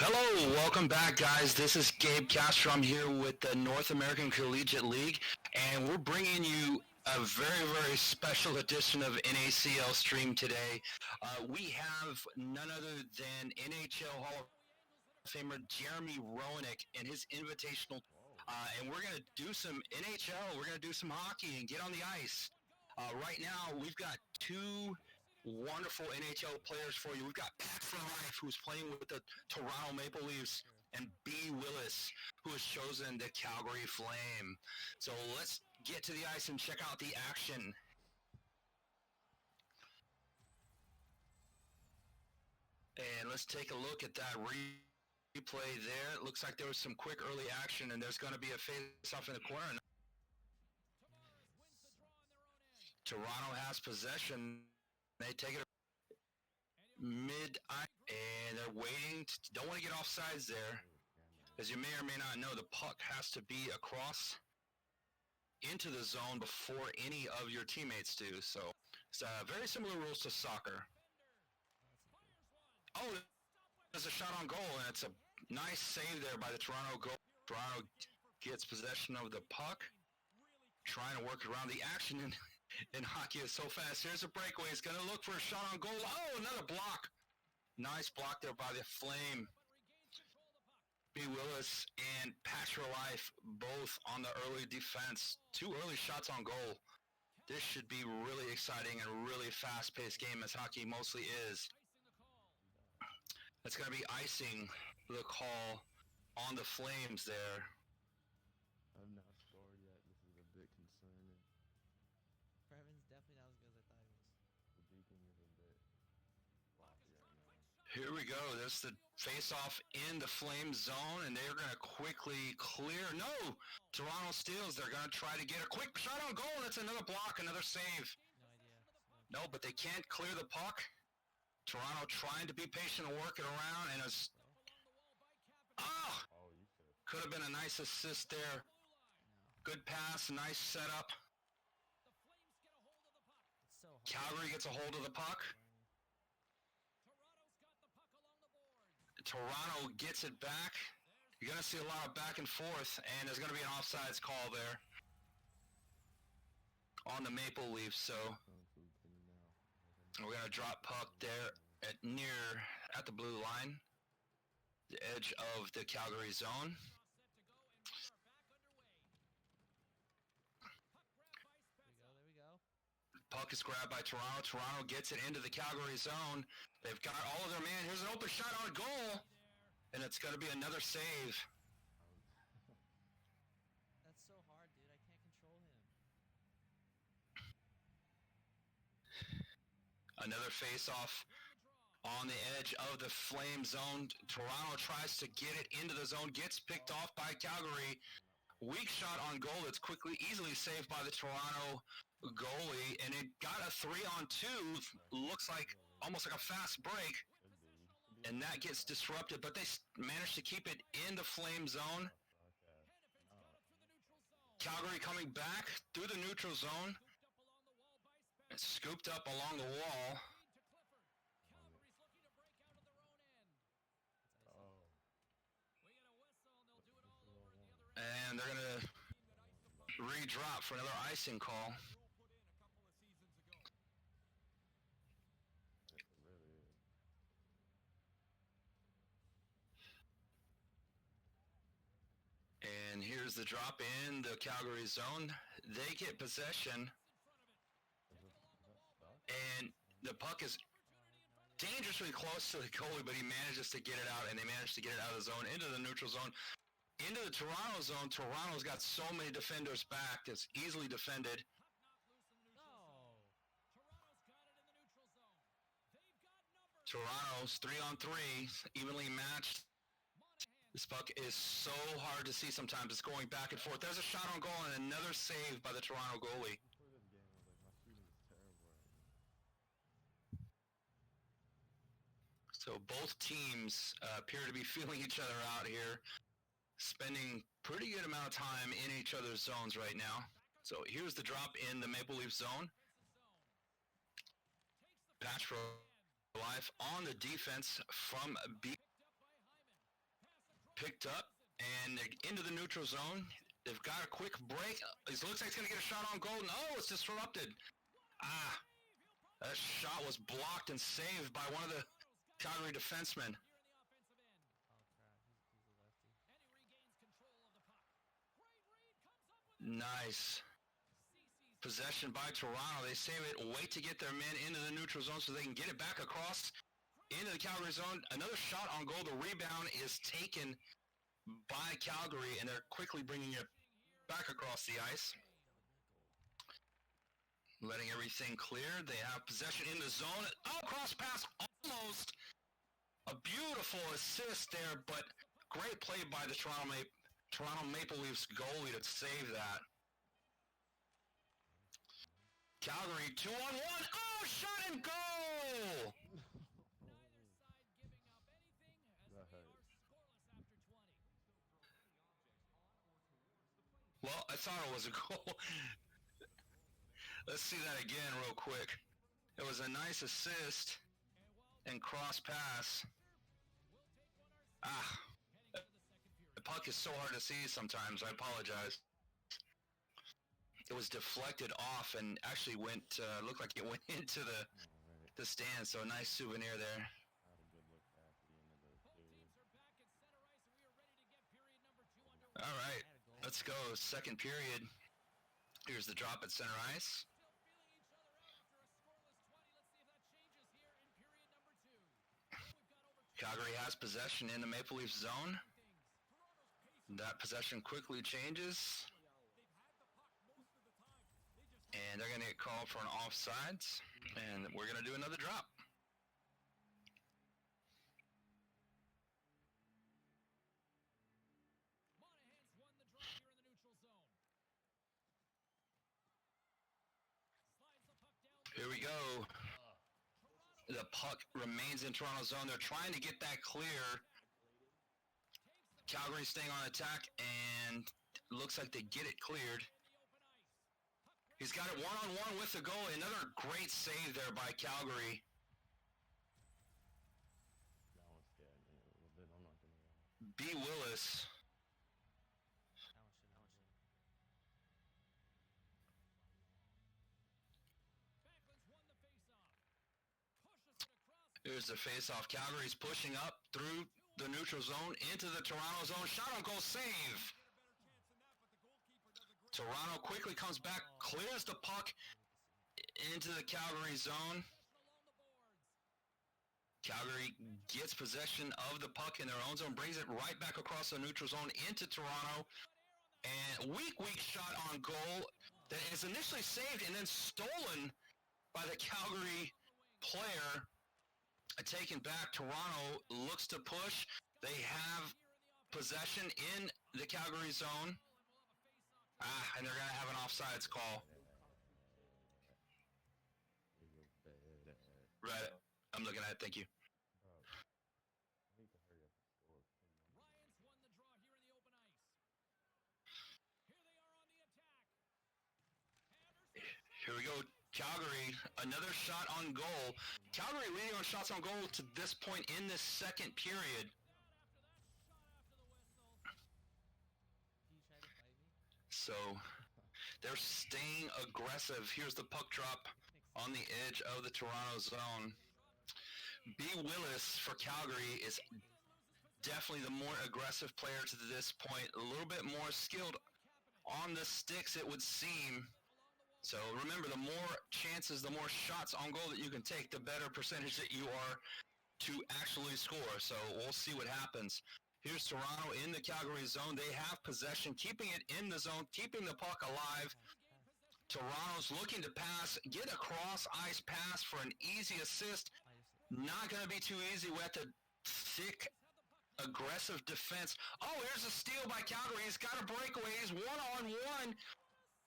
Hello, welcome back, guys. This is Gabe Castro. I'm here with the North American Collegiate League, and we're bringing you a very special edition of NACL stream today. We have none other than NHL Hall of Famer Jeremy Roenick and his Invitational, and we're going to do some NHL. We're going to do some hockey and get on the ice. Right now, we've got two wonderful NHL players for you. We've got Pat for Life, who's playing with the Toronto Maple Leafs, and B. Willis, who has chosen the Calgary Flame. So let's get to the ice and check out the action. And let's take a look at that replay there. It looks like there was some quick early action, and there's going to be a face-off in the corner. Toronto has possession. They take it mid-ice, and they're waiting. Don't want to get offsides there. As you may or may not know, the puck has to be across into the zone before any of your teammates do. So it's very similar rules to soccer. Oh, there's a shot on goal, and it's a nice save there by the Toronto goal. Toronto gets possession of the puck, trying to work around the action, and hockey is so fast. Here's a breakaway. He's going to look for a shot on goal. Oh, another block. Nice block there by the Flame. B. Willis and Patch for Life both on the early defense. Two early shots on goal. This should be really exciting and really fast-paced game, as hockey mostly is. It's going to be icing the call on the Flames there. I've not scored yet. This is a bit concerning. Previn's definitely not as good as I thought he was. The beacon is a bit floppy right now. Here we go. There's the face-off in the Flame zone, and they're going to quickly clear. No! Toronto steals. They're going to try to get a quick shot on goal, and it's another block, another save. No idea. No, but they can't clear the puck. Toronto trying to be patient and work it around, and it's... Oh! Could have been a nice assist there. Good pass, nice setup. So hard. Calgary gets a hold of the puck. Toronto gets it back. You're going to see a lot of back and forth, and there's going to be an offsides call there on the Maple Leafs. So we're going to drop puck there at the blue line, the edge of the Calgary zone. There we go. Puck is grabbed by Toronto. Toronto gets it into the Calgary zone. They've got all of their man. Here's an open shot on goal. And it's going to be another save. That's so hard, dude. I can't control him. Another face-off on the edge of the Flame zone. Toronto tries to get it into the zone. Gets picked off by Calgary. Weak shot on goal. It's easily saved by the Toronto goalie. And it got a 3-on-2. Looks like almost like a fast break. And that gets disrupted, but they managed to keep it in the Flame zone. Calgary coming back through the neutral zone. It's scooped up along the wall. And they're going to re-drop for another icing call. And here's the drop in the Calgary zone. They get possession. And the puck is dangerously close to the goalie, but he manages to get it out, and they manage to get it out of the zone, into the neutral zone, into the Toronto zone. Toronto's got so many defenders back. It's easily defended. No. Toronto's 3-on-3, evenly matched. This puck is so hard to see sometimes. It's going back and forth. There's a shot on goal and another save by the Toronto goalie. So both teams appear to be feeling each other out here, spending pretty good amount of time in each other's zones right now. So here's the drop in the Maple Leaf zone. Patch for Life on the defense from B. picked up, and they're into the neutral zone. They've got a quick break. It looks like it's going to get a shot on goal. Oh, it's disrupted. That shot was blocked and saved by one of the Calgary defensemen. Oh crap, he's a lefty. Nice. Possession by Toronto. They save it, wait to get their men into the neutral zone so they can get it back across into the Calgary zone. Another shot on goal. The rebound is taken by Calgary, and they're quickly bringing it back across the ice. Letting everything clear. They have possession in the zone. Oh, cross pass, almost. A beautiful assist there, but great play by the Toronto Maple Leafs goalie to save that. Calgary 2-on-1. Oh, shot and goal! That hurt. Well, I thought it was a goal. Let's see that again real quick. It was a nice assist and cross pass. The puck is so hard to see sometimes. I apologize. It was deflected off and actually went, looked like it went into the stand, so a nice souvenir there. I had a good look back at the end of the period. All right, let's go. Second period. Here's the drop at center ice. Calgary has possession in the Maple Leafs zone. That possession quickly changes. And they're going to get called for an offsides. And we're going to do another drop. Here we go. The puck remains in Toronto zone. They're trying to get that clear. Calgary staying on attack, and looks like they get it cleared. He's got it one-on-one with the goal. Another great save there by Calgary. That one scared me a little bit, I'm not gonna lie. B. Willis. That one should. Here's the face-off. Calgary's pushing up through the neutral zone into the Toronto zone. Shot on goal, save. Toronto quickly comes back, clears the puck into the Calgary zone. Calgary gets possession of the puck in their own zone, brings it right back across the neutral zone into Toronto. And weak shot on goal that is initially saved and then stolen by the Calgary player. Taken back, Toronto looks to push. They have possession in the Calgary zone. And they're going to have an offsides call. Right, I'm looking at it, thank you. Bro, I need to hurry up and score. Ryan's won the draw here in the open ice. Here they are on the attack. Here we go, Calgary, another shot on goal. Calgary leading on shots on goal to this point in this second period. So they're staying aggressive. Here's the puck drop on the edge of the Toronto zone. B. Willis for Calgary is definitely the more aggressive player to this point. A little bit more skilled on the sticks, it would seem. So remember, the more chances, the more shots on goal that you can take, the better percentage that you are to actually score. So we'll see what happens. Here's Toronto in the Calgary zone. They have possession, keeping it in the zone, keeping the puck alive. Toronto's looking to pass, get a cross-ice pass for an easy assist. Not going to be too easy with the thick, aggressive defense. Oh, here's a steal by Calgary. He's got a breakaway. He's one-on-one.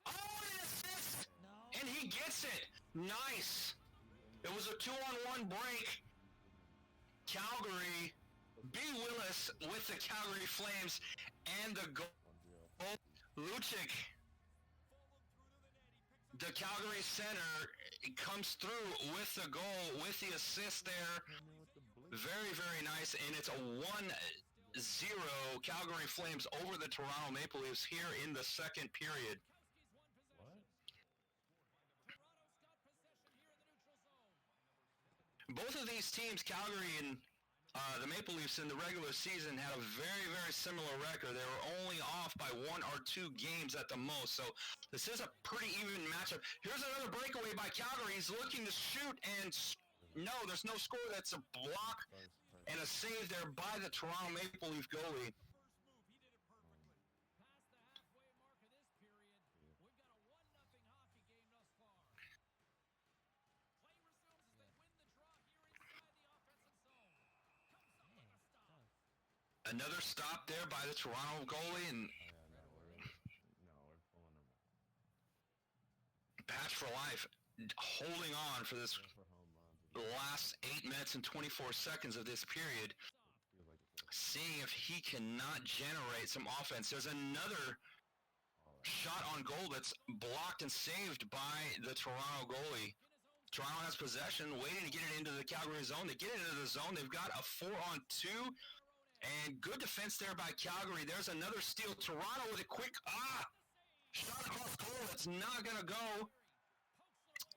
Oh, an assist! And he gets it. Nice. It was a 2-on-1 break. Calgary, B. Willis with the Calgary Flames, and the goal. Lucic, the Calgary center, comes through with the goal, with the assist there. Very, very nice, and it's a Calgary Flames over the Toronto Maple Leafs here in the second period. What? Both of these teams, Calgary and the Maple Leafs in the regular season, had a very, very similar record. They were only off by 1 or 2 games at the most. So this is a pretty even matchup. Here's another breakaway by Calgary. He's looking to shoot, and no, there's no score. That's a block and a save there by the Toronto Maple Leaf goalie. Another stop there by the Toronto goalie, and We're pulling them out. Patch for Life holding on for this For home runs. last 8 minutes and 24 seconds of this period, Feels like it's seeing if he cannot generate some offense. There's another shot on goal that's blocked and saved by the Toronto goalie. Toronto has possession, waiting to get it into the Calgary zone. They get it into the zone. They've got a 4-on-2, and good defense there by Calgary. There's another steal. Toronto with a quick shot across goal. It's not going to go.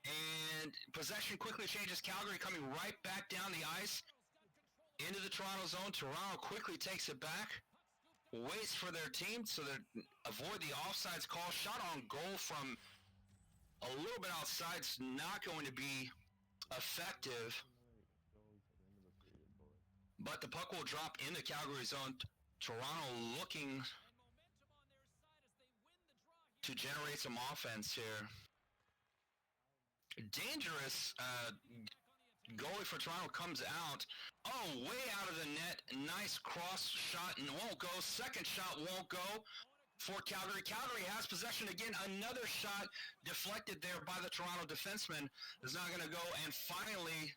And possession quickly changes. Calgary coming right back down the ice into the Toronto zone. Toronto quickly takes it back, waits for their team so they avoid the offsides call. Shot on goal from a little bit outside. It's not going to be effective, but the puck will drop in the Calgary zone. Toronto looking to generate some offense here. Dangerous goalie for Toronto comes out. Oh, way out of the net. Nice cross shot and won't go. Second shot won't go for Calgary. Calgary has possession again. Another shot deflected there by the Toronto defenseman is not going to go. And finally,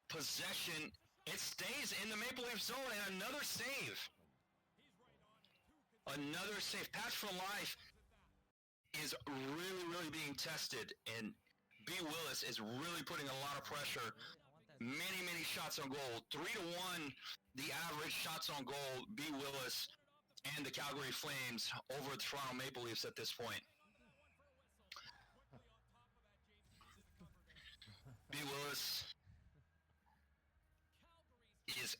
possession. It stays in the Maple Leaf zone, and another save. Another save. Patch for Life is really, really being tested, and B. Willis is really putting a lot of pressure. Many, many shots on goal. 3-1, the average shots on goal. B. Willis and the Calgary Flames over the Toronto Maple Leafs at this point. B. Willis is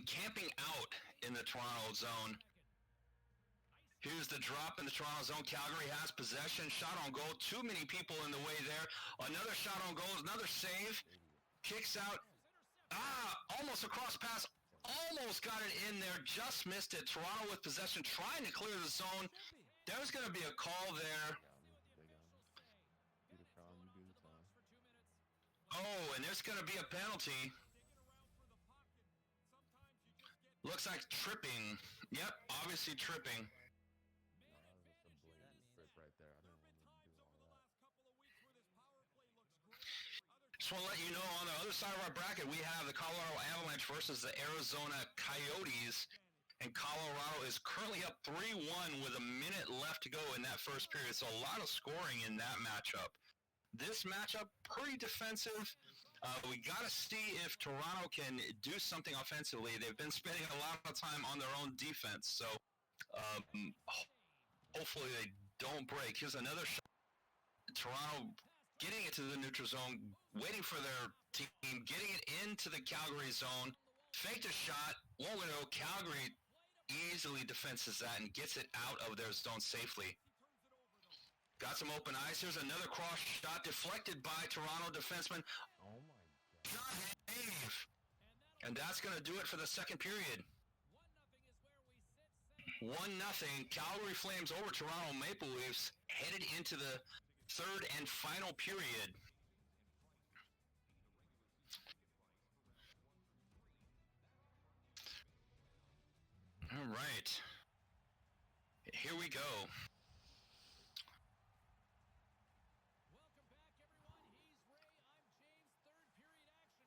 camping out in the Toronto zone. Here's the drop in the Toronto zone. Calgary has possession. Shot on goal. Too many people in the way there. Another shot on goal. Another save. Kicks out. Almost a cross pass. Almost got it in there. Just missed it. Toronto with possession, trying to clear the zone. There's going to be a call there. Oh, and there's going to be a penalty. Looks like tripping. Yep, obviously tripping. Right there. I didn't want to do all that. Just want to let you know, on the other side of our bracket, we have the Colorado Avalanche versus the Arizona Coyotes, and Colorado is currently up 3-1 with a minute left to go in that first period, so a lot of scoring in that matchup. This matchup, pretty defensive. We got to see if Toronto can do something offensively. They've been spending a lot of time on their own defense, so hopefully they don't break. Here's another shot. Toronto getting it to the neutral zone, waiting for their team, getting it into the Calgary zone. Faked a shot, won't go. Calgary easily defenses that and gets it out of their zone safely. Got some open ice. Here's another cross shot deflected by Toronto defenseman. Oh my God. Shot save. And that's going to do it for the second period. 1-0. Calgary Flames over Toronto Maple Leafs, headed into the third and final period. All right. Here we go.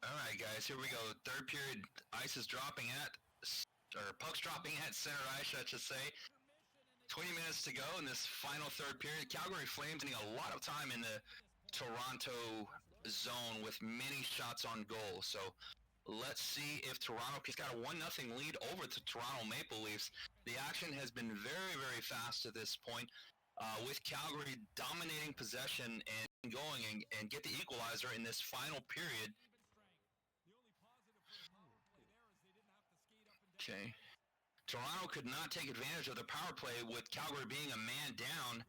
All right, guys, here we go. Third period, ice is dropping or puck's dropping at center ice, I should say. 20 minutes to go in this final third period. Calgary Flames spending a lot of time in the Toronto zone with many shots on goal. So Let's see if Toronto's got a 1-0 lead over the Toronto Maple Leafs. The action has been very, very fast at this point, with Calgary dominating possession and going and get the equalizer in this final period. Okay. Toronto could not take advantage of the power play with Calgary being a man down,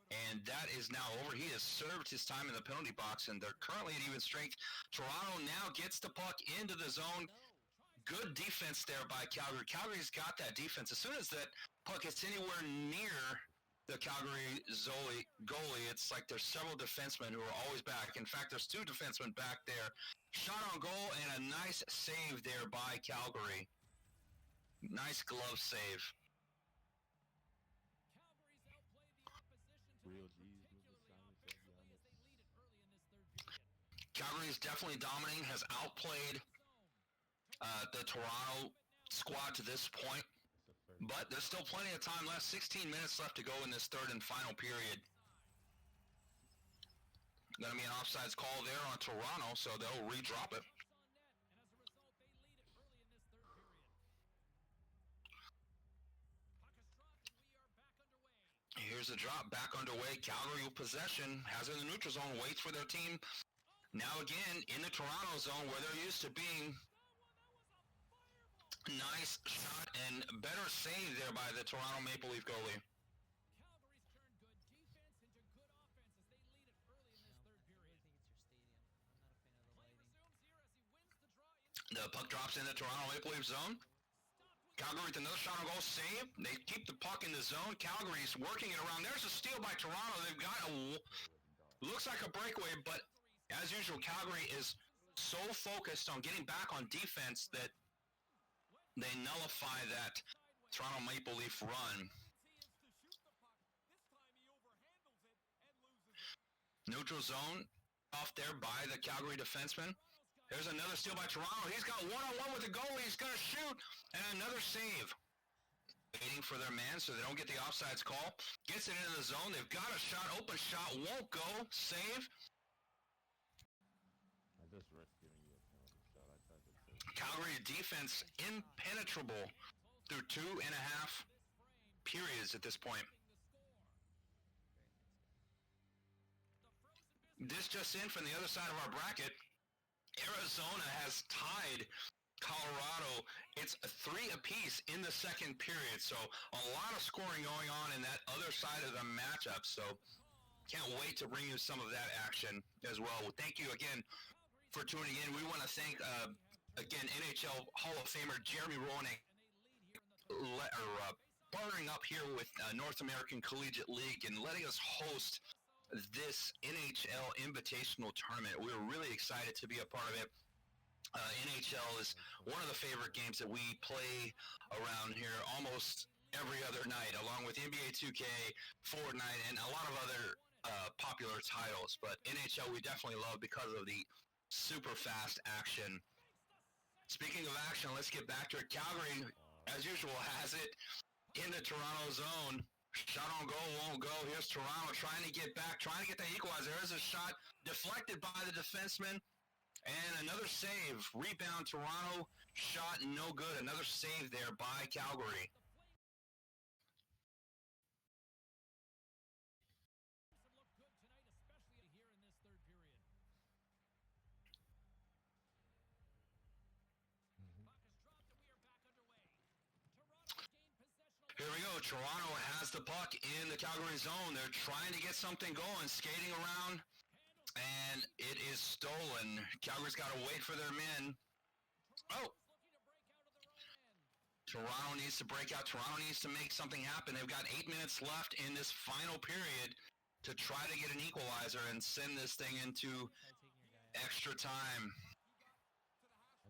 and that is now over. He has served his time in the penalty box, and they're currently at even strength. Toronto now gets the puck into the zone. Good defense there by Calgary. Calgary's got that defense. As soon as that puck gets anywhere near the Calgary goalie, it's like there's several defensemen who are always back. In fact, there's 2 defensemen back there. Shot on goal and a nice save there by Calgary. Nice glove save. Real G's move the silence, let's be honest. Calgary is definitely dominating, has outplayed the Toronto squad to this point, It's a first. but there's still plenty of time left. 16 minutes left to go in this third and final period. Going to be an offsides call there on Toronto, so they'll redrop it. Here's the drop, back underway. Calgary with possession, has it in the neutral zone, waits for their team. Now again, in the Toronto zone where they're used to being. Nice shot and better save there by the Toronto Maple Leaf goalie. The puck drops in the Toronto Maple Leaf zone. Calgary with another shot on goal, save. They keep the puck in the zone. Calgary's working it around. There's a steal by Toronto. They've got looks like a breakaway, but as usual, Calgary is so focused on getting back on defense that they nullify that Toronto Maple Leaf run. Neutral zone off there by the Calgary defenseman. There's another steal by Toronto. He's got one-on-one with the goalie. He's going to shoot. And another save. Waiting for their man so they don't get the offsides call. Gets it into the zone. They've got a shot. Open shot. Won't go. Save. I just risked giving you a penalty shot. I thought that Calgary defense impenetrable through 2.5 periods at this point. This just in from the other side of our bracket. Arizona has tied Colorado. It's 3 apiece in the second period, so a lot of scoring going on in that other side of the matchup, so can't wait to bring you some of that action as well. Well, thank you again for tuning in. We want to thank, again, NHL Hall of Famer Jeremy Roenick partnering up here with North American Collegiate League and letting us host this NHL Invitational tournament. We're really excited to be a part of it. NHL is one of the favorite games that we play around here almost every other night, along with NBA 2K, Fortnite, and a lot of other popular titles. But NHL we definitely love because of the super fast action. Speaking of action, let's get back to it. Calgary, as usual, has it in the Toronto zone. Shot on goal, won't go. Here's Toronto trying to get back, trying to get the equalizer. There's a shot deflected by the defenseman. And another save. Rebound, Toronto. Shot, no good. Another save there by Calgary. Here we go. Toronto has the puck in the Calgary zone. They're trying to get something going, skating around, and it is stolen. Calgary's got to wait for their men. Oh! Toronto needs to break out. Toronto needs to make something happen. They've got 8 minutes left in this final period to try to get an equalizer and send this thing into extra time.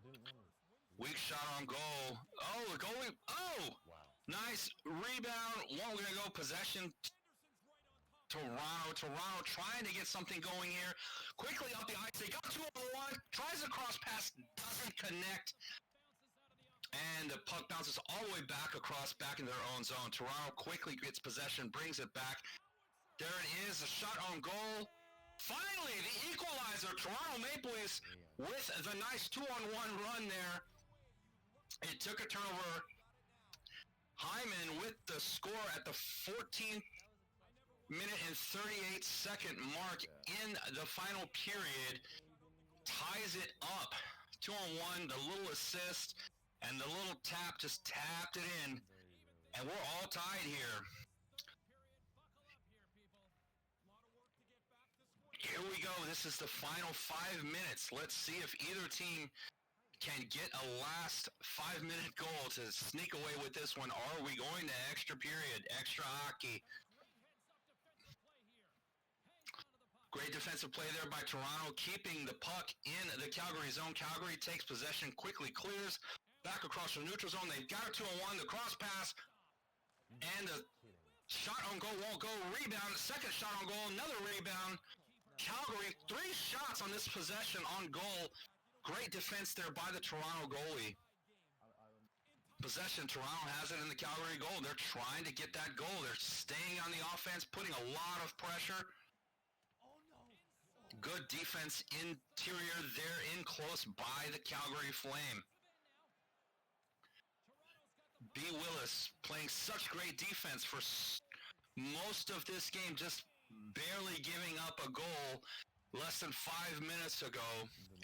I didn't want to. Weak shot on goal. Oh, the goalie. Oh! Wow. Nice rebound. One, we're going to go possession. Toronto trying to get something going here. Quickly up the ice. They got 2-on-1. Tries a cross pass. Doesn't connect. And the puck bounces all the way back across, back in their own zone. Toronto quickly gets possession, brings it back. There it is. A shot on goal. Finally, the equalizer. Toronto Maple Leafs with the nice 2-on-1 run there. It took a turnover. Hyman with the score at the 14th minute and 38-second mark in the final period. Ties it up. 2-on-1, the little assist and the little tap just tapped it in. And we're all tied here. Here we go. This is the final 5 minutes. Let's see if either team can get a last 5-minute goal to sneak away with this one. Are we going to extra period, extra hockey? Great defensive play there by Toronto, keeping the puck in the Calgary zone. Calgary takes possession, quickly clears, back across the neutral zone. They've got a 2-on-1, the cross pass, and the shot on goal won't go. Rebound, second shot on goal, another rebound. Calgary, 3 shots on this possession on goal. Great defense there by the Toronto goalie. Possession, Toronto has it in the Calgary goal. They're trying to get that goal. They're staying on the offense, putting a lot of pressure. Good defense interior there in close by the Calgary Flame. B. Willis playing such great defense for most of this game, just barely giving up a goal less than 5 minutes ago,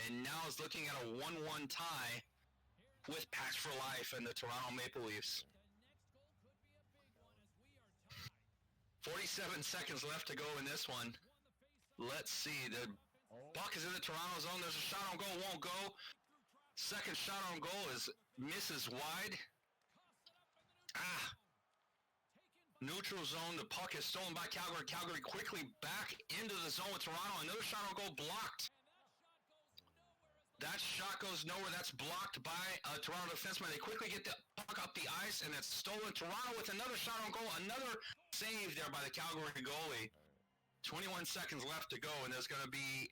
and now is looking at a 1-1 tie with Patch for Life and the Toronto Maple Leafs. 47 seconds left to go in this one. Let's see, the puck is in the Toronto zone. There's a shot on goal, won't go. Second shot on goal misses wide. Neutral zone, the puck is stolen by Calgary. Calgary quickly back into the zone with Toronto. Another shot on goal blocked. That shot goes nowhere. That's blocked by a Toronto defenseman. They quickly get the puck up the ice, and it's stolen. Toronto with another shot on goal. Another save there by the Calgary goalie. 21 seconds left to go, and there's going to be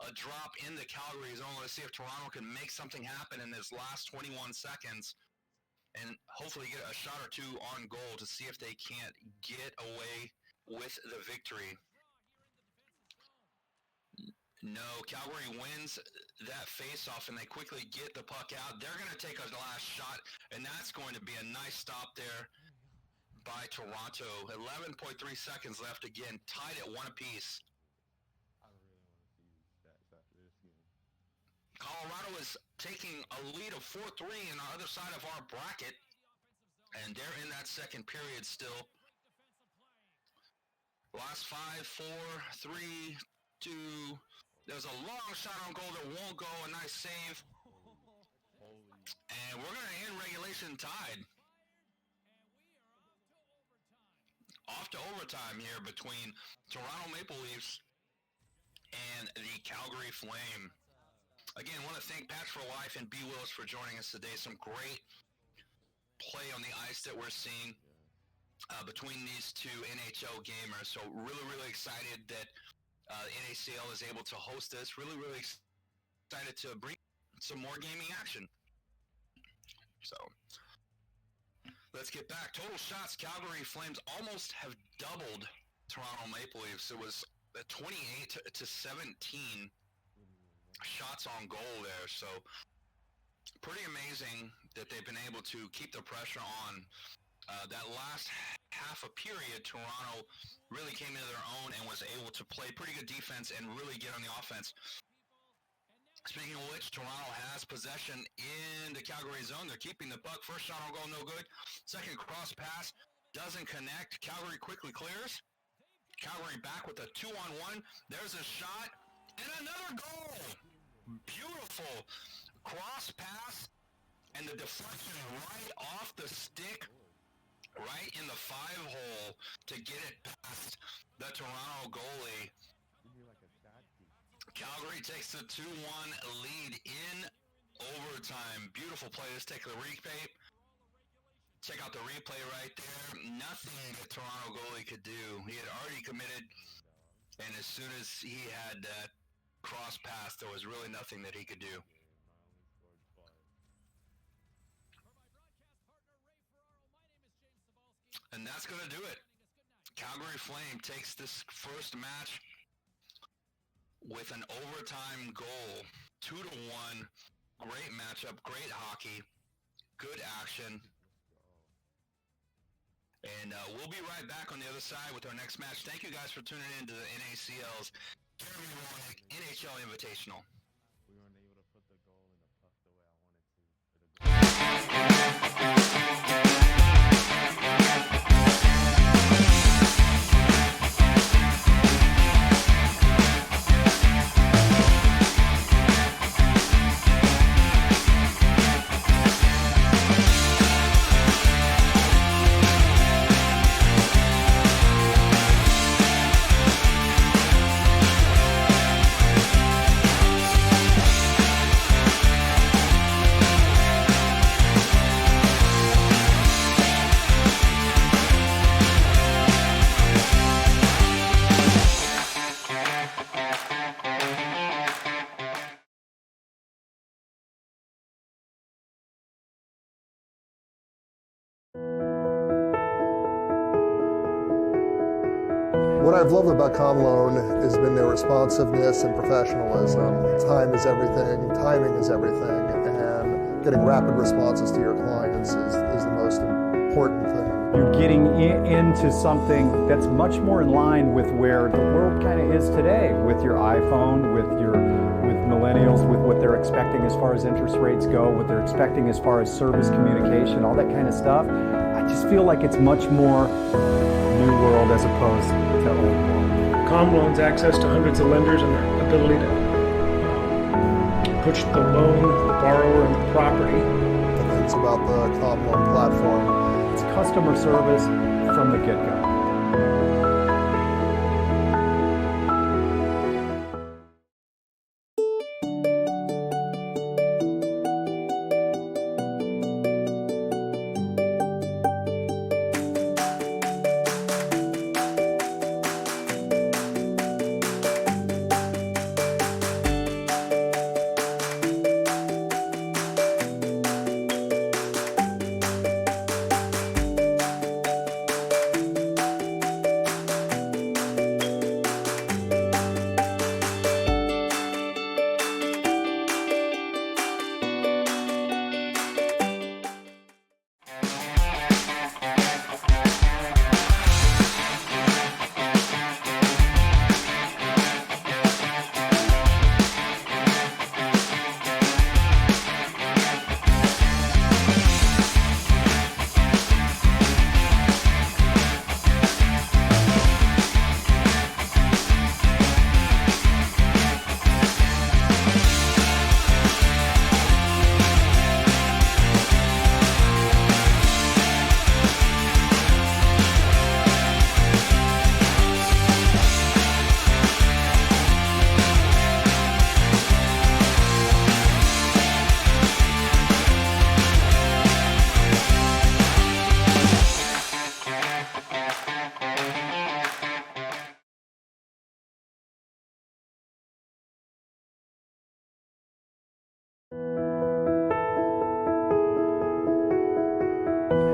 a drop in the Calgary zone. Let's see if Toronto can make something happen in this last 21 seconds and hopefully get a shot or two on goal to see if they can't get away with the victory. No, Calgary wins that face-off, and they quickly get the puck out. They're going to take a last shot, and that's going to be a nice stop there by Toronto. 11.3 seconds left again, tied at 1 apiece. I really want to see stats after this game. Colorado is taking a lead of 4-3 in the other side of our bracket, and they're in that second period still. Last 5, 4, 3, 2. There's a long shot on goal that won't go. A nice save. And we're going to end regulation tied. Off to overtime here between Toronto Maple Leafs and the Calgary Flame. Again, I want to thank Patch for Life and B. Willis for joining us today. Some great play on the ice that we're seeing between these two NHL gamers. So really, really excited that NACL is able to host this. Really, really excited to bring some more gaming action. So let's get back. Total shots, Calgary Flames almost have doubled Toronto Maple Leafs. It was 28 to 17 shots on goal there. So pretty amazing that they've been able to keep the pressure on. That last half a period, Toronto really came into their own and was able to play pretty good defense and really get on the offense. Speaking of which, Toronto has possession in the Calgary zone. They're keeping the puck. First shot on goal, no good. Second cross pass doesn't connect. Calgary quickly clears. Calgary back with a 2-on-1. There's a shot and another goal. Beautiful cross pass and the deflection right off the stick, right in the 5-hole to get it past the Toronto goalie. Calgary takes the 2-1 lead in overtime. Beautiful play. Let's take the replay. Check out the replay right there. Nothing the Toronto goalie could do. He had already committed, and as soon as he had that cross pass, there was really nothing that he could do. And that's going to do it. Calgary Flame takes this first match with an overtime goal, 2-1. Great matchup, great hockey, good action. And we'll be right back on the other side with our next match. Thank you guys for tuning in to the NACL's Jeremy Roenick NHL Invitational. We weren't able to put the goal in the puck the way I wanted to. What I've loved about CommLoan has been their responsiveness and professionalism. Time is everything, timing is everything, and getting rapid responses to your clients is the most important thing. You're getting into something that's much more in line with where the world kind of is today, with your iPhone, with millennials, with what they're expecting as far as interest rates go, what they're expecting as far as service communication, all that kind of stuff. I just feel like it's much more new world as opposed to old world. CommLoan's access to hundreds of lenders and their ability to push the loan, the borrower, and the property. The things about the CommLoan platform. It's customer service from the get-go.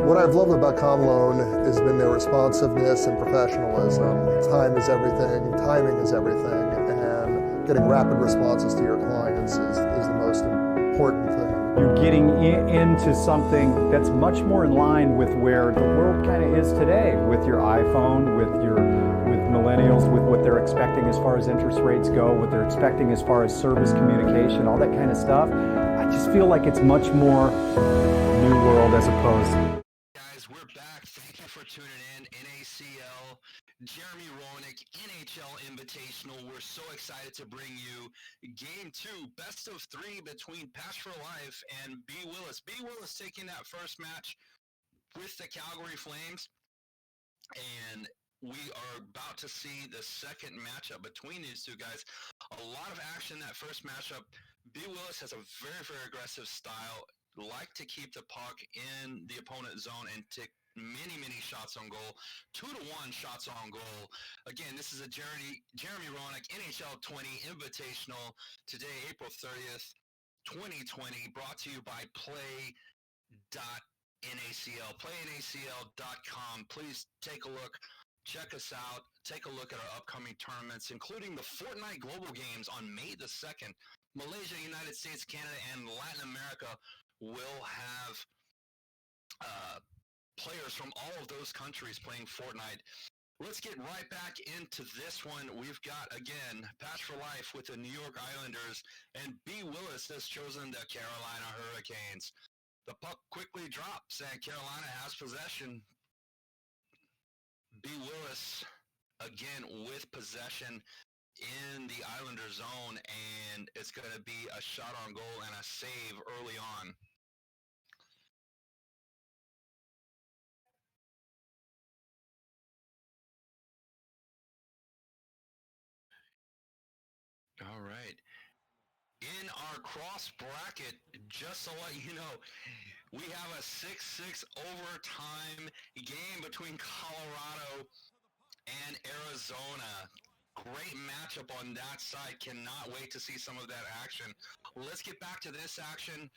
What I've loved about CommLoan has been their responsiveness and professionalism. Time is everything, timing is everything, and getting rapid responses to your clients is the most important thing. You're getting into something that's much more in line with where the world kind of is today, with your iPhone, with millennials, with what they're expecting as far as interest rates go, what they're expecting as far as service communication, all that kind of stuff. I just feel like it's much more new world as opposed to. Guys, we're back. Thank you for tuning in. NACL, Jeremy Roenick, NHL Invitational. We're so excited to bring you Game 2, best of 3 between Patch for Life and B. Willis. B. Willis taking that first match with the Calgary Flames. And we are about to see the second matchup between these two guys. A lot of action that first matchup. B. Willis has a very, very aggressive style. Like to keep the puck in the opponent's zone and take many shots on goal. 2-1 shots on goal. Again, this is a Jeremy Roenick NHL 20 Invitational today, April 30th, 2020, brought to you by Play.NACL, PlayNACL.com. Please take a look. check us out. Take a look at our upcoming tournaments, including the Fortnite Global Games on May the 2nd. Malaysia, United States, Canada, and Latin America will have players from all of those countries playing Fortnite. Let's get right back into this one. We've got, again, Patch for Life with the New York Islanders, and B. Willis has chosen the Carolina Hurricanes. The puck quickly drops, and Carolina has possession. B. Willis, again, with possession in the Islander zone, and it's going to be a shot on goal and a save early on. All right. In our cross bracket, just to let you know, we have a 6-6 overtime game between Colorado and Arizona. Great matchup on that side. Cannot wait to see some of that action. Let's get back to this action.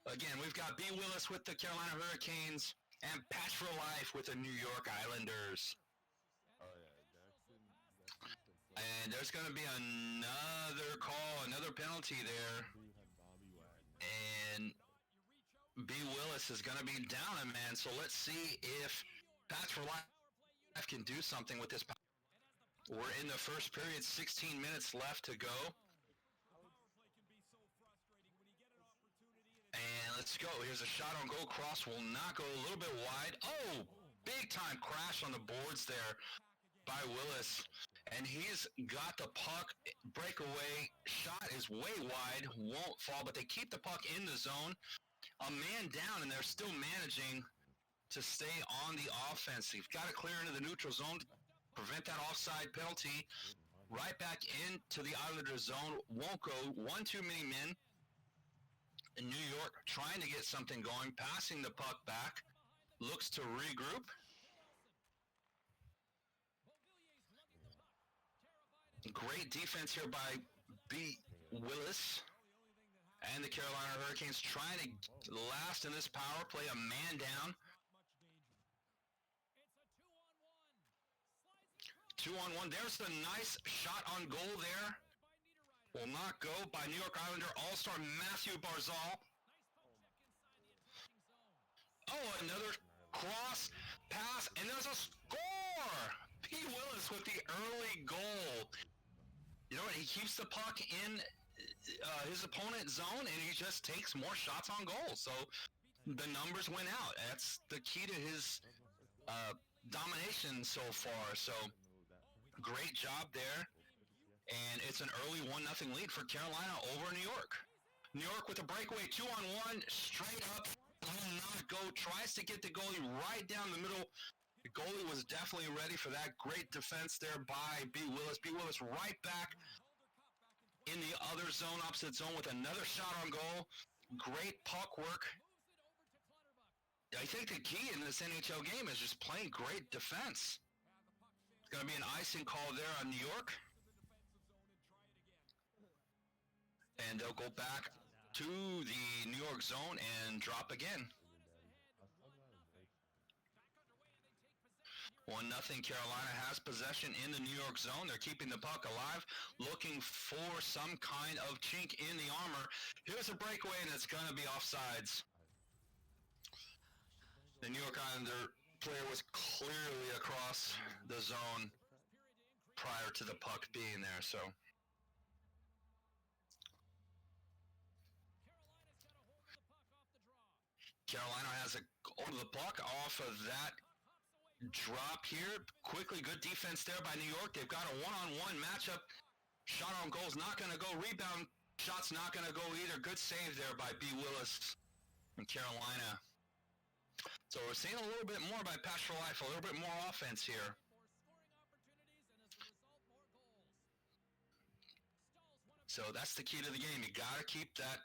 Again, we've got B. Willis with the Carolina Hurricanes and Patch for Life with the New York Islanders. Oh yeah, Jackson. And there's going to be another call, another penalty there. And B. Willis is going to be down a man. So let's see if Patch for Life can do something with this. We're in the first period, 16 minutes left to go. And let's go. Here's a shot on goal. Cross will not go, a little bit wide. Oh, big time crash on the boards there by Willis. And he's got the puck. Breakaway shot is way wide. Won't fall, but they keep the puck in the zone. A man down, and they're still managing to stay on the offense. You've got to clear into the neutral zone to prevent that offside penalty. Right back into the Islander zone. Won't go. One too many men. In New York trying to get something going. Passing the puck back. Looks to regroup. Great defense here by B. Willis. And the Carolina Hurricanes trying to last in this power play. A man down. 2-on-1. There's a nice shot on goal there. Will not go by New York Islander All-Star Matthew Barzal. Oh, another cross pass, and there's a score! P. Willis with the early goal. You know what? He keeps the puck in his opponent's zone, and he just takes more shots on goal. So the numbers went out. That's the key to his domination so far. So great job there. And it's an early 1-0 lead for Carolina over New York. New York with a breakaway, 2-on-1, straight up, will not go. Tries to get the goalie right down the middle. The goalie was definitely ready for that. Great defense there by B. Willis. B. Willis right back in the other zone, opposite zone, with another shot on goal. Great puck work. I think the key in this NHL game is just playing great defense. It's going to be an icing call there on New York. And they'll go back to the New York zone and drop again. 1-0. Carolina has possession in the New York zone. They're keeping the puck alive, looking for some kind of chink in the armor. Here's a breakaway, and it's going to be offsides. The New York Islander player was clearly across the zone prior to the puck being there, so... Carolina has a hold of the puck off of that drop here. Quickly, good defense there by New York. They've got a one-on-one matchup. Shot on goal is not going to go. Rebound shot's not going to go either. Good save there by B. Willis in Carolina. So we're seeing a little bit more by Patch for Life, a little bit more offense here. So that's the key to the game. You got to keep that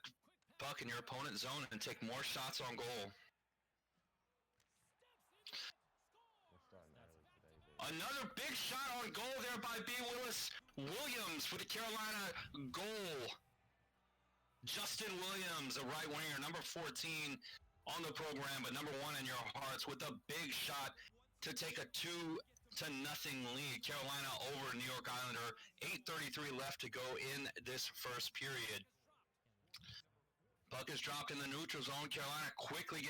puck in your opponent's zone and take more shots on goal. Another big shot on goal there by B. Williams for the Carolina goal. Justin Williams, a right winger, number 14 on the program, but number 1 in your hearts with a big shot to take a 2-0 6-0 lead. Carolina over New York Islander. 8:33 left to go in this first period. Puck is dropped in the neutral zone. Carolina quickly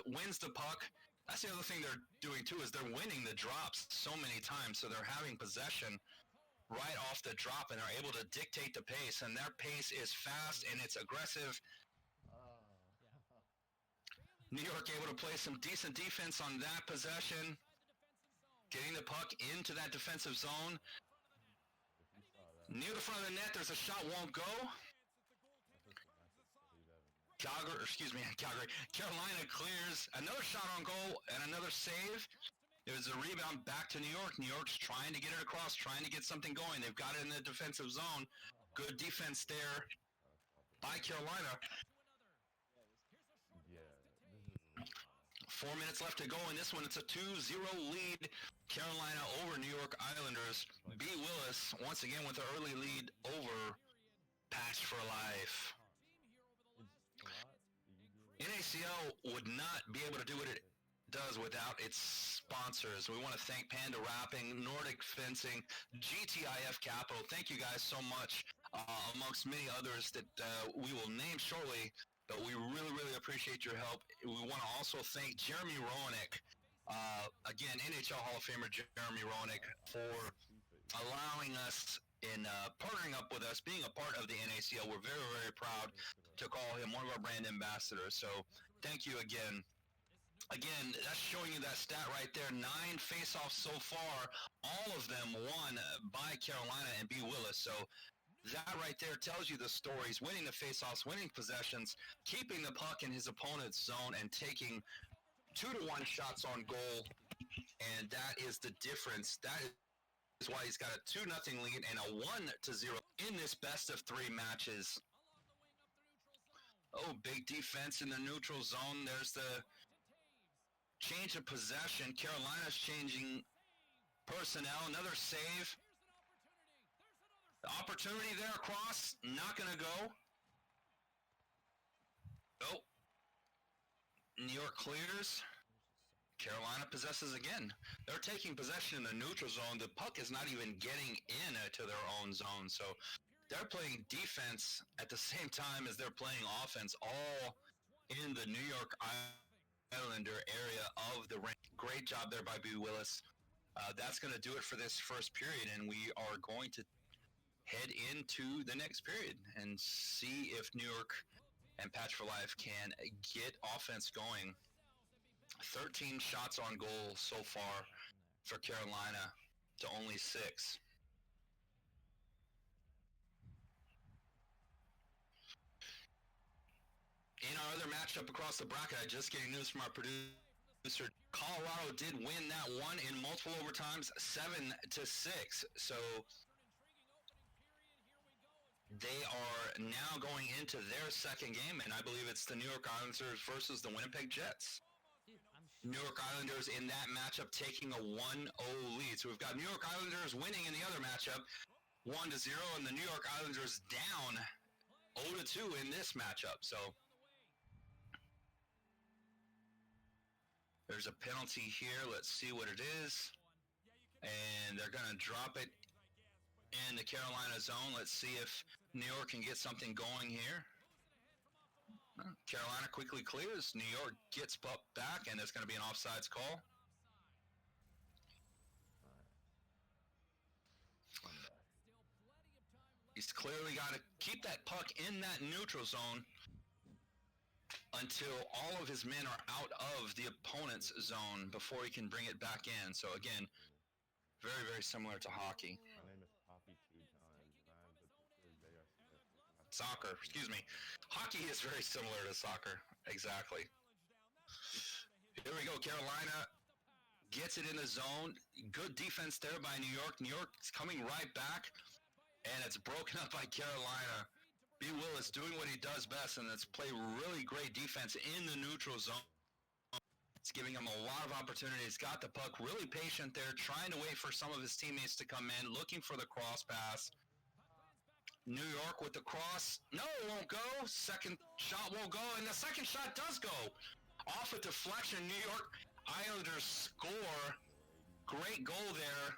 wins the puck. That's the other thing they're doing too, is they're winning the drops so many times, so they're having possession right off the drop, and they're able to dictate the pace, and their pace is fast and it's aggressive. New York able to play some decent defense on that possession, getting the puck into that defensive zone. Near the front of the net, there's a shot, won't go. Carolina clears, another shot on goal and another save. It was a rebound back to New York. New York's trying to get it across, trying to get something going. They've got it in the defensive zone. Good defense there by Carolina. 4 minutes left to go in this one. It's a 2-0 lead. Carolina over New York Islanders. B. Willis once again with an early lead over Patch for Life. NACL would not be able to do what it does without its sponsors. We want to thank Panda Wrapping, Nordic Fencing, GTIF Capital. Thank you guys so much, amongst many others that we will name shortly, but we really, really appreciate your help. We want to also thank Jeremy Roenick, again, NHL Hall of Famer Jeremy Roenick, for allowing us in partnering up with us, being a part of the NACL. We're very, very proud to call him one of our brand ambassadors. So thank you again. Again, that's showing you that stat right there. 9 face-offs so far, all of them won by Carolina and B. Willis. So that right there tells you the stories, winning the face-offs, winning possessions, keeping the puck in his opponent's zone, and taking 2-1 shots on goal. And that is the difference. That is why he's got a 2-0 lead and a 1-0 in this best of 3 matches. Oh, big defense in the neutral zone. There's the change of possession. Carolina's changing personnel. Another save. The opportunity there across. Not going to go. Oh. New York clears. Carolina possesses again. They're taking possession in the neutral zone. The puck is not even getting into their own zone. So they're playing defense at the same time as they're playing offense, all in the New York Islander area of the rink. Great job there by B. Willis. That's going to do it for this first period, and we are going to head into the next period and see if New York and Patch for Life can get offense going. 13 shots on goal so far for Carolina to only 6. In our other matchup across the bracket, I just getting news from our producer. Colorado did win that one in multiple overtimes, 7-6. So they are now going into their second game, and I believe it's the New York Islanders versus the Winnipeg Jets. New York Islanders in that matchup taking a 1-0 lead. So we've got New York Islanders winning in the other matchup, 1-0, and the New York Islanders down 0-2 in this matchup. So there's a penalty here. Let's see what it is. And they're going to drop it in the Carolina zone. Let's see if New York can get something going here. Carolina quickly clears. New York gets back, and there's going to be an offsides call. He's clearly got to keep that puck in that neutral zone until all of his men are out of the opponent's zone before he can bring it back in. So again, very, very similar to hockey. My name is Poppy 2 times, and I have the picture they are Soccer, excuse me. Hockey is very similar to soccer. Exactly. Here we go. Carolina gets it in the zone. Good defense there by New York. New York's coming right back, and it's broken up by Carolina. B. Willis doing what he does best, and that's play really great defense in the neutral zone. It's giving him a lot of opportunities. Got the puck, really patient there, trying to wait for some of his teammates to come in, looking for the cross pass. New York with the cross. No, it won't go. Second shot won't go, and the second shot does go. Off a deflection, New York Islanders score. Great goal there.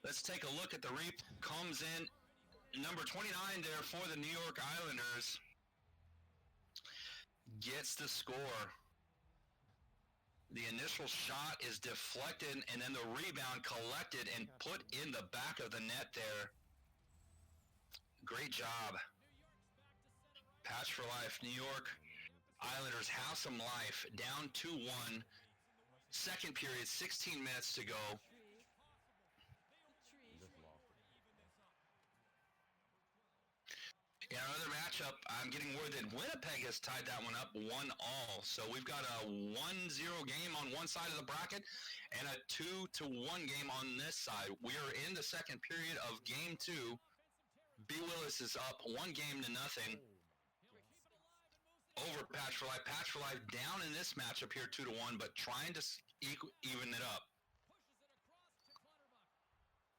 Let's take a look at the reap. Comes in number 29 there for the New York Islanders. Gets the score. The initial shot is deflected, and then the rebound collected and put in the back of the net there. Great job. Patch for life. New York Islanders have some life. Down 2-1. Second period, 16 minutes to go. In another matchup, I'm getting word that Winnipeg has tied that one up 1-1. So we've got a 1-0 game on one side of the bracket and a 2-1 game on this side. We are in the second period of game 2. B. Willis is up 1-0 over Patch for Life. Patch for Life down in this matchup here 2-1, but trying to even it up.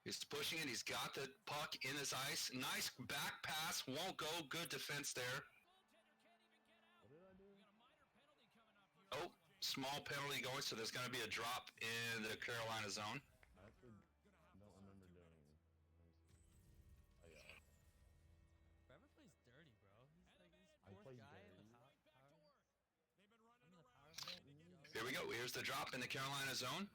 He's pushing it. He's got the puck in his ice. Nice back pass. Won't go. Good defense there. Oh, small penalty going, so there's going to be a drop in the Carolina zone. I actually don't remember doing it. Oh, yeah. Okay. Forever plays dirty, bro. He's like this I fourth play guy dirty. in the power. Here we go. Here's the drop in the Carolina zone.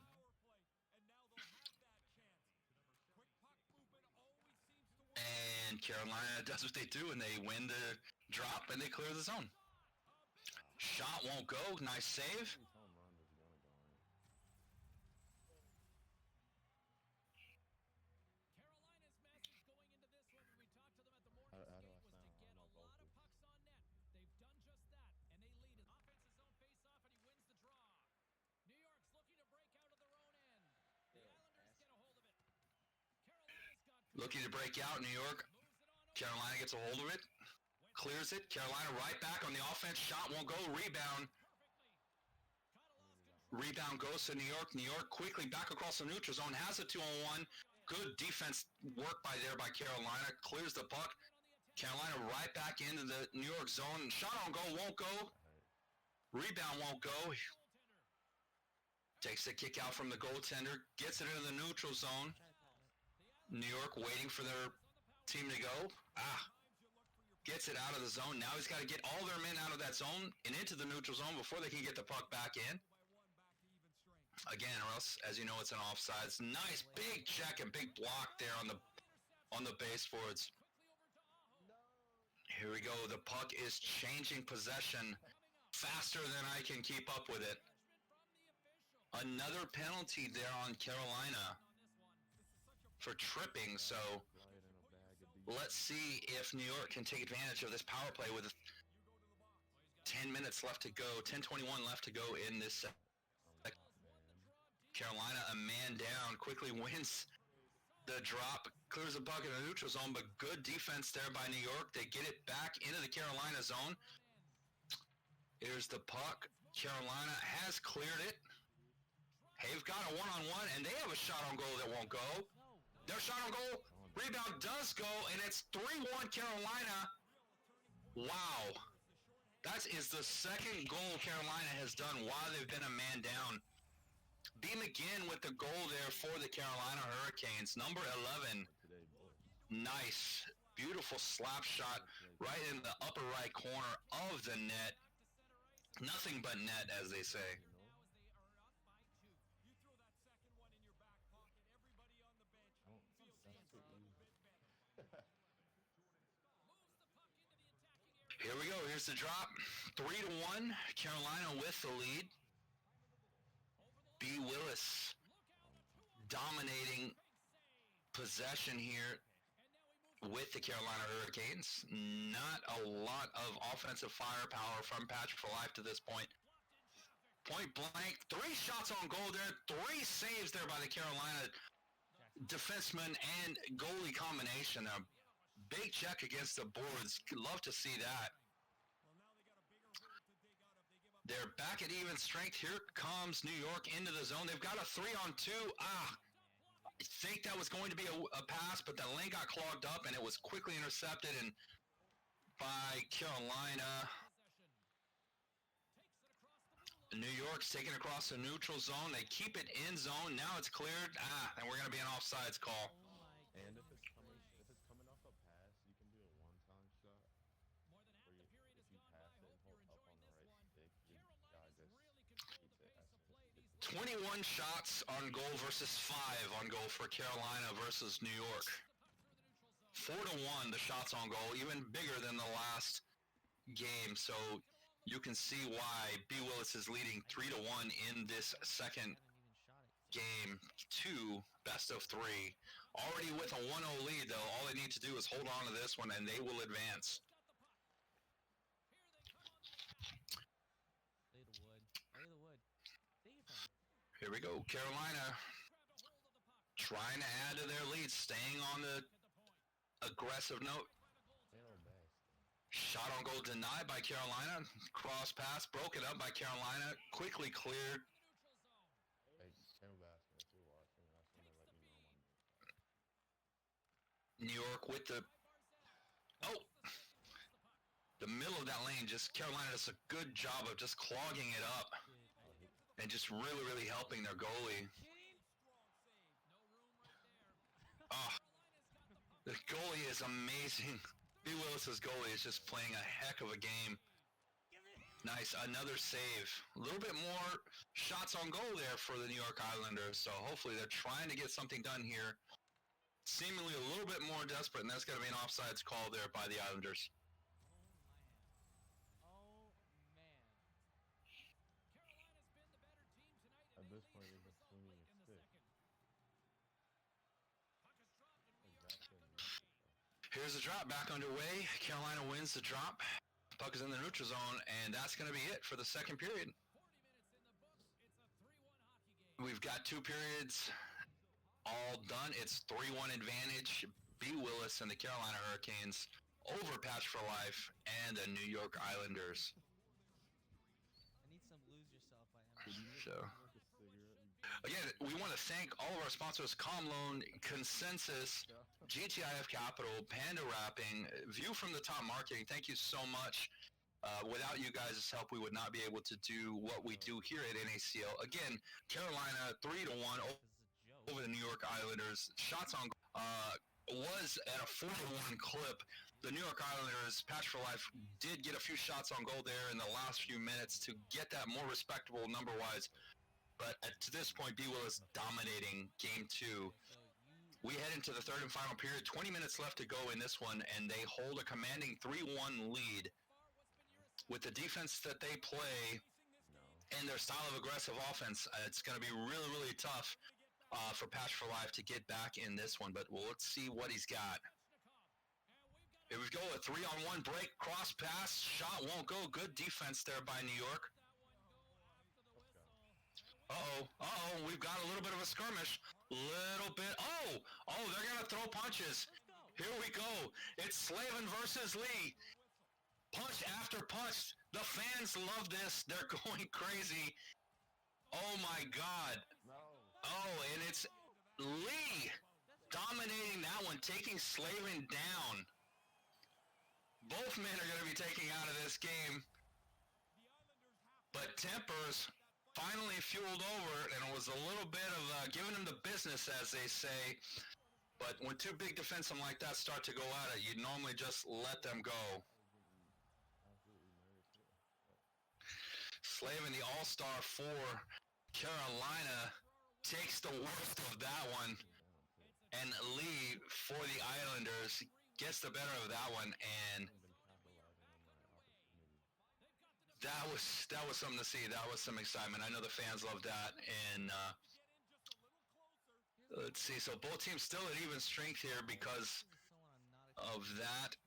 And Carolina does what they do, and they win the drop, and they clear the zone. Shot won't go. Nice save. Carolina's message going into this one when we talked to them at the morning How do I skate was to sound? get I'm a not lot vocal. of pucks on net. They've done just that, and they lead it. Offensive zone face-off, and he wins the draw. New York's looking to break out of their own end. The Islanders get a hold of it. Carolina's got Looking to break out, New York. Carolina gets a hold of it. Clears it. Carolina right back on the offense. Shot won't go. Rebound. Rebound goes to New York. New York quickly back across the neutral zone. Has a 2-on-1. Good defense work by Carolina. Clears the puck. Carolina right back into the New York zone. Shot on goal. Won't go. Rebound won't go. Takes the kick out from the goaltender. Gets it into the neutral zone. New York waiting for their team to go. Gets it out of the zone. Now he's got to get all their men out of that zone and into the neutral zone before they can get the puck back in. Again, or else, as you know, it's an offsides. Nice big check and big block there on the base boards. Here we go. The puck is changing possession faster than I can keep up with it. Another penalty there on Carolina for tripping, so let's see if New York can take advantage of this power play with 10 minutes left to go, 10:21 left to go in this. Carolina, a man down, quickly wins the drop, clears the puck in the neutral zone, but good defense there by New York. They get it back into the Carolina zone. Here's the puck. Carolina has cleared it. They've got a one-on-one, and they have a shot on goal that won't go. Their shot on goal, rebound does go, and it's 3-1 Carolina. Wow. That is the second goal Carolina has done while they've been a man down. B. McGinn with the goal there for the Carolina Hurricanes, number 11. Nice, beautiful slap shot right in the upper right corner of the net. Nothing but net, as they say. Here we go. Here's the drop. 3-1. Carolina with the lead. B. Willis dominating possession here with the Carolina Hurricanes. Not a lot of offensive firepower from Patch for Life to this point. Point blank. 3 shots on goal there. 3 saves there by the Carolina defenseman and goalie combination. A big check against the boards. Love to see that. They're back at even strength. Here comes New York into the zone. They've got a 3-on-2. I think that was going to be a pass, but the lane got clogged up, and it was quickly intercepted and by Carolina. New York's taken across the neutral zone. They keep it in zone. Now it's cleared. And we're going to be an offsides call. Oh my And if goodness it's coming off a pass, you can do a one-time shot. More than half Where the period if has you gone pass by. it and Hope hold you're up on enjoying the this right one. stick, your guy Carolina's just really controlled keeps the it pace as of soon play as these it gets 21 shots on goal versus 5 on goal for Carolina versus New York. 4-1 the shots on goal, even bigger than the last game. So you can see why B. Willis is leading 3-1 in this second haven't even shot it. game 2, best of 3. Already with a 1-0 lead, though. All they need to do is hold on to this one, and they will advance. Lay the wood. Lay the wood. Take it from me. Here we go. Carolina trying to add to their lead, staying on the aggressive note. handle back. Shot on goal denied by Carolina. Cross pass broken up by Carolina. Quickly cleared. Hey, handle basket if you're watching. I just want to let you know New York with the... Oh! The middle of that lane, just Carolina does a good job of just clogging it up and just really, really helping their goalie. Ah, the goalie is amazing. B. Willis's goalie is just playing a heck of a game. Nice, another save. A little bit more shots on goal there for the New York Islanders, so hopefully they're trying to get something done here. Seemingly a little bit more desperate, and that's going to be an offsides call there by the Islanders. Oh man. Carolina's been the better team tonight, At and this they point, lead you're the just result swinging late your in the stick. second. Puck is dropped, and we are Exactly. back underway. Here's the drop back underway. Carolina wins the drop. Puck is in the neutral zone, and that's going to be it for the second period. 40 minutes in the books. It's a 3-1 hockey game. We've got 2 periods all done. It's 3-1 advantage. B. Willis and the Carolina Hurricanes over Patch for Life and the New York Islanders. I need some Lose Yourself by Emma. So, Like a cigarette. again, we want to thank all of our sponsors: CommLoan, Consensys, GTIF Capital, Panda Wrapping, View from the Top Marketing. Thank you so much. Without you guys' help, we would not be able to do what we do here at NACL. Again, Carolina 3-1 This is a joke. over the New York Islanders. Shots on was at a 4-1 clip. The New York Islanders, Patch for Life, did get a few shots on goal there in the last few minutes to get that more respectable number-wise. But to this point, B. Willis dominating Game 2. So you We head into the third and final period. 20 minutes left to go in this one, and they hold a commanding 3-1 lead. With the defense that they play and their style of aggressive offense, it's going to be really, really tough for Patch for Life to get back in this one. But let's see what he's got. Here we go, a 3-on-1 break, cross pass, shot won't go. Good defense there by New York. Uh-oh, we've got a little bit of a skirmish. Little bit, they're going to throw punches. Here we go. It's Slavin versus Lee. Punch after punch. The fans love this. They're going crazy. Oh my God. No. Oh, and it's Lee dominating that one, taking Slavin down. Both men are going to be taken out of this game. But tempers finally fueled over, and it was a little bit of giving them the business, as they say. But when 2 big defensemen like that start to go at it, you'd normally just let them go. Absolutely nervous here. Slavin, the all-star for Carolina, takes the worst of that one. And Lee, for the Islanders, gets the better of that one. And I've been capitalizing on my opportunity. that was something to see. That was some excitement. I know the fans love that. And let's see. So both teams still at even strength here because someone I'm not of that.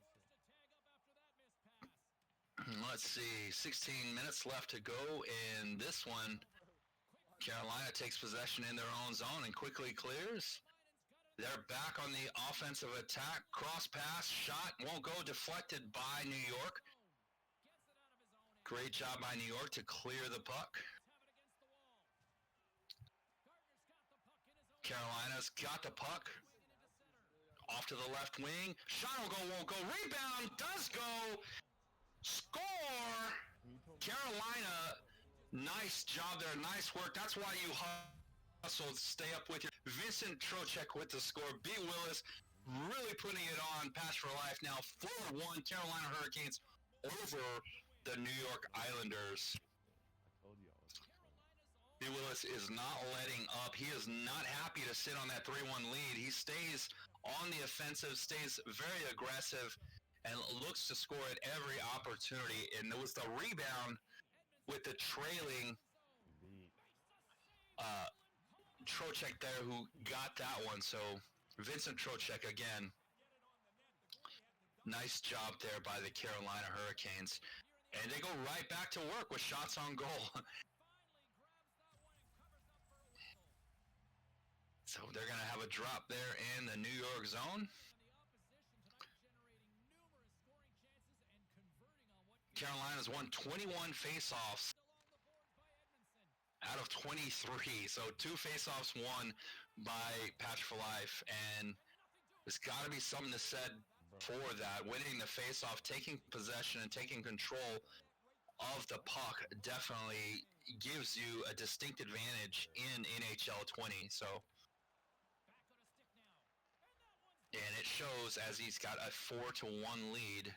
Let's see. 16 minutes left to go in this one. Carolina takes possession in their own zone and quickly clears. They're back on the offensive attack. Cross pass, shot, won't go, deflected by New York. Great job by New York to clear the puck. Carolina's got the puck. Off to the left wing. Shot will go, won't go. Rebound does go. Score! Carolina Nice job there. Nice work. That's why you hustle. Stay up with your Vincent Trocheck with the score. B. Willis really putting it on. Pass for life now. 4-1 Carolina Hurricanes over the New York Islanders. I told you I was. B. Willis is not letting up. He is not happy to sit on that 3-1 lead. He stays on the offensive, stays very aggressive, and looks to score at every opportunity. And there was the rebound with the trailing Trocheck there who got that one. So Vincent Trocheck again. Nice job there by the Carolina Hurricanes. And they go right back to work with shots on goal. So they're going to have a drop there in the New York zone. Carolina's won 21 faceoffs out of 23. So 2 faceoffs won by Patch for Life. And there's got to be something to said for that. Winning the faceoff, taking possession and taking control of the puck definitely gives you a distinct advantage in NHL 20. So, and it shows as he's got a 4-1 lead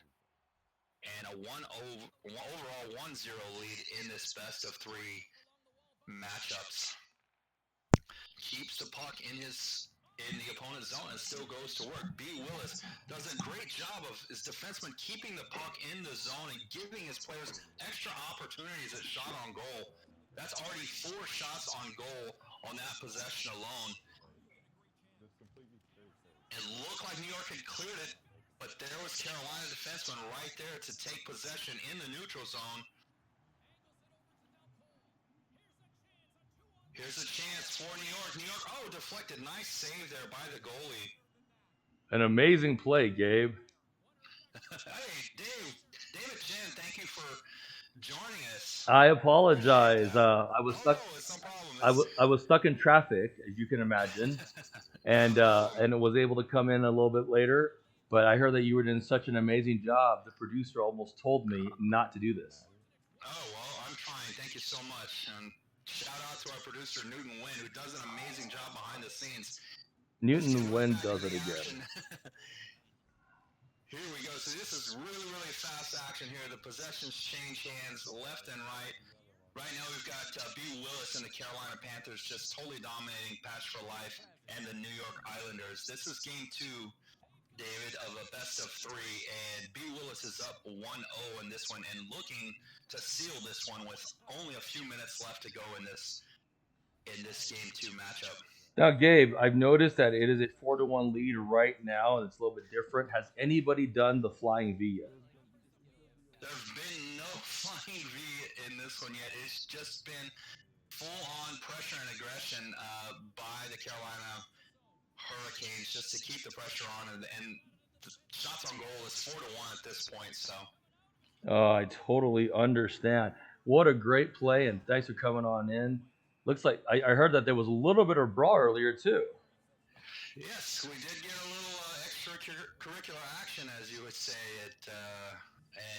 and a overall 1-0 lead in this best of 3 matchups. Keeps the puck in the opponent's zone and still goes to work. B. Willis does a great job of his defenseman keeping the puck in the zone and giving his players extra opportunities at shot on goal. That's already 4 shots on goal on that possession alone. It looked like New York had cleared it, but there was Carolina defenseman right there to take possession in the neutral zone. Here's a chance for New York. New York, oh, deflected. Nice save there by the goalie. An amazing play, Gabe. Hey, David Chen, thank you for joining us. I apologize. I was stuck. It's no problem. I was stuck in traffic, as you can imagine, and was able to come in a little bit later. But I heard that you were doing such an amazing job. The producer almost told me not to do this. Oh, well, I'm trying. Thank you so much. And shout out to our producer, Newton Wynn, who does an amazing job behind the scenes. Newton Wynn does it again. Here we go. So this is really, really fast action here. The possessions change hands left and right. Right now we've got B. Willis and the Carolina Panthers just totally dominating Patch for Life and the New York Islanders. This is game 2, David, of a best of 3, and B. Willis is up 1-0 in this one and looking to seal this one with only a few minutes left to go in this game 2 matchup. Now, Gabe, I've noticed that it is a 4-1 lead right now, and it's a little bit different. Has anybody done the flying V yet? There's been no flying V in this one yet. It's just been full-on pressure and aggression by the Carolina Hurricanes just to keep the pressure on, and the shots on goal is 4-1 at this point. So. I totally understand. What a great play, and thanks for coming on in. Looks like I heard that there was a little bit of brawl earlier too. Yes, we did get a little extracurricular action, as you would say it,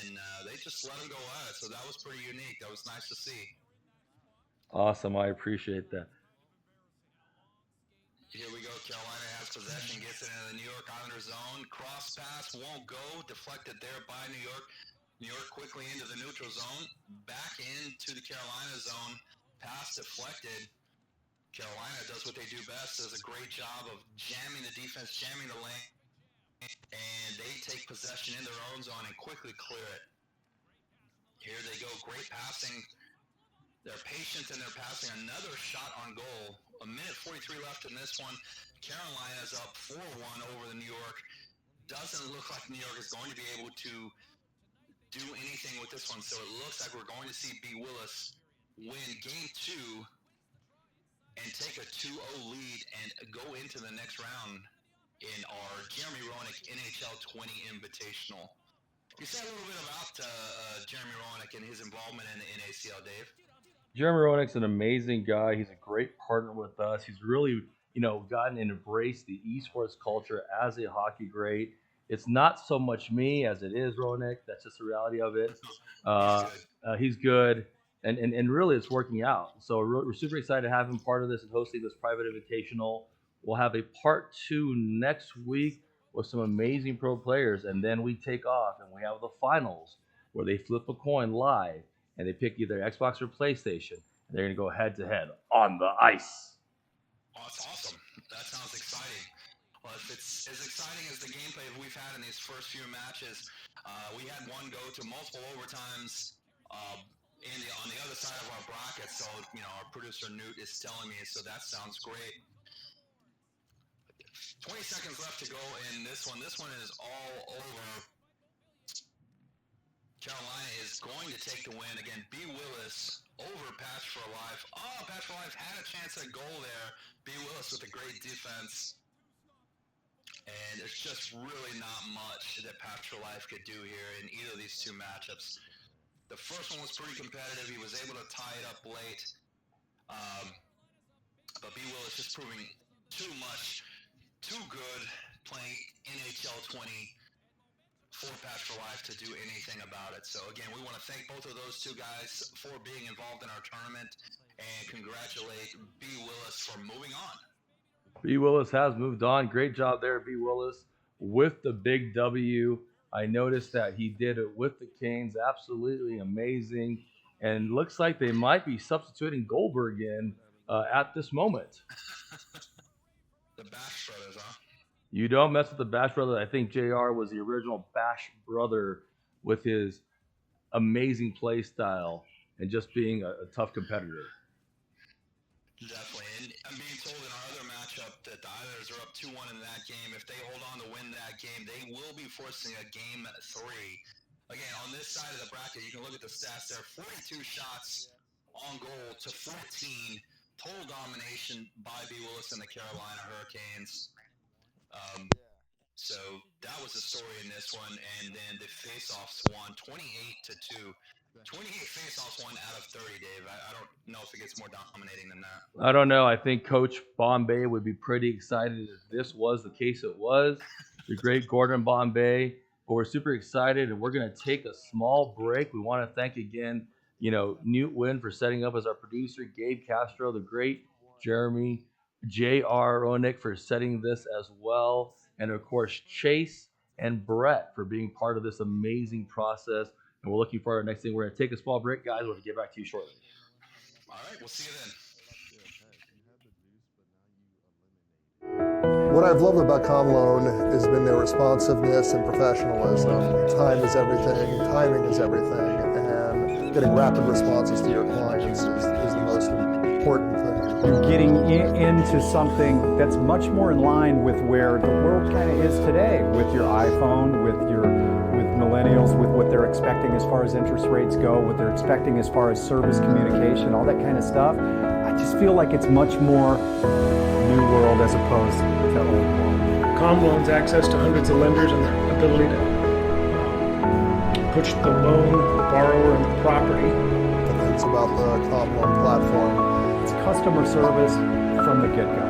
and they just let them go at it. So that was pretty unique. That was nice to see. Awesome, I appreciate that. Here we go. Carolina has possession, gets it in the New York Islanders zone. Cross pass won't go. Deflected there by New York. New York quickly into the neutral zone. Back into the Carolina zone. Pass deflected. Carolina does what they do best. Does a great job of jamming the defense, jamming the lane. And they take possession in their own zone and quickly clear it. Here they go. Great passing. They're patient in their passing. Another shot on goal. 1:43 left in this one. Carolina's up 4-1 over the New York. Doesn't look like New York is going to be able to do anything with this one. So it looks like we're going to see B. Willis win game 2 and take a 2-0 lead and go into the next round in our Jeremy Roenick NHL 20 Invitational. You said a little bit about Jeremy Roenick and his involvement in the NACL, Dave. Jeremy Roenick's an amazing guy. He's a great partner with us. He's really, gotten and embraced the esports culture as a hockey great. It's not so much me as it is Roenick. That's just the reality of it. He's good. and really it's working out. So we're super excited to have him part of this and hosting this private invitational. We'll have a part 2 next week with some amazing pro players, and then we take off and we have the finals where they flip a coin live and they pick either Xbox or PlayStation, and they're going to go head to head on the ice. Oh, that's awesome. That sounds exciting. Well, if it's as exciting as the gameplay we've had in these first few matches, we had one go to multiple overtimes on the other side of our bracket. So, our producer Newt is telling me, so that sounds great. 20 seconds left to go in this one. This one is all over. Carolina is going to take the win. Again, B. Willis over Patch for Life. Oh, Patch for Life had a chance at goal there. B. Willis with a great defense. And there's just really not much that Patch for Life could do here in either of these two matchups. The first one was pretty competitive. He was able to tie it up late. But B. Willis just proving too much, too good playing NHL 20 for Patch for Life to do anything about it. So again, we want to thank both of those two guys for being involved in our tournament and congratulate B. Willis for moving on. B. Willis has moved on. Great job there, B. Willis, with the big W. I noticed that he did it with the Canes. Absolutely amazing. And looks like they might be substituting Goldberg in at this moment. The Bash Brothers, huh? You don't mess with the Bash Brother. I think JR was the original Bash Brother with his amazing play style and just being a tough competitor. Definitely. And I'm being told in our other matchup that the Islanders are up 2-1 in that game. If they hold on to win that game, they will be forcing a game 3. Again, on this side of the bracket, you can look at the stats there. 42 shots on goal to 14. Total domination by B. Willis and the Carolina Hurricanes. So that was the story in this one, and then the face-offs won 28-2. 28 face-offs won out of 30, Dave. I don't know if it gets more dominating than that. I don't know. I think Coach Bombay would be pretty excited if this was the case. It was the great Gordon Bombay. But we're super excited, and we're going to take a small break. We want to thank again, Newt Wynn for setting up as our producer, Gabe Castro, the great Jeremy, J.R. Roenick for setting this as well, and of course Chase and Brett for being part of this amazing process. And we're looking for our next thing. We're going to take a small break, guys. We'll get back to you shortly. All right, we'll see you then. What I've loved about CommLoan has been their responsiveness and professionalism. Time is everything, timing is everything, and getting rapid responses to your clients is the most important thing. You're getting into something that's much more in line with where the world kind of is today, with your iPhone, with millennials, with what they're expecting as far as interest rates go, what they're expecting as far as service communication, all that kind of stuff. I just feel like it's much more new world as opposed to old world. CommLoan's access to hundreds of lenders and their ability to push the loan, the borrower, and the property. The things about the CommLoan platform. It's customer service from the get-go.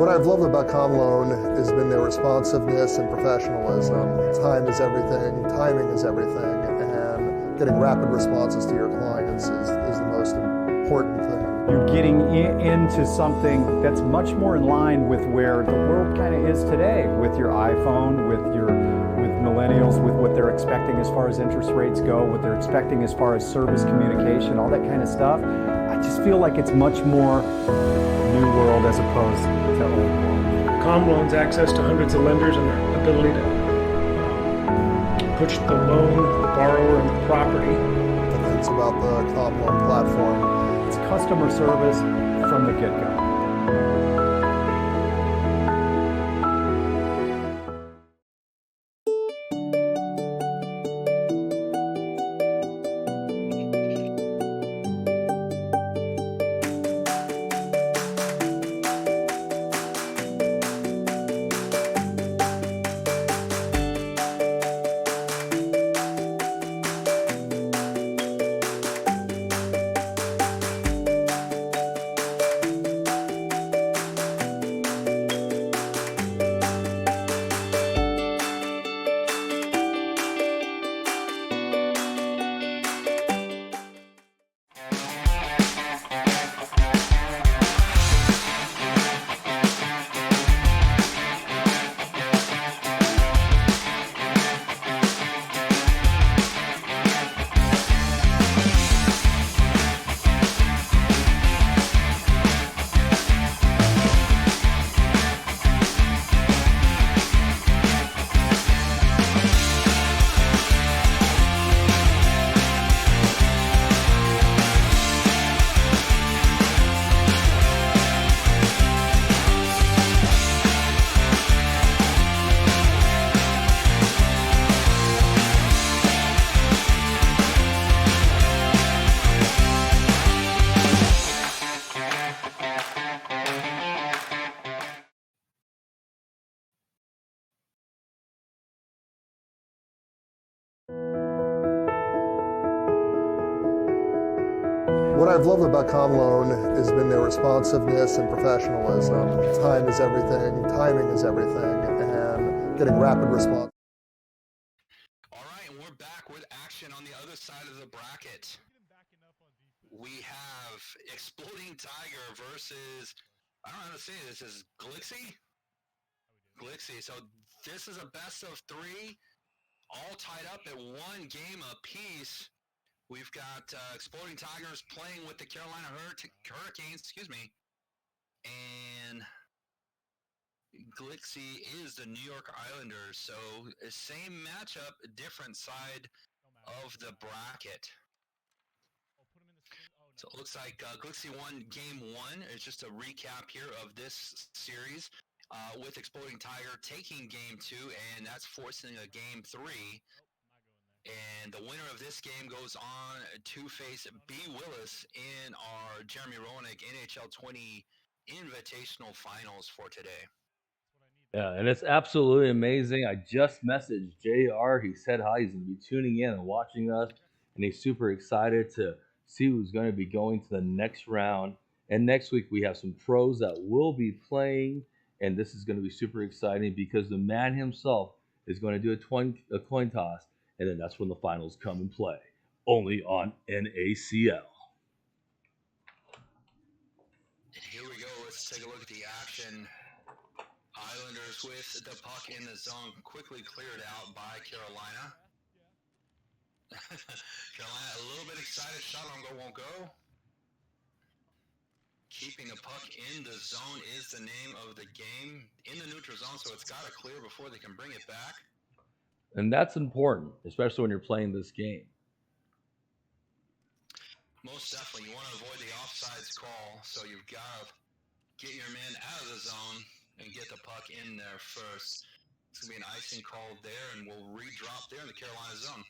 What I've loved about CommLoan has been their responsiveness and professionalism. Time is everything, timing is everything, and getting rapid responses to your clients is the most important thing. You're getting into something that's much more in line with where the world kind of is today, with your iPhone, with millennials, with what they're expecting as far as interest rates go, what they're expecting as far as service communication, all that kind of stuff. I just feel like it's much more new world as opposed to old world. CommLoan's access to hundreds of lenders and their ability to push the loan, the borrower, and the property. The things about the CommLoan platform. It's customer service from the get-go. What I've loved about CommLoan has been their responsiveness and professionalism. Time is everything, timing is everything, and getting rapid response. All right, and we're back with action on the other side of the bracket. We have Exploding Tiger versus, I don't know how to say this, is Glixie? Glixie. So this is a best of three, all tied up at one game apiece. We've got Exploding Tigers playing with the Carolina Hurricanes, and Glixie is the New York Islanders. So same matchup, different side of the bracket. So it looks like Glixie won game one. It's just a recap here of this series with Exploding Tiger taking game two, and that's forcing a game three. And the winner of this game goes on to face B. Willis in our Jeremy Roenick NHL 20 Invitational Finals for today. Yeah, and it's absolutely amazing. I just messaged JR. He said hi. He's going to be tuning in and watching us, and he's super excited to see who's going to be going to the next round. And next week, we have some pros that will be playing, and this is going to be super exciting because the man himself is going to do a coin toss, and then that's when the finals come and play, only on NACL. Here we go. Let's take a look at the action. Islanders with the puck in the zone, quickly cleared out by Carolina. Carolina a little bit excited. Shot on goal won't go. Keeping the puck in the zone is the name of the game. In the neutral zone, so it's got to clear before they can bring it back. And that's important, especially when you're playing this game. Most definitely. You want to avoid the offsides call, so you've got to get your man out of the zone and get the puck in there first. It's going to be an icing call there, and we'll re-drop there in the Carolina zone.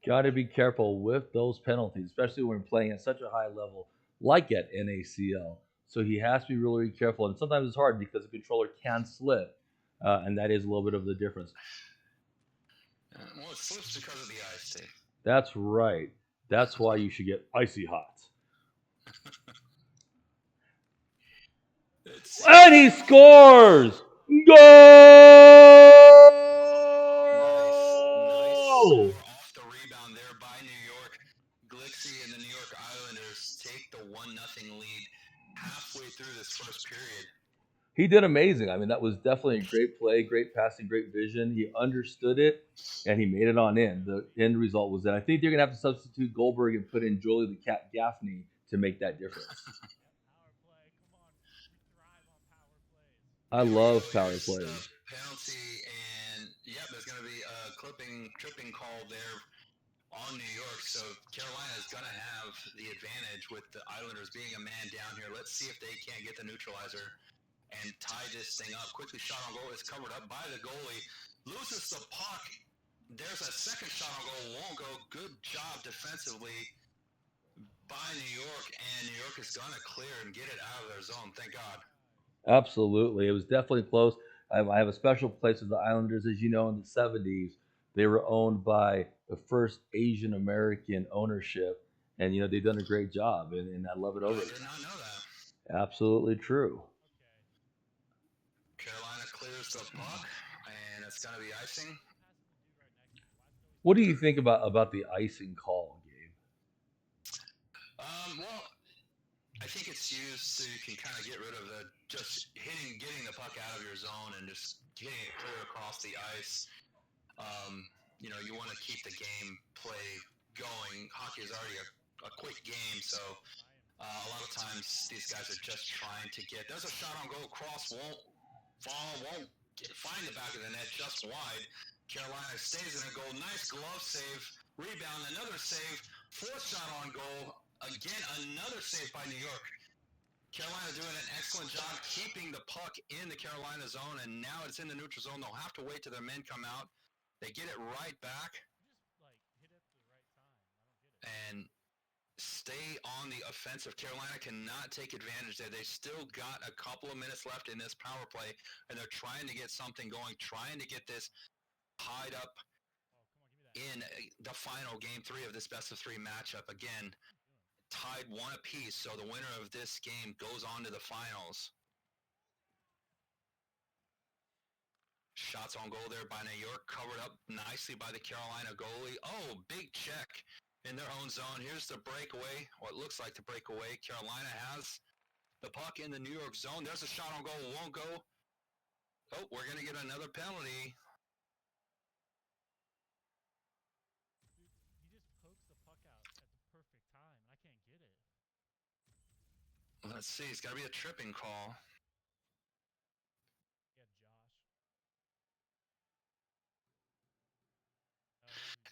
Got to be careful with those penalties, especially when playing at such a high level like at NACL. So he has to be really careful, and sometimes it's hard because the controller can slip, and that is a little bit of the difference. Well, it slips because of the ice, Dave. That's right. That's why you should get icy hot. It's And he scores! Goal! Nice score off the rebound there by New York. Glixie and the New York Islanders take the 1-0 lead halfway through this first period. He did amazing. I mean, that was definitely a great play, great passing, great vision. He understood it, and he made it on in. The end result was that I think they're going to have to substitute Goldberg and put in Jolie the Cat Gaffney to make that difference. I love power plays. Penalty, and there's going to be a tripping call there on New York. So Carolina is going to have the advantage with the Islanders being a man down here. Let's see if they can't get the neutralizer and tie this thing up. Quickly shot on goal is covered up by the goalie. Loses the puck. There's a second shot on goal. Won't go. Good job defensively by New York, and New York is going to clear and get it out of their zone. Thank God. Absolutely. It was definitely close. I have a special place with the Islanders. As you know, in the 70s, they were owned by the first Asian American ownership. And, they've done a great job, and I love it over. I did not know that. Absolutely true. Carolina clears the puck, and it's going to be icing. What do you think about the icing call, Gabe? Well, I think it's used so you can kind of get rid of getting the puck out of your zone and just getting it clear across the ice. You want to keep the game play going. Hockey is already a quick game, so a lot of times these guys are just trying to get. There's a shot on goal, cross won't fall, find the back of the net, just wide. Carolina stays in a goal. Nice glove save, rebound, another save, fourth shot on goal. Again, another save by New York. Carolina doing an excellent job keeping the puck in the Carolina zone, and now it's in the neutral zone. They'll have to wait till their men come out. They get it right back and stay on the offensive. Carolina cannot take advantage there. They still got a couple of minutes left in this power play, and they're trying to get something going, trying to get this tied up in the final game 3 of this best-of-3 matchup. Again, tied 1 apiece, so the winner of this game goes on to the finals. Shots on goal there by New York, covered up nicely by the Carolina goalie. Oh, big check in their own zone. Here's the breakaway, what looks like the breakaway. Carolina has the puck in the New York zone. There's a shot on goal, won't go. Oh, we're going to get another penalty. Let's see, it's got to be a tripping call.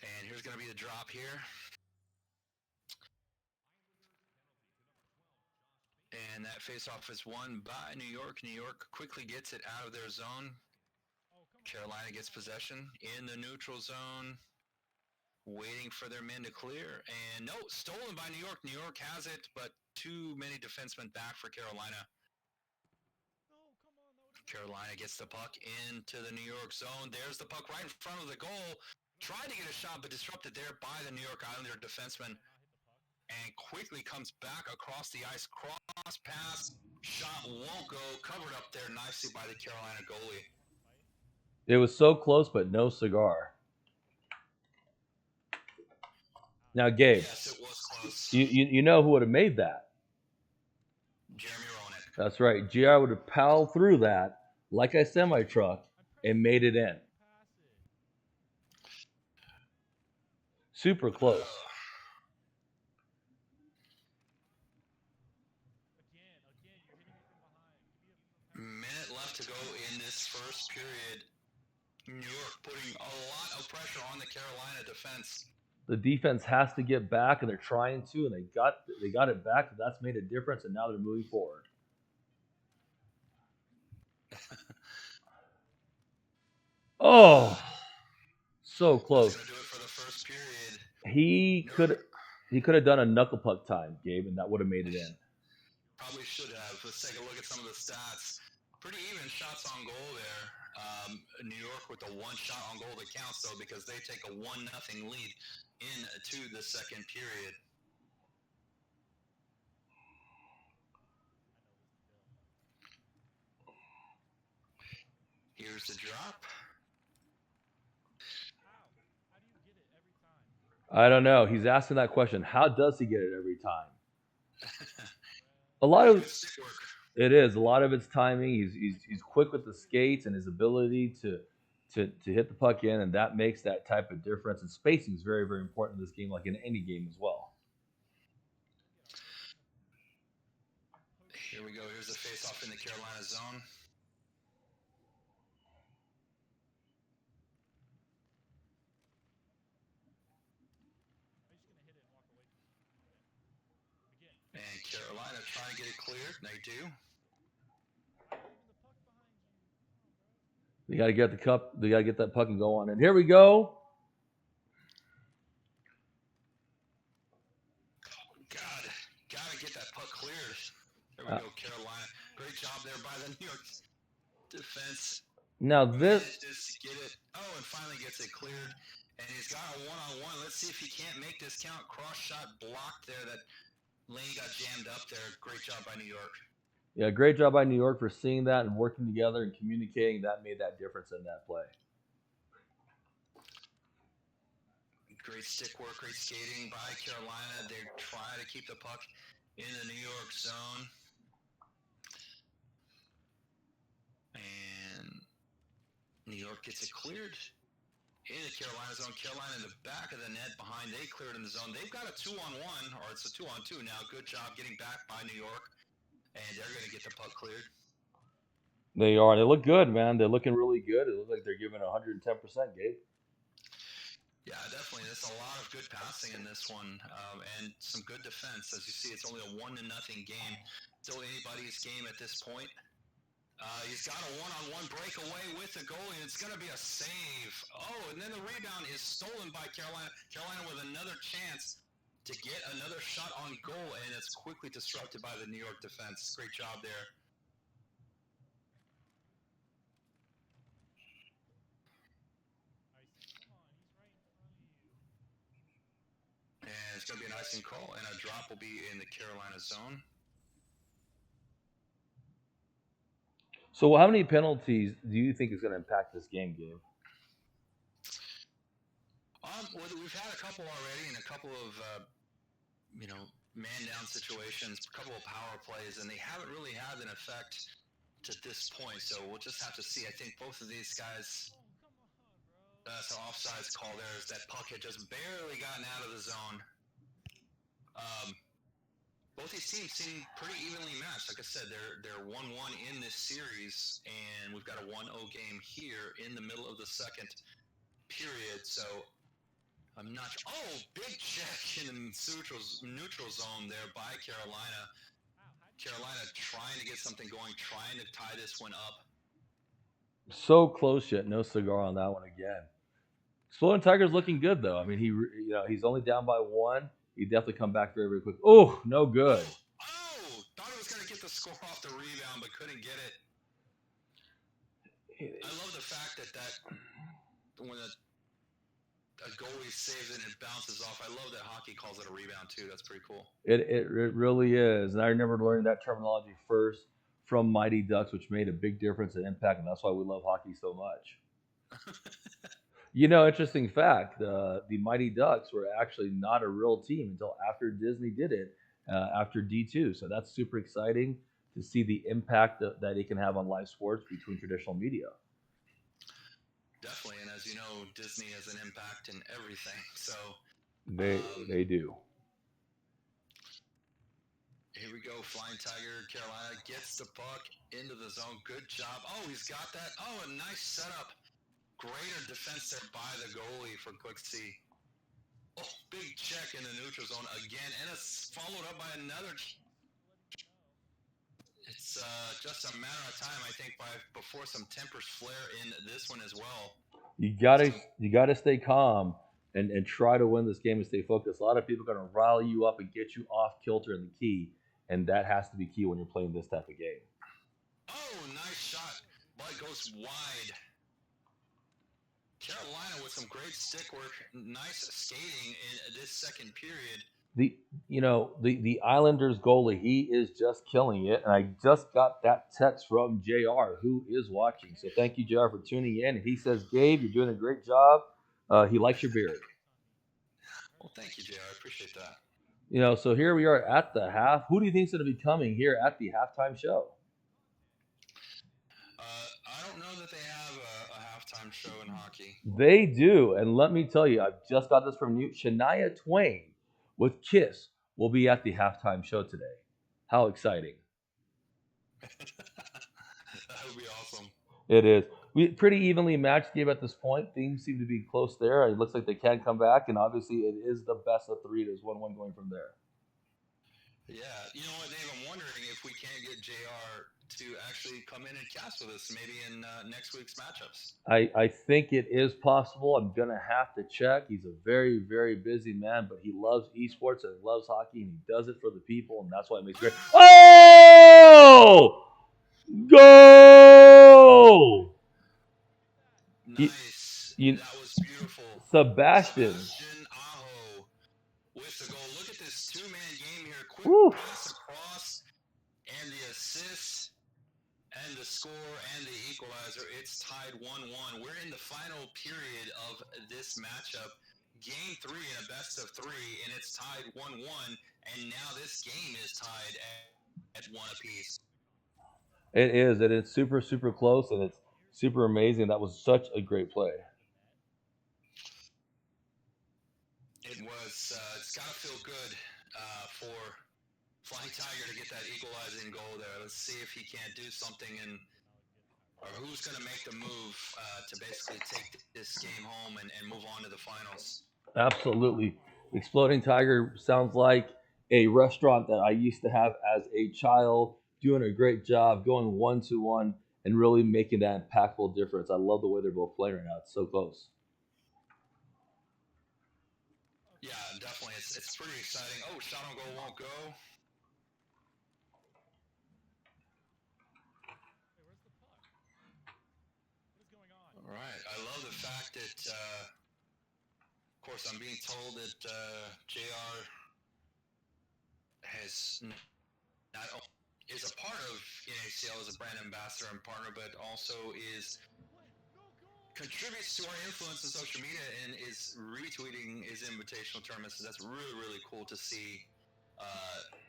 And here's going to be the drop here. And that faceoff is won by New York. New York quickly gets it out of their zone. Carolina gets possession in the neutral zone, waiting for their men to clear. And no, stolen by New York. New York has it, but too many defensemen back for Carolina. Carolina gets the puck into the New York zone. There's the puck right in front of the goal. Tried to get a shot, but disrupted there by the New York Islander defenseman. And quickly comes back across the ice. Cross pass. Shot won't go. Covered up there nicely by the Carolina goalie. It was so close, but no cigar. Now, Gabe, yes, it was close. You know who would have made that? Jeremy Roenick. That's right. GR would have palled through that like a semi-truck and made it in. Super close. Minute left to go in this first period. New York putting a lot of pressure on the Carolina defense. The defense has to get back, and they're trying to, and they got it back. But that's made a difference, and now they're moving forward. Oh, so close. That's gonna do it for the first period. He could have done a knuckle puck time, Gabe, and that would have made it in. Probably should have. Let's take a look at some of the stats. Pretty even shots on goal there. New York with the 1 shot on goal that counts, though, because they take a 1-0 lead into the second period. Here's the drop. I don't know. He's asking that question. How does he get it every time? A lot of it is. A lot of it's timing. He's quick with the skates and his ability to hit the puck in, and that makes that type of difference. And spacing is very, very important in this game, like in any game as well. Here we go. Here's the face-off in the Carolina zone. And Carolina trying to get it cleared. They do. They got to get the cup. They got to get that puck and go on. And here we go. Gotta get that puck cleared. There we go, Carolina. Great job there by the New York defense. Now this. Just get it. Oh, and finally gets it cleared. And he's got a one-on-one. Let's see if he can't make this count. Cross shot blocked there. That lane got jammed up there. Great job by New York. Yeah, great job by New York for seeing that and working together and communicating. That made that difference in that play. Great stick work, great skating by Carolina. They try to keep the puck in the New York zone. And New York gets it cleared in the Carolina zone. Carolina in the back of the net behind. They cleared in the zone. They've got a 2-on-1, or it's a 2-on-2 now. Good job getting back by New York. And they're going to get the puck cleared. They are. They look good, man. They're looking really good. It looks like they're giving 110%, Gabe. Yeah, definitely. There's a lot of good passing in this one, and some good defense. As you see, it's only a 1-0 game. Still anybody's game at this point. He's got a one-on-one breakaway with the goalie, and it's going to be a save. Oh, and then the rebound is stolen by Carolina. Carolina with another chance to get another shot on goal, and it's quickly disrupted by the New York defense. Great job there. And it's going to be an icing call, and a drop will be in the Carolina zone. So how many penalties do you think is going to impact this game, Gabe? Well, we've had a couple already, and a couple of, man-down situations, a couple of power plays, and they haven't really had an effect to this point. So we'll just have to see. I think both of these guys, that's an offsides call there, is that puck had just barely gotten out of the zone. Both these teams seem pretty evenly matched. Like I said, they're 1-1 in this series, and we've got a 1-0 game here in the middle of the second period. So I'm not sure. Oh, big check in the neutral zone there by Carolina. Carolina trying to get something going, trying to tie this one up. So close yet no cigar on that one again. Exploding Tiger's looking good though. I mean, he's only down by 1. He definitely come back very, very quick. Oh, no good. Oh, thought he was going to get the score off the rebound, but couldn't get it. I love the fact that when a goalie saves it and it bounces off, I love that hockey calls it a rebound too. That's pretty cool. It really is. And I remember learning that terminology first from Mighty Ducks, which made a big difference and impact, and that's why we love hockey so much. Interesting fact, the Mighty Ducks were actually not a real team until after Disney did it, after D2. So that's super exciting to see the impact that it can have on live sports between traditional media. Definitely, and as you know, Disney has an impact in everything. So They do. Here we go, Flying Tiger. Carolina gets the puck into the zone. Good job. Oh, he's got that. Oh, a nice setup. Greater defense there by the goalie for Quick C. Oh, big check in the neutral zone again, and it's followed up by another. It's just a matter of time, I think, before some tempers flare in this one as well. You gotta stay calm and try to win this game and stay focused. A lot of people are gonna rile you up and get you off kilter in the key, and that has to be key when you're playing this type of game. Oh, nice shot, but it goes wide. Carolina with some great stick work, nice skating in this second period. The Islanders goalie, he is just killing it. And I just got that text from JR, who is watching. So thank you, JR, for tuning in. And he says, Gabe, you're doing a great job. He likes your beard. Well, thank you, JR. I appreciate that. So here we are at the half. Who do you think is going to be coming here at the halftime show? I don't know that they have a halftime show in hockey. They do. And let me tell you, I've just got this from you. Shania Twain with Kiss will be at the halftime show today. How exciting. That would be awesome. It is. We pretty evenly matched game at this point. Things seem to be close there. It looks like they can come back, and obviously it is the best of three. There's 1-1 going from there. Yeah. You know what, Dave? I'm wondering if we can't get JR to actually come in and cast with us maybe in next week's matchups. I think it is possible. I'm going to have to check. He's a very, very busy man, but he loves esports and he loves hockey, and he does it for the people, and that's why it makes great. Oh! Go! Nice. That was beautiful. Sebastian Aho with the goal. Look at this two-man game here. Quick pass across, and the assist, and the score, and the equalizer. It's tied 1-1. We're in the final period of this matchup. Game 3 in a best of 3, and it's tied 1-1. And now this game is tied at 1 apiece. It is, and it's super, super close, and it's super amazing. That was such a great play. It was. It's got to feel good for Flying Tiger to get that equalizing goal there. Let's see if he can't do something, or who's going to make the move to basically take this game home and move on to the finals. Absolutely. Exploding Tiger sounds like a restaurant that I used to have as a child, doing a great job, going 1-1, and really making that impactful difference. I love the way they're both playing right now. It's so close. Yeah, definitely. It's pretty exciting. Oh, shot on goal won't go. All right. I love the fact that, of course, I'm being told that JR has not only is a part of NACL as a brand ambassador and partner, but also contributes to our influence on social media and is retweeting his invitational tournaments. So that's really, really cool to see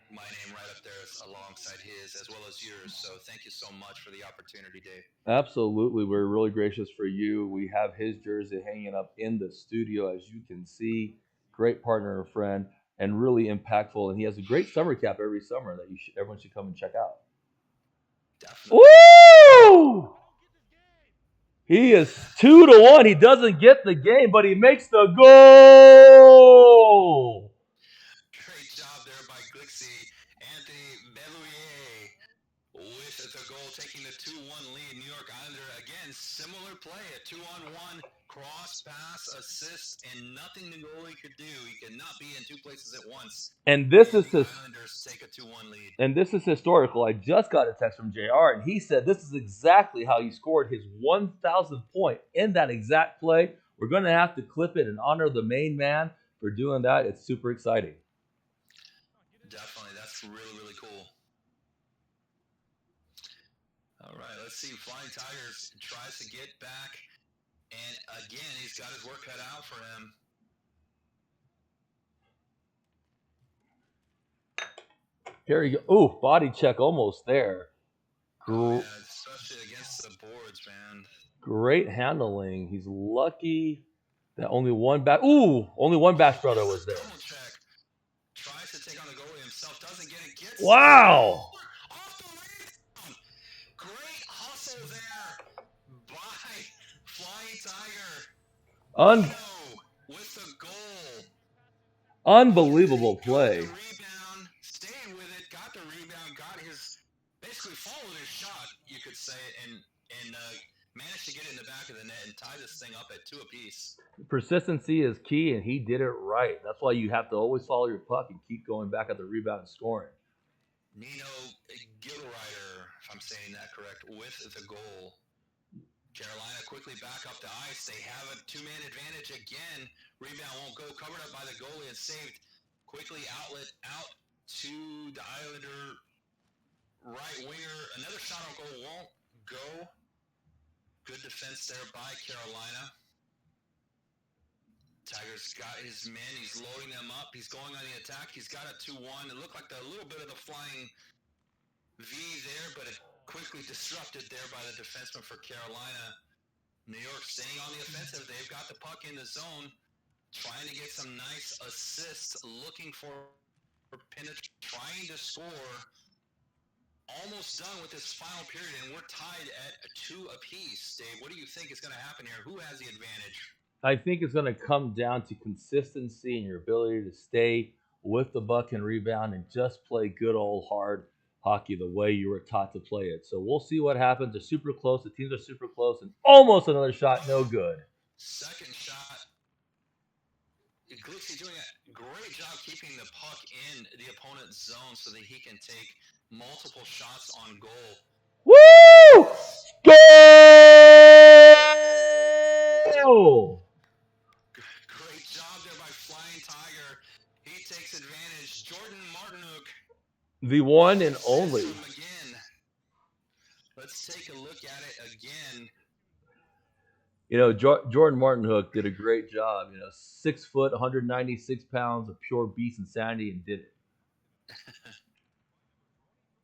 my name right up there alongside his as well as yours. So thank you so much for the opportunity, Dave. Absolutely. We're really gracious for you. We have his jersey hanging up in the studio, as you can see. Great partner and friend, and really impactful. And he has a great summer cap every summer that everyone should come and check out. Definitely. Woo! He is 2-1. He doesn't get the game, but he makes the goal. Great job there by Glixie. Anthony Bellouier with the goal, taking the 2-1 lead. New York Islander, again, similar play, a 2-on-1 cross pass, assist, and nothing the goalie could do. He could not be in two places at once. And this is the Islanders take a 2-1 lead. And this is historical. I just got a text from JR, and he said this is exactly how he scored his 1,000th point in that exact play. We're going to have to clip it and honor the main man for doing that. It's super exciting. Definitely. That's really, really cool. All right, let's see. Flying Tigers tries to get back, and again, he's got his work cut out for him. Here you go. Ooh, body check almost there. Yeah, especially against the boards, man. Great handling. He's lucky that only one back. Ooh, only one back brother was there. Double check. Tries to take on the goalie himself. Doesn't get it. Gets wow. Off the rebound. Great hustle there by Flying Tiger. With the goal. Unbelievable play. Got the rebound, stayed with it, got the rebound, got his, basically followed his shot, you could say, and managed to get it in the back of the net and tie this thing up at 2 apiece. Persistency is key, and he did it right. That's why you have to always follow your puck and keep going back at the rebound and scoring. Nino Gilrider, if I'm saying that correct, with the goal. Carolina quickly back up the ice. They have a 2-man advantage again. Rebound won't go. Covered up by the goalie and saved Quickly outlet out to the Islander right winger. Another shot on goal won't go. Good defense there by Carolina. Tigers got his men. He's loading them up. He's going on the attack. He's got a 2-1. It looked like a little bit of the flying V there, but it quickly disrupted there by the defenseman for Carolina. New York staying on the offensive. They've got the puck in the zone, trying to get some nice assists, looking for penetration, trying to score. Almost done with this final period, and we're tied at 2 apiece. Dave, what do you think is going to happen here? Who has the advantage? I think it's going to come down to consistency and your ability to stay with the buck and rebound and just play good old hard hockey the way you were taught to play it. So we'll see what happens. They're super close. The teams are super close, and almost another shot, no good. Second shot. Glixie doing a great job keeping the puck in the opponent's zone so that he can take multiple shots on goal. Woo! Goal! Great job there by Flying Tiger. He takes advantage. Jordan Martinuk. The one and only. Again. Let's take a look at it again. You know, Jordan Martinhook did a great job. You know, 6 foot, 196 pounds of pure beast insanity, and did it.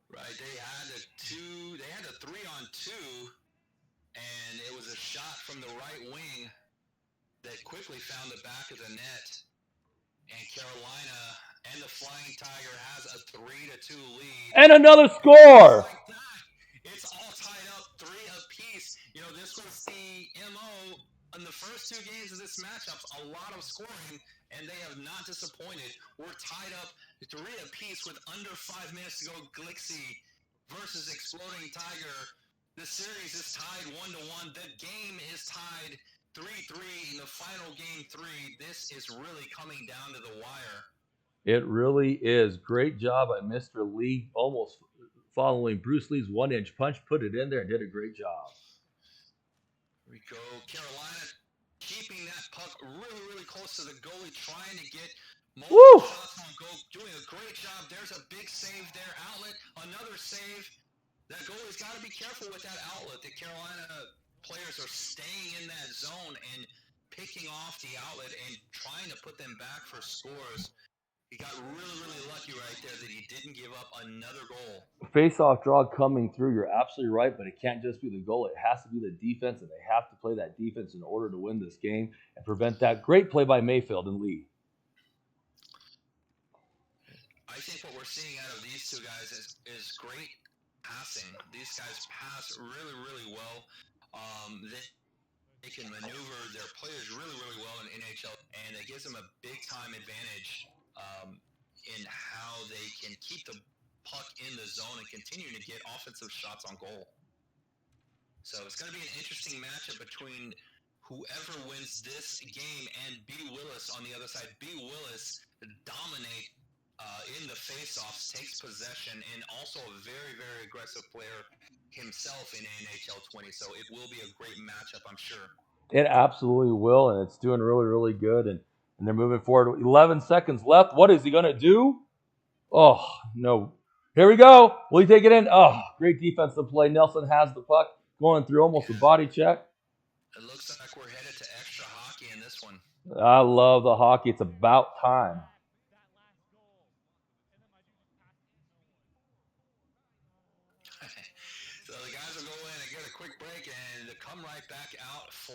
Right, they had a 3-on-2, and it was a shot from the right wing that quickly found the back of the net. And Carolina and the Flying Tiger has a 3-2 lead. And another score! Like that, it's all tied up 3 apiece. You know, this was the MO in the first 2 games of this matchup. A lot of scoring, and they have not disappointed. We're tied up 3 apiece with under 5 minutes to go. Glixie versus Exploding Tiger. The series is tied 1-1. The game is tied 3-3 in the final game 3. This is really coming down to the wire. It really is. Great job by Mr. Lee, almost following Bruce Lee's 1-inch punch, put it in there and did a great job. Here we go. Carolina keeping that puck really, really close to the goalie, trying to get multiple shots on goal, doing a great job. There's a big save there. Outlet, another save. That goalie's got to be careful with that outlet. The Carolina players are staying in that zone and picking off the outlet and trying to put them back for scores. He got really, really lucky right there that he didn't give up another goal. Face-off draw coming through. You're absolutely right, but it can't just be the goal. It has to be the defense, and they have to play that defense in order to win this game and prevent that. Great play by Mayfield and Lee. I think what we're seeing out of these 2 guys is great passing. These guys pass really, really well. They can maneuver their players really, really well in NHL, and it gives them a big-time advantage in how they can keep the puck in the zone and continue to get offensive shots on goal. So it's going to be an interesting matchup between whoever wins this game and B. Willis on the other side. B. Willis dominate in the face-offs, takes possession, and also a very, very aggressive player himself in NHL 20. So it will be a great matchup, I'm sure. It absolutely will, and it's doing really, really good. And they're moving forward. 11 seconds left. What is he going to do? Oh, no. Here we go. Will he take it in? Oh, great defensive play. Nelson has the puck going through almost a body check. It looks like we're headed to extra hockey in this one. I love the hockey. It's about time. So the guys will go in and get a quick break and come right back out for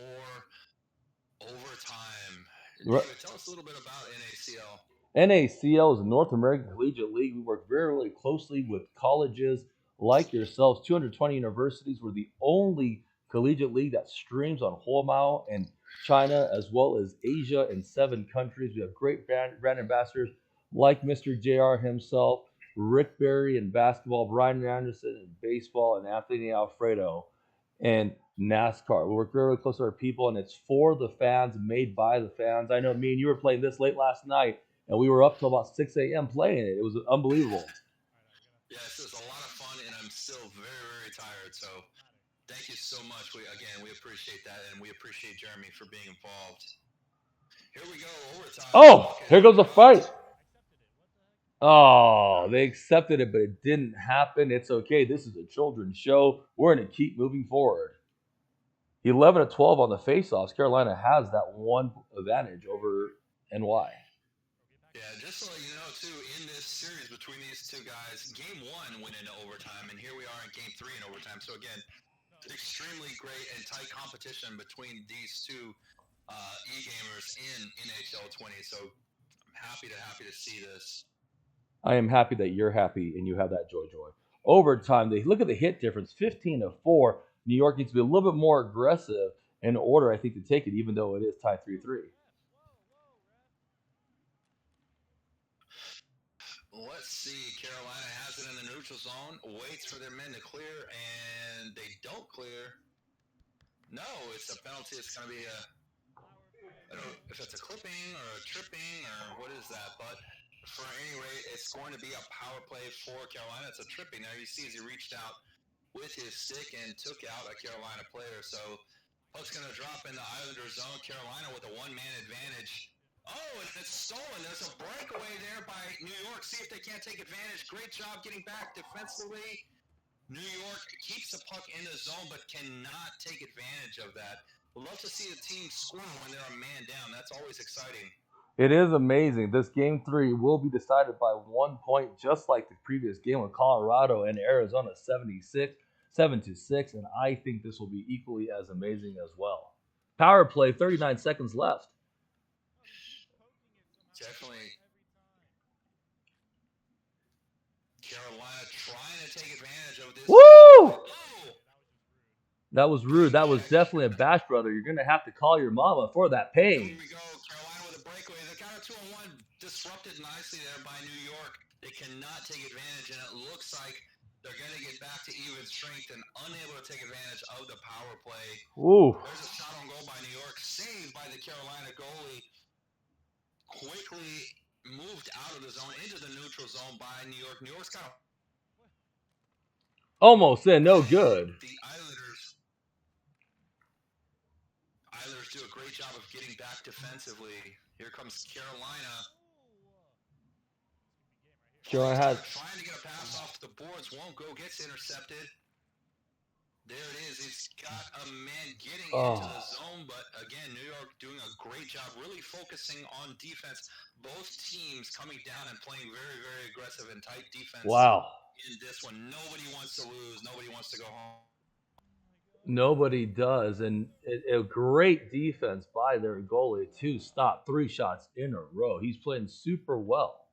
overtime. David, tell us a little bit about NACL. NACL is a North American Collegiate League. We work very, really closely with colleges like yourselves. 220 universities. We're the only collegiate league that streams on Huamao and China, as well as Asia and 7 countries. We have great brand ambassadors like Mr. JR himself, Rick Barry in basketball, Brian Anderson in baseball, and Anthony Alfredo in NASCAR. We work very, very close to our people, and it's for the fans, made by the fans. I know me and you were playing this late last night, and we were up till about 6 a.m. playing it. It was unbelievable. Yes, it was a lot of fun, and I'm still very, very tired. So thank you so much. We appreciate that, and we appreciate Jeremy for being involved. Here we go, overtime. Oh, here goes the fight. Oh, they accepted it, but it didn't happen. It's okay. This is a children's show. We're going to keep moving forward. 11 of 12 on the faceoffs. Carolina has that one advantage over NY. Yeah, just so you know, too, in this series between these two guys, game 1 went into overtime, and here we are in game 3 in overtime. So, again, extremely great and tight competition between these two e-gamers in NHL 20. So, I'm happy to see this. I am happy that you're happy and you have that joy. Overtime, they look at the hit difference, 15 to 4. New York needs to be a little bit more aggressive in order, I think, to take it, even though it is tied 3-3. Let's see. Carolina has it in the neutral zone, waits for their men to clear, and they don't clear. No, it's a penalty. It's going to be I don't know if it's a clipping or a tripping or what is that, but for any rate, it's going to be a power play for Carolina. It's a tripping. There you see as he reached out with his stick and took out a Carolina player. So puck's going to drop in the Islander zone. Carolina with a one-man advantage. Oh, and it's stolen. There's a breakaway there by New York. See if they can't take advantage. Great job getting back defensively. New York keeps the puck in the zone but cannot take advantage of that. We'd love to see the team score when they're a man down. That's always exciting. It is amazing. This game 3 will be decided by 1 point, just like the previous game with Colorado and Arizona, 7-6, and I think this will be equally as amazing as well. Power play, 39 seconds left. Definitely. Carolina trying to take advantage of this. Woo! Oh! That was rude. That was definitely a bash, brother. You're going to have to call your mama for that pain. Here we go. Carolina with a breakaway. They got a 2-on-1 disrupted nicely there by New York. They cannot take advantage, and it looks like they're going to get back to even strength and unable to take advantage of the power play. Ooh. There's a shot on goal by New York, saved by the Carolina goalie. Quickly moved out of the zone into the neutral zone by New York. New York's got almost in, no good. The Islanders do a great job of getting back defensively. Here comes Carolina. Carolina has trying to get a pass off the boards, won't go, gets intercepted. There it is. He's got a man getting into the zone, but again, New York doing a great job, really focusing on defense. Both teams coming down and playing very, very aggressive and tight defense. Wow. In this one, nobody wants to lose. Nobody wants to go home. Nobody does, and a great defense by their goalie to stop 3 shots in a row. He's playing super well.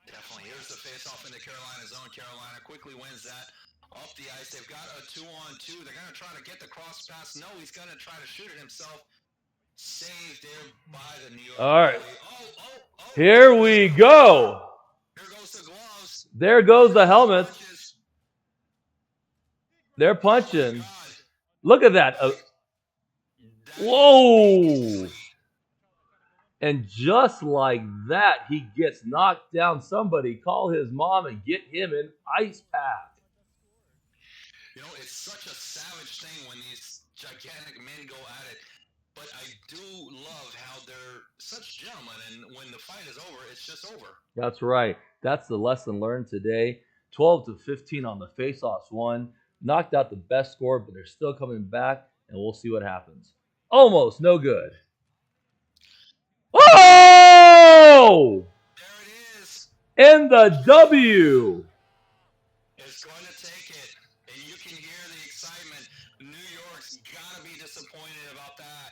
Definitely. Here's the face-off in the Carolina zone. Carolina quickly wins that up the ice. They've got a 2-on-2. They're going to try to get the cross pass. No, he's going to try to shoot it himself. Saved there by the New York. All right. Oh. Here we go. There goes the gloves. There goes the helmets. They're punching. Look at that. Whoa. And just like that, he gets knocked down. Somebody call his mom and get him an ice pack. You know, it's such a savage thing when these gigantic men go at it. But I do love how they're such gentlemen, and when the fight is over, it's just over. That's right. That's the lesson learned today. 12-15 on the face-offs one. Knocked out the best score, but they're still coming back, and we'll see what happens. Almost no good. Oh! There it is. In the W. It's going to take it, and you can hear the excitement. New York's got to be disappointed about that.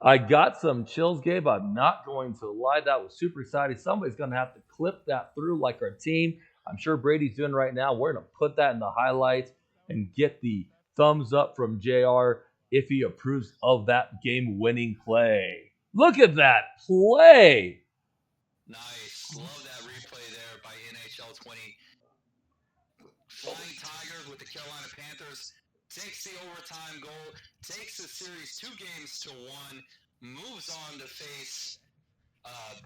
I got some chills, Gabe. I'm not going to lie. That was super exciting. Somebody's going to have to clip that through like our team. I'm sure Brady's doing right now. We're going to put that in the highlights and get the thumbs up from JR if he approves of that game-winning play. Look at that play. Nice. Love that replay there by NHL 20. Flying Tigers with the Carolina Panthers takes the overtime goal, takes the series 2-1, moves on to face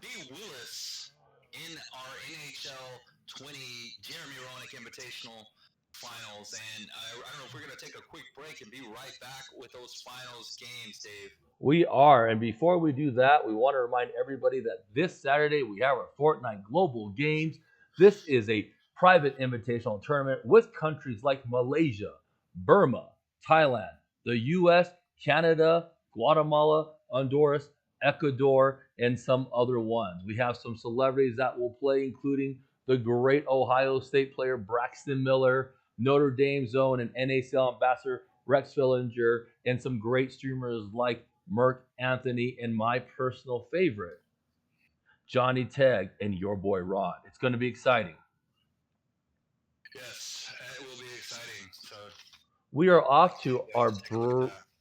B. Willis in our NHL 20 Jeremy Roenick Invitational. finals. And I don't know if we're going to take a quick break and be right back with those finals games, Dave. We are. And before we do that, we want to remind everybody that this Saturday we have our Fortnite Global Games. This is a private invitational tournament with countries like Malaysia, Burma, Thailand, the US, Canada, Guatemala, Honduras, Ecuador, and some other ones. We have some celebrities that will play, including the great Ohio State player Braxton Miller, Notre Dame's own and NACL ambassador Rex Fillinger, and some great streamers like Merck Anthony and my personal favorite, Johnny Teg and your boy Rod. It's going to be exciting. Yes, it will be exciting. So we are off to our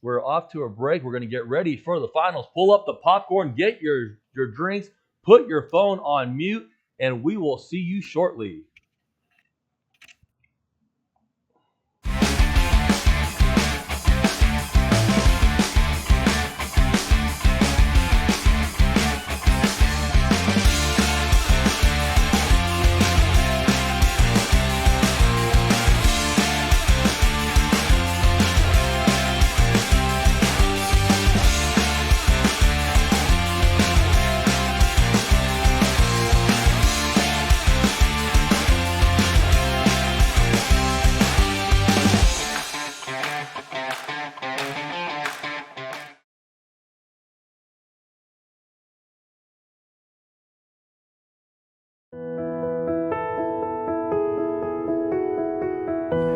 we're off to a break. We're going to get ready for the finals. Pull up the popcorn, get your drinks, put your phone on mute, and we will see you shortly.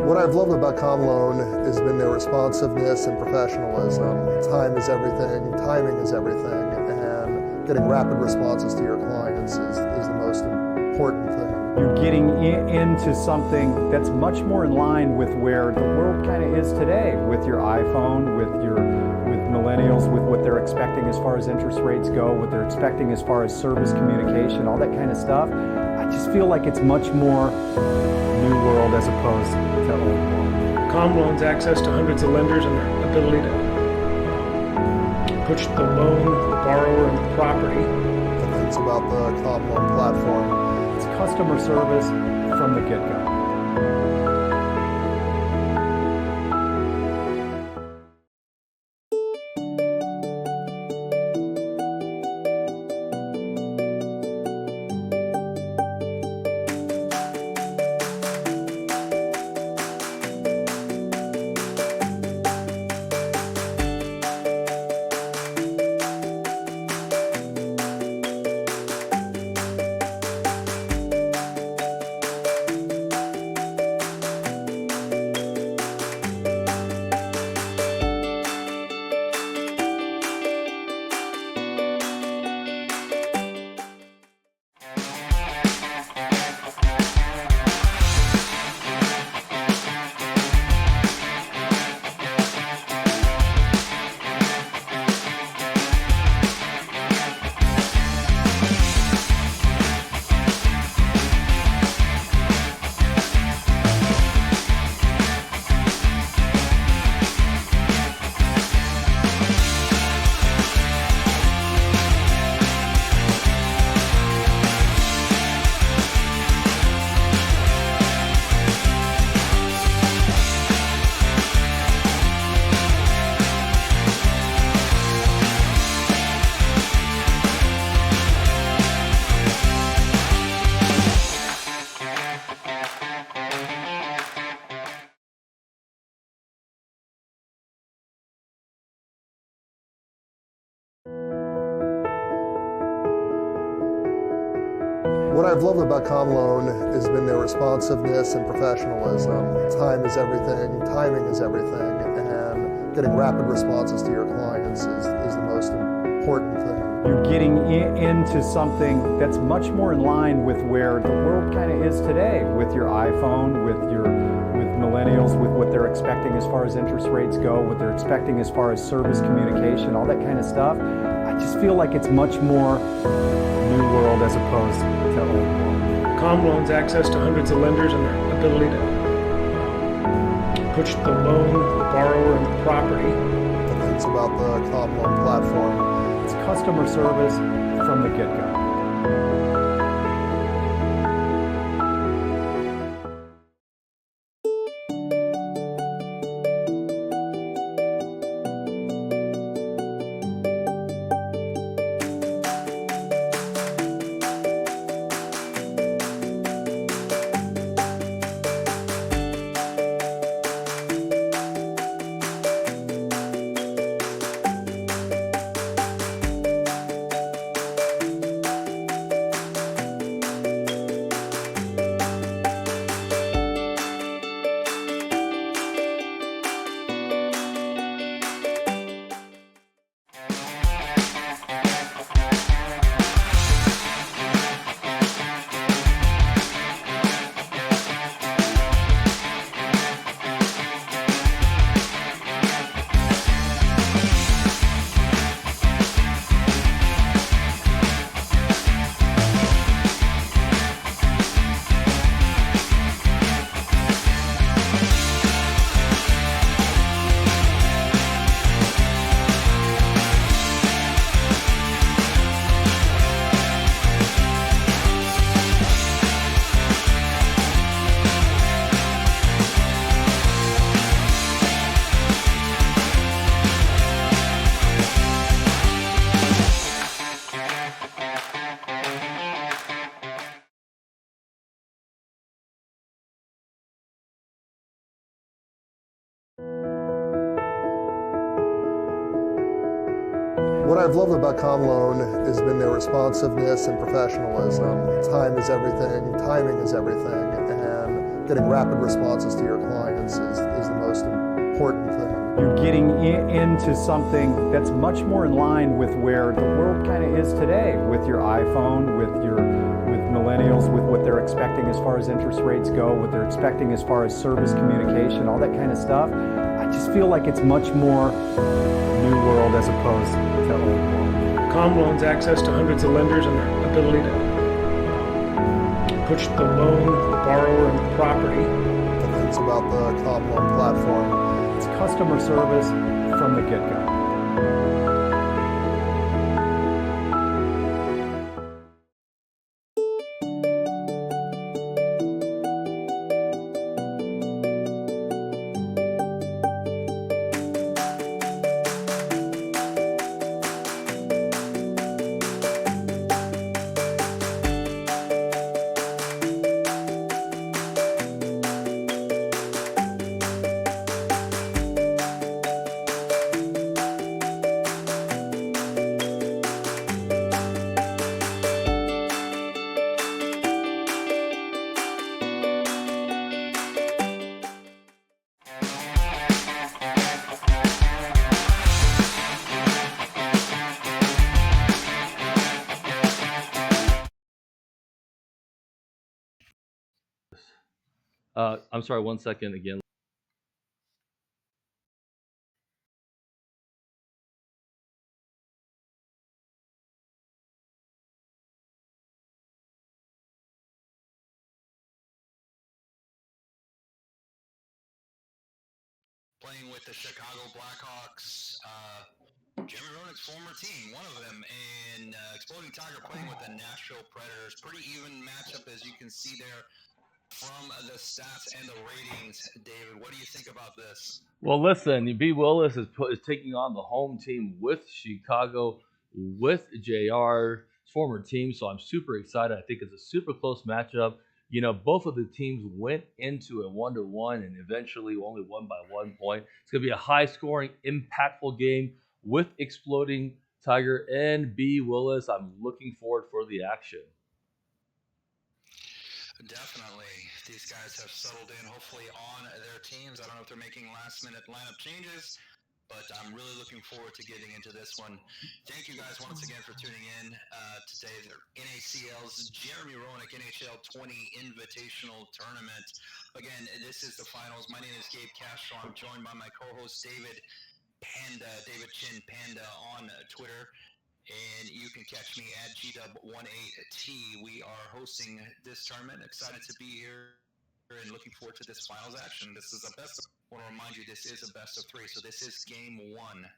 What I've loved about CommLoan has been their responsiveness and professionalism. Time is everything, timing is everything, and getting rapid responses to your clients is the most important thing. You're getting into something that's much more in line with where the world kind of is today, with your iPhone, with millennials, with what they're expecting as far as interest rates go, what they're expecting as far as service communication, all that kind of stuff. I just feel like it's much more new world as opposed to old world. CommLoan's access to hundreds of lenders and their ability to push the loan, the borrower, and the property. The things about the CommLoan platform. It's customer service from the get-go. What I've loved about CommLoan has been their responsiveness and professionalism. Time is everything, timing is everything, and getting rapid responses to your clients is the most important thing. You're getting into something that's much more in line with where the world kind of is today, with your iPhone, with millennials, with what they're expecting as far as interest rates go, what they're expecting as far as service communication, all that kind of stuff. I just feel like it's much more new world as opposed to old world. CommLoan's access to hundreds of lenders and their ability to push the loan, the borrower, and the property. The things about the CommLoan platform. It's customer service from the get-go. I've loved about CommLoan has been their responsiveness and professionalism. Time is everything, timing is everything, and getting rapid responses to your clients is the most important thing. You're getting into something that's much more in line with where the world kind of is today, with your iPhone, with millennials, with what they're expecting as far as interest rates go, what they're expecting as far as service communication, all that kind of stuff. I just feel like it's much more new world as opposed to old world. CommLoan's access to hundreds of lenders and their ability to push the loan, the borrower, and the property. The things about the CommLoan platform. It's customer service from the get-go. I'm sorry, 1 second again. Playing with the Chicago Blackhawks, Jeremy Roenick's former team, one of them, and Exploding Tiger playing with the Nashville Predators. Pretty even matchup, as you can see there from the stats and the ratings. David, what do you think about this? Well, listen, B. Willis is taking on the home team with Chicago, with JR's former team, so I'm super excited. I think it's a super close matchup. You know, both of the teams went into a 1-1 and eventually only won by 1 point. It's going to be a high-scoring, impactful game with Exploding Tiger and B. Willis. I'm looking forward for the action. Definitely. These guys have settled in, hopefully, on their teams. I don't know if they're making last-minute lineup changes, but I'm really looking forward to getting into this one. Thank you guys once again for tuning in today. They're NACL's Jeremy Roenick NHL 20 Invitational Tournament. Again, this is the finals. My name is Gabe Castro. I'm joined by my co-host David Chin Panda on Twitter. And you can catch me at GW18T. We are hosting this tournament. Excited to be here and looking forward to this finals action. This is a best of, I want to remind you, this is a best of 3. So this is game 1.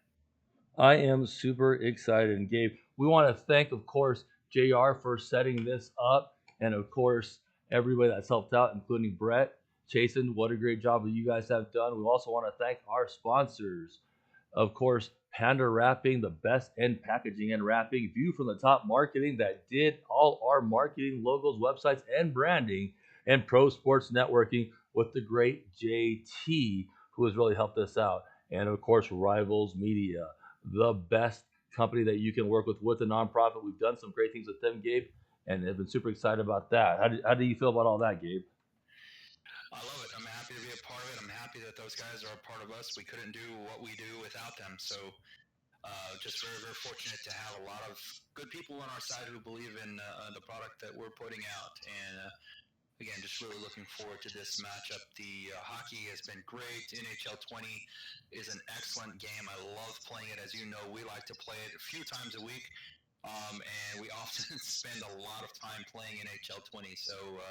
I am super excited. And Gabe, we want to thank, of course, JR for setting this up. And of course, everybody that's helped out, including Brett, Chasen. What a great job that you guys have done. We also want to thank our sponsors. Of course, Panda Wrapping, the best in packaging and wrapping. View from the Top Marketing that did all our marketing, logos, websites, and branding. And Pro Sports Networking with the great JT, who has really helped us out. And of course, Rivals Media, the best company that you can work with a nonprofit. We've done some great things with them, Gabe, and have been super excited about that. How do you feel about all that, Gabe? I love it. I'm happy to be a part of it. I'm happy that those guys are a part of us. We couldn't do what we do without them. So just very, very fortunate to have a lot of good people on our side who believe in the product that we're putting out. And again, just really looking forward to this matchup. The hockey has been great. NHL 20 is an excellent game. I love playing it. As you know, we like to play it a few times a week. And we often spend a lot of time playing NHL 20. So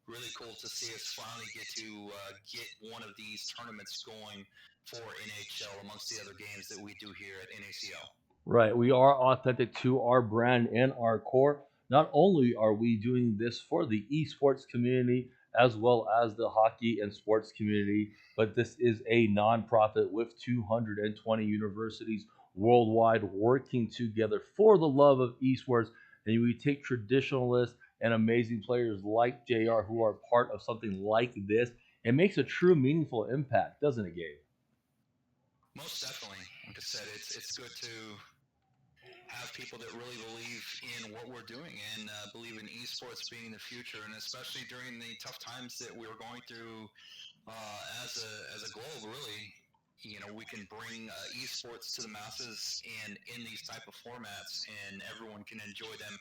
really cool to see us finally get one of these tournaments going for NHL amongst the other games that we do here at NACL. Right. We are authentic to our brand and our core. Not only are we doing this for the esports community as well as the hockey and sports community, but this is a nonprofit with 220 universities worldwide working together for the love of esports. And we take traditionalists and amazing players like JR who are part of something like this. It makes a true meaningful impact, doesn't it, Gabe? Most definitely. Like I said, it's good to have people that really believe in what we're doing and believe in esports being the future, and especially during the tough times that we're going through as a globe, really. You know, we can bring esports to the masses and in these type of formats, and everyone can enjoy them.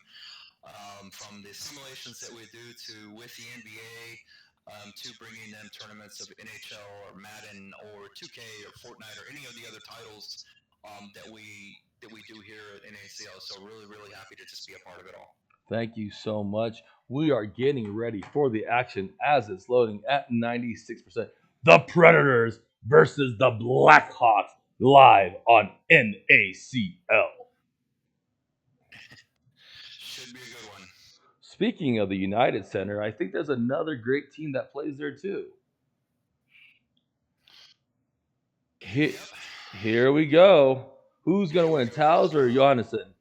From the simulations that we do to with the NBA, to bringing them tournaments of NHL or Madden or 2K or Fortnite or any of the other titles that we do here at NACL. So really happy to just be a part of it all. Thank you so much. We are getting ready for the action as it's loading at 96%. The Predators versus the Blackhawks live on NACL. Should be a good one. Speaking of the United Center, I think there's another great team that plays there too. Here we go. Who's going to win, Towles or Johannesson?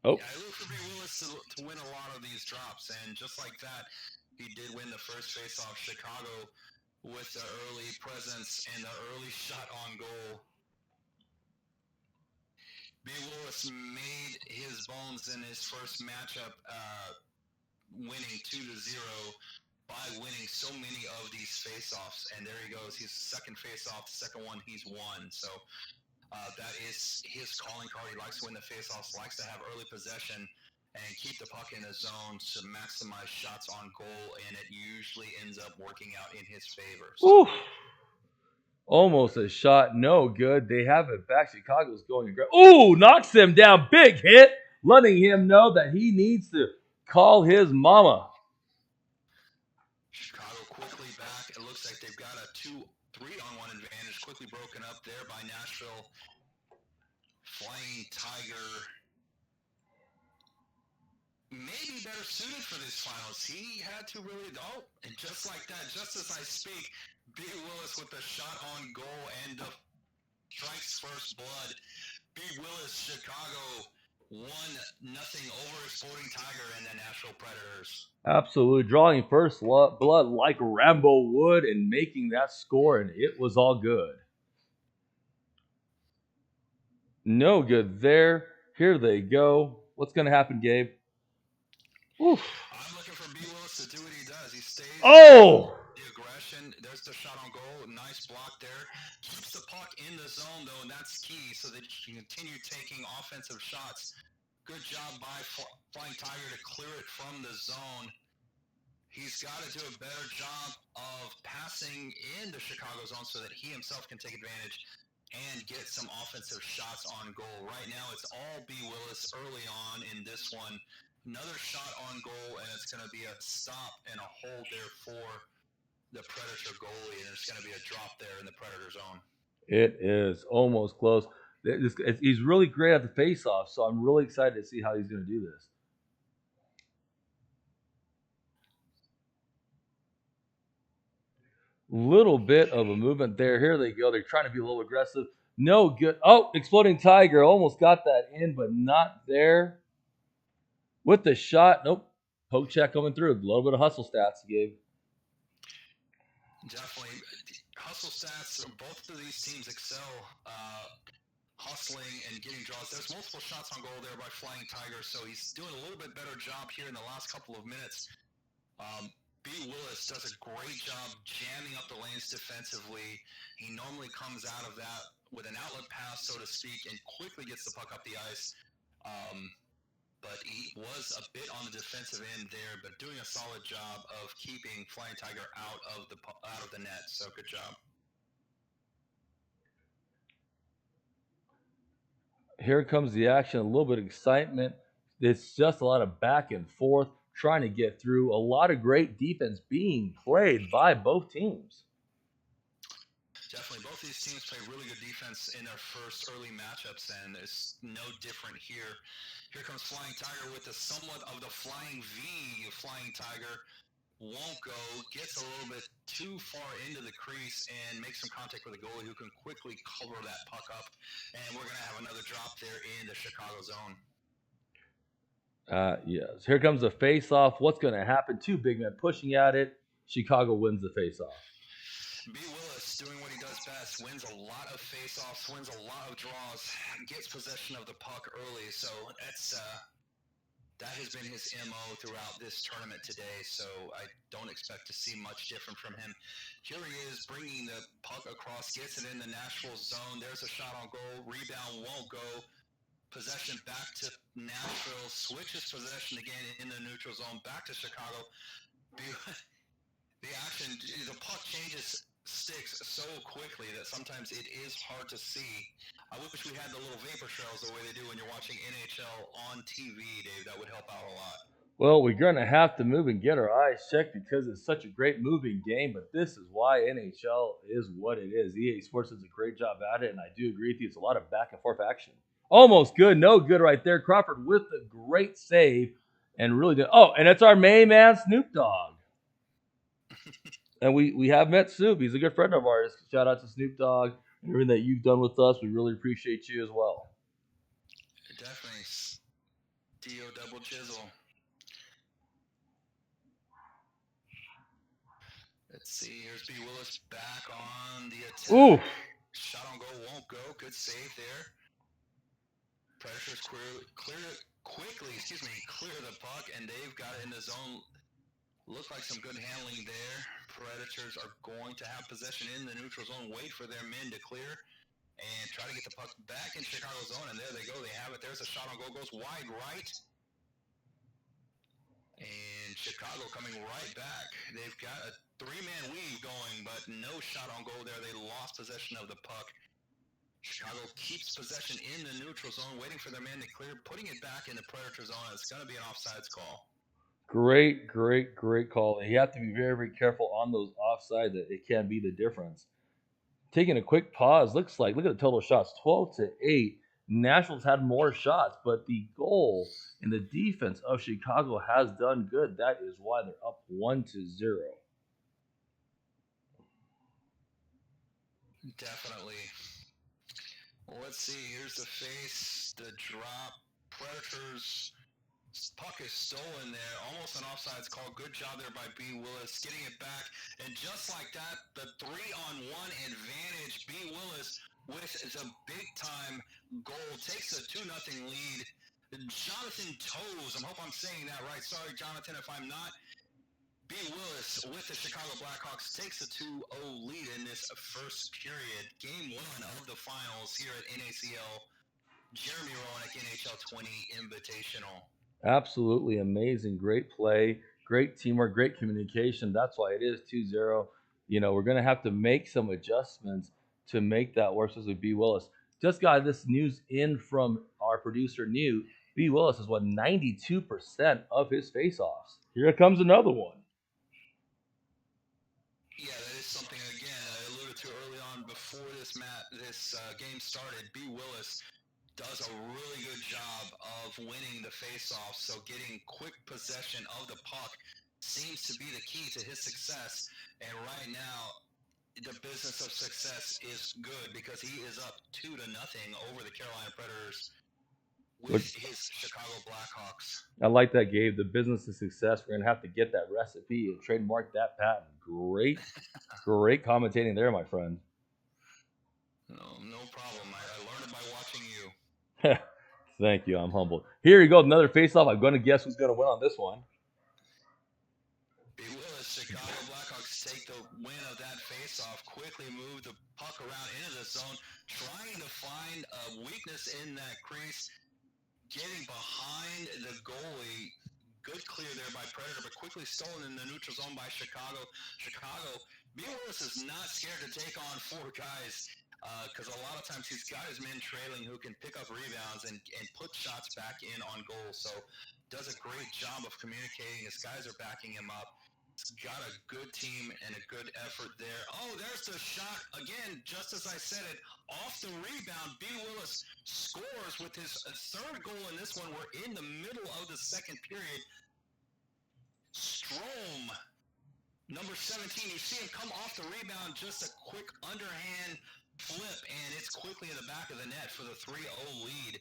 Oh. Yeah, I look for B. Willis to win a lot of these drops, and just like that, he did win the first face-off. Chicago with the early presence and the early shot on goal. B. Willis made his bones in his first matchup, winning 2-0 by winning so many of these face-offs. And there he goes. He's second face-off, the second one he's won. So that is his calling card. He likes to win the face-offs, likes to have early possession and keep the puck in the zone to maximize shots on goal, and it usually ends up working out in his favor. So. Almost a shot, no good. They have it back. Chicago's going aggressive. Ooh, knocks him down. Big hit, letting him know that he needs to call his mama. Chicago quickly back. It looks like they've got a 3-on-1 advantage. Quickly broken up there by Nashville. Flying Tiger. Maybe better suited for these finals. He had to really go. And just like that, just as I speak, B. Willis with the shot on goal and the strikes first blood. B. Willis, Chicago 1-0 over Sporting Tiger and the Nashville Predators. Absolutely. Drawing first blood like Rambo would and making that score, and it was all good. No good there. Here they go. What's going to happen, Gabe? Oof. I'm looking for B. Willis to do what he does. He stays. Oh! The aggression. There's the shot on goal. Nice block there. Keeps the puck in the zone, though, and that's key so that you can continue taking offensive shots. Good job by Flying Tiger to clear it from the zone. He's got to do a better job of passing in the Chicago zone so that he himself can take advantage and get some offensive shots on goal. Right now, it's all B. Willis early on in this one. Another shot on goal, and it's going to be a stop and a hold there for the Predator goalie, and it's going to be a drop there in the Predator zone. It is almost close. He's really great at the face-off, so I'm really excited to see how he's going to do this. Little bit of a movement there. Here they go. They're trying to be a little aggressive. No good. Oh, Exploding Tiger almost got that in, but not there. With the shot. Nope. Poke check coming through. A little bit of hustle stats he gave. Definitely. Hustle stats, both of these teams excel hustling and getting draws. There's multiple shots on goal there by Flying Tiger, so he's doing a little bit better job here in the last couple of minutes. B. Willis does a great job jamming up the lanes defensively. He normally comes out of that with an outlet pass, so to speak, and quickly gets the puck up the ice. But he was a bit on the defensive end there, but doing a solid job of keeping Flying Tiger out of the net. So good job. Here comes the action. A little bit of excitement. It's just a lot of back and forth, trying to get through. A lot of great defense being played by both teams. Definitely. Both these teams play really good defense in their first early matchups, and it's no different here. Here comes Flying Tiger with somewhat of the flying V. Flying Tiger won't go, gets a little bit too far into the crease and makes some contact with the goalie who can quickly cover that puck up. And we're going to have another drop there in the Chicago zone. Yes. Here comes the face-off. What's going to happen? Two big men pushing at it. Chicago wins the face-off. B. Willis Willis doing what he does best, wins a lot of face-offs, wins a lot of draws, gets possession of the puck early. So that has been his MO throughout this tournament today. So I don't expect to see much different from him. Here he is bringing the puck across, gets it in the Nashville zone. There's a shot on goal. Rebound won't go. Possession back to Nashville. Switches possession again in the neutral zone. Back to Chicago. The action, the puck changes sticks so quickly that sometimes it is hard to see. I wish we had the little vapor trails the way they do when you're watching NHL on TV, Dave. That would help out a lot. Well, we're going to have to move and get our eyes checked because it's such a great moving game, but this is why NHL is what it is. EA Sports does a great job at it, and I do agree with you. It's a lot of back and forth action. Almost good, no good right there. Crawford with the great save and really did. Oh, and it's our main man, Snoop Dogg. And we have met Snoop. He's a good friend of ours. Shout out to Snoop Dogg and everything that you've done with us. We really appreciate you as well. Definitely. D.O. double chisel. Let's see. Here's B. Willis back on the attack. Ooh. Shot on goal won't go. Good save there. Predators clear the puck, and they've got it in the zone. Look like some good handling there. Predators are going to have possession in the neutral zone, wait for their men to clear, and try to get the puck back in Chicago zone, and there they go. They have it. There's a shot on goal. Goes wide right. And Chicago coming right back. They've got a three-man weave going, but no shot on goal there. They lost possession of the puck. Chicago keeps possession in the neutral zone, waiting for their man to clear, putting it back in the Predator zone. It's going to be an offsides call. Great call. And you have to be very, very careful on those offside that it can be the difference. Taking a quick pause, look at the total shots, 12-8. Nashville's had more shots, but the goal and the defense of Chicago has done good. That is why they're up 1-0. Definitely. Well, let's see. Here's the face, the drop. Predators. Puck is stolen there. Almost an offsides call. Good job there by B. Willis getting it back. And just like that, the 3-on-1 advantage. B. Willis with the big-time goal takes a 2-0 lead. Jonathan Toews, I hope I'm saying that right. Sorry, Jonathan, if I'm not. B. Willis with the Chicago Blackhawks takes a 2-0 lead in this first period. Game 1 of the finals here at NACL. Jeremy Roenick, NHL 20 Invitational. Absolutely amazing. Great play, great teamwork, great communication. That's why it is 2-0. You know, we're going to have to make some adjustments to make that work. This with B. Willis. Just got this news in from our producer, Newt. B. Willis has won 92% of his faceoffs. Here comes another one. Yeah, that is something, again, I alluded to early on before this game started. B. Willis does a really good job of winning the face-off, so getting quick possession of the puck seems to be the key to his success. And right now, the business of success is good because he is up 2-0 over the Carolina Predators with his Chicago Blackhawks. I like that, Gabe. The business of success. We're going to have to get that recipe and trademark that patent. Great commentating there, my friend. No problem. I learned it by watching you. Thank you. I'm humbled. Here you go. Another face-off. I'm going to guess who's going to win on this one. B. Willis, Chicago Blackhawks take the win of that face-off. Quickly move the puck around into the zone, trying to find a weakness in that crease. Getting behind the goalie. Good clear there by Predator, but quickly stolen in the neutral zone by Chicago. B. Willis is not scared to take on four guys. Because a lot of times he's got his men trailing who can pick up rebounds and put shots back in on goal. So does a great job of communicating. His guys are backing him up. He's got a good team and a good effort there. Oh, there's the shot. Again, just as I said it, off the rebound, B. Willis scores with his third goal in this one. We're in the middle of the second period. Strome, number 17, you see him come off the rebound, just a quick underhand flip, and it's quickly in the back of the net for the 3-0 lead.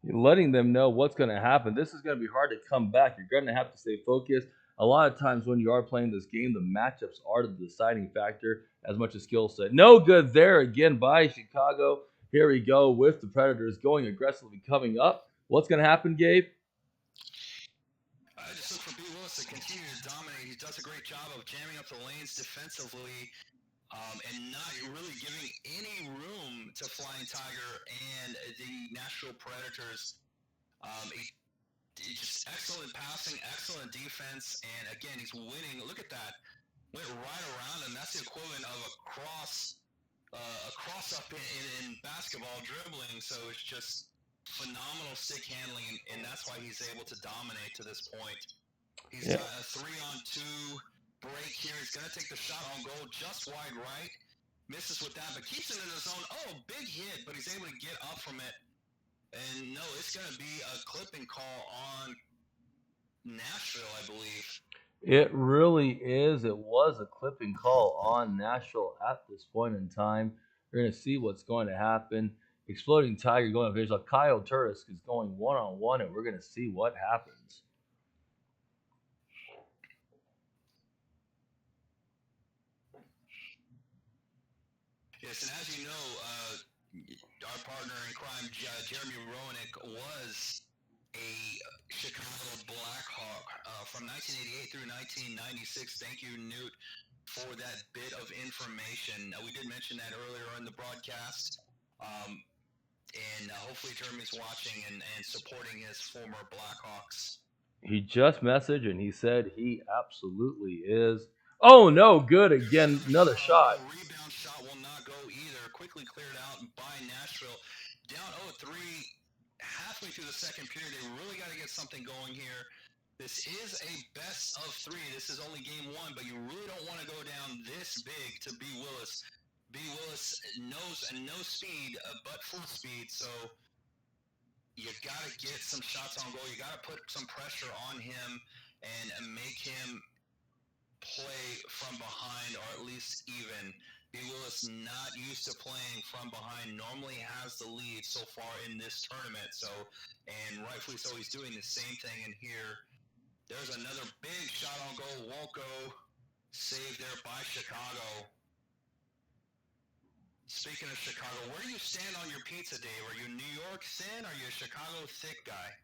You're letting them know what's going to happen. This is going to be hard to come back. You're going to have to stay focused. A lot of times when you are playing this game, the matchups are the deciding factor as much as skill set. No good there again by Chicago. Here we go with the Predators going aggressively coming up. What's going to happen, Gabe? I just look for B. Willis to continue to dominate. He does a great job of jamming up the lanes defensively and not really giving any room to Flying Tiger and the Nashville Predators. Just excellent passing, excellent defense, and again, he's winning. Look at that. Went right around him. That's the equivalent of a cross up in basketball dribbling. So it's just phenomenal stick handling, and that's why he's able to dominate to this point. He's got a 3-on-2 break here. He's going to take the shot on goal just wide right. Misses with that, but keeps it in the zone. Oh, big hit, but he's able to get up from it. And no, it's going to be a clipping call on Nashville, I believe. It really is. It was a clipping call on Nashville at this point in time. We're going to see what's going to happen. Exploding Tiger going up. There's a Kyle Turris is going one-on-one, and we're going to see what happens. Yes, and as you know, our partner in crime, Jeremy Roenick, was a Chicago Blackhawk from 1988 through 1996. Thank you, Newt, for that bit of information. We did mention that earlier in the broadcast. And hopefully Jeremy's watching and supporting his former Blackhawks. He just messaged, and he said he absolutely is. Oh, no, good again. Another shot. Rebound shot will not go either. Quickly cleared out by Nashville. Down 0-3 halfway through the second period. They really got to get something going here. This is a best of 3. This is only game 1, but you really don't want to go down this big to B. Willis. B. Willis knows no speed, but full speed, so you got to get some shots on goal. You got to put some pressure on him and make him play from behind, or at least even. B. Willis not used to playing from behind, normally has the lead so far in this tournament, so, and rightfully so, he's doing the same thing in here. There's another big shot on goal, won't go. Saved there by Chicago. Speaking of Chicago, where do you stand on your pizza, Dave? Are you New York thin or are you a Chicago thick guy?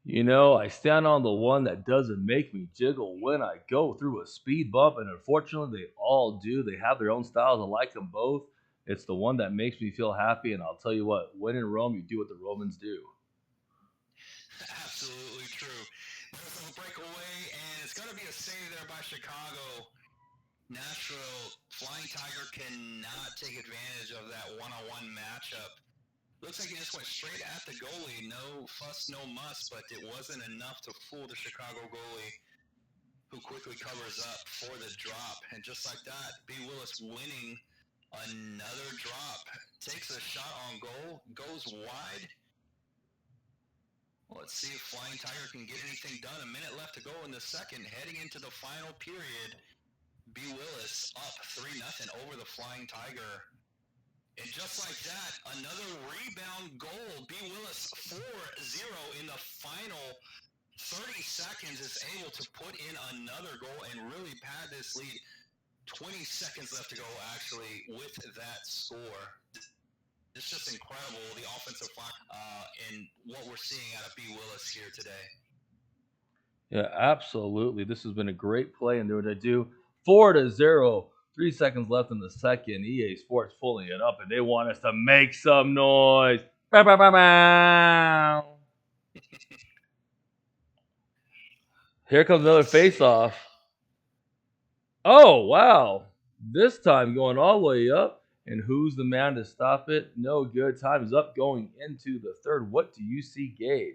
You know, I stand on the one that doesn't make me jiggle when I go through a speed bump, and unfortunately, they all do. They have their own styles. I like them both. It's the one that makes me feel happy, and I'll tell you what, when in Rome, you do what the Romans do. Absolutely true. There's a breakaway, and it's going to be a save there by Chicago. Nashville, Flying Tiger cannot take advantage of that one-on-one matchup. Looks like he just went straight at the goalie. No fuss, no muss, but it wasn't enough to fool the Chicago goalie, who quickly covers up for the drop. And just like that, B. Willis winning another drop. Takes a shot on goal, goes wide. Let's see if Flying Tiger can get anything done. A minute left to go in the second, heading into the final period. B. Willis up 3-0 over the Flying Tiger. And just like that, another rebound goal. B. Willis 4-0 in the final 30 seconds is able to put in another goal and really pad this lead. 20 seconds left to go, actually, with that score. It's just incredible, the offensive and what we're seeing out of B. Willis here today. Yeah, absolutely. This has been a great play, and they're going to do 4-0. 3 seconds left in the second. EA Sports pulling it up, and they want us to make some noise. Bow, bow, bow, bow. Here comes another face-off. Oh, wow. This time going all the way up. And who's the man to stop it? No good. Time is up going into the third. What do you see, Gabe?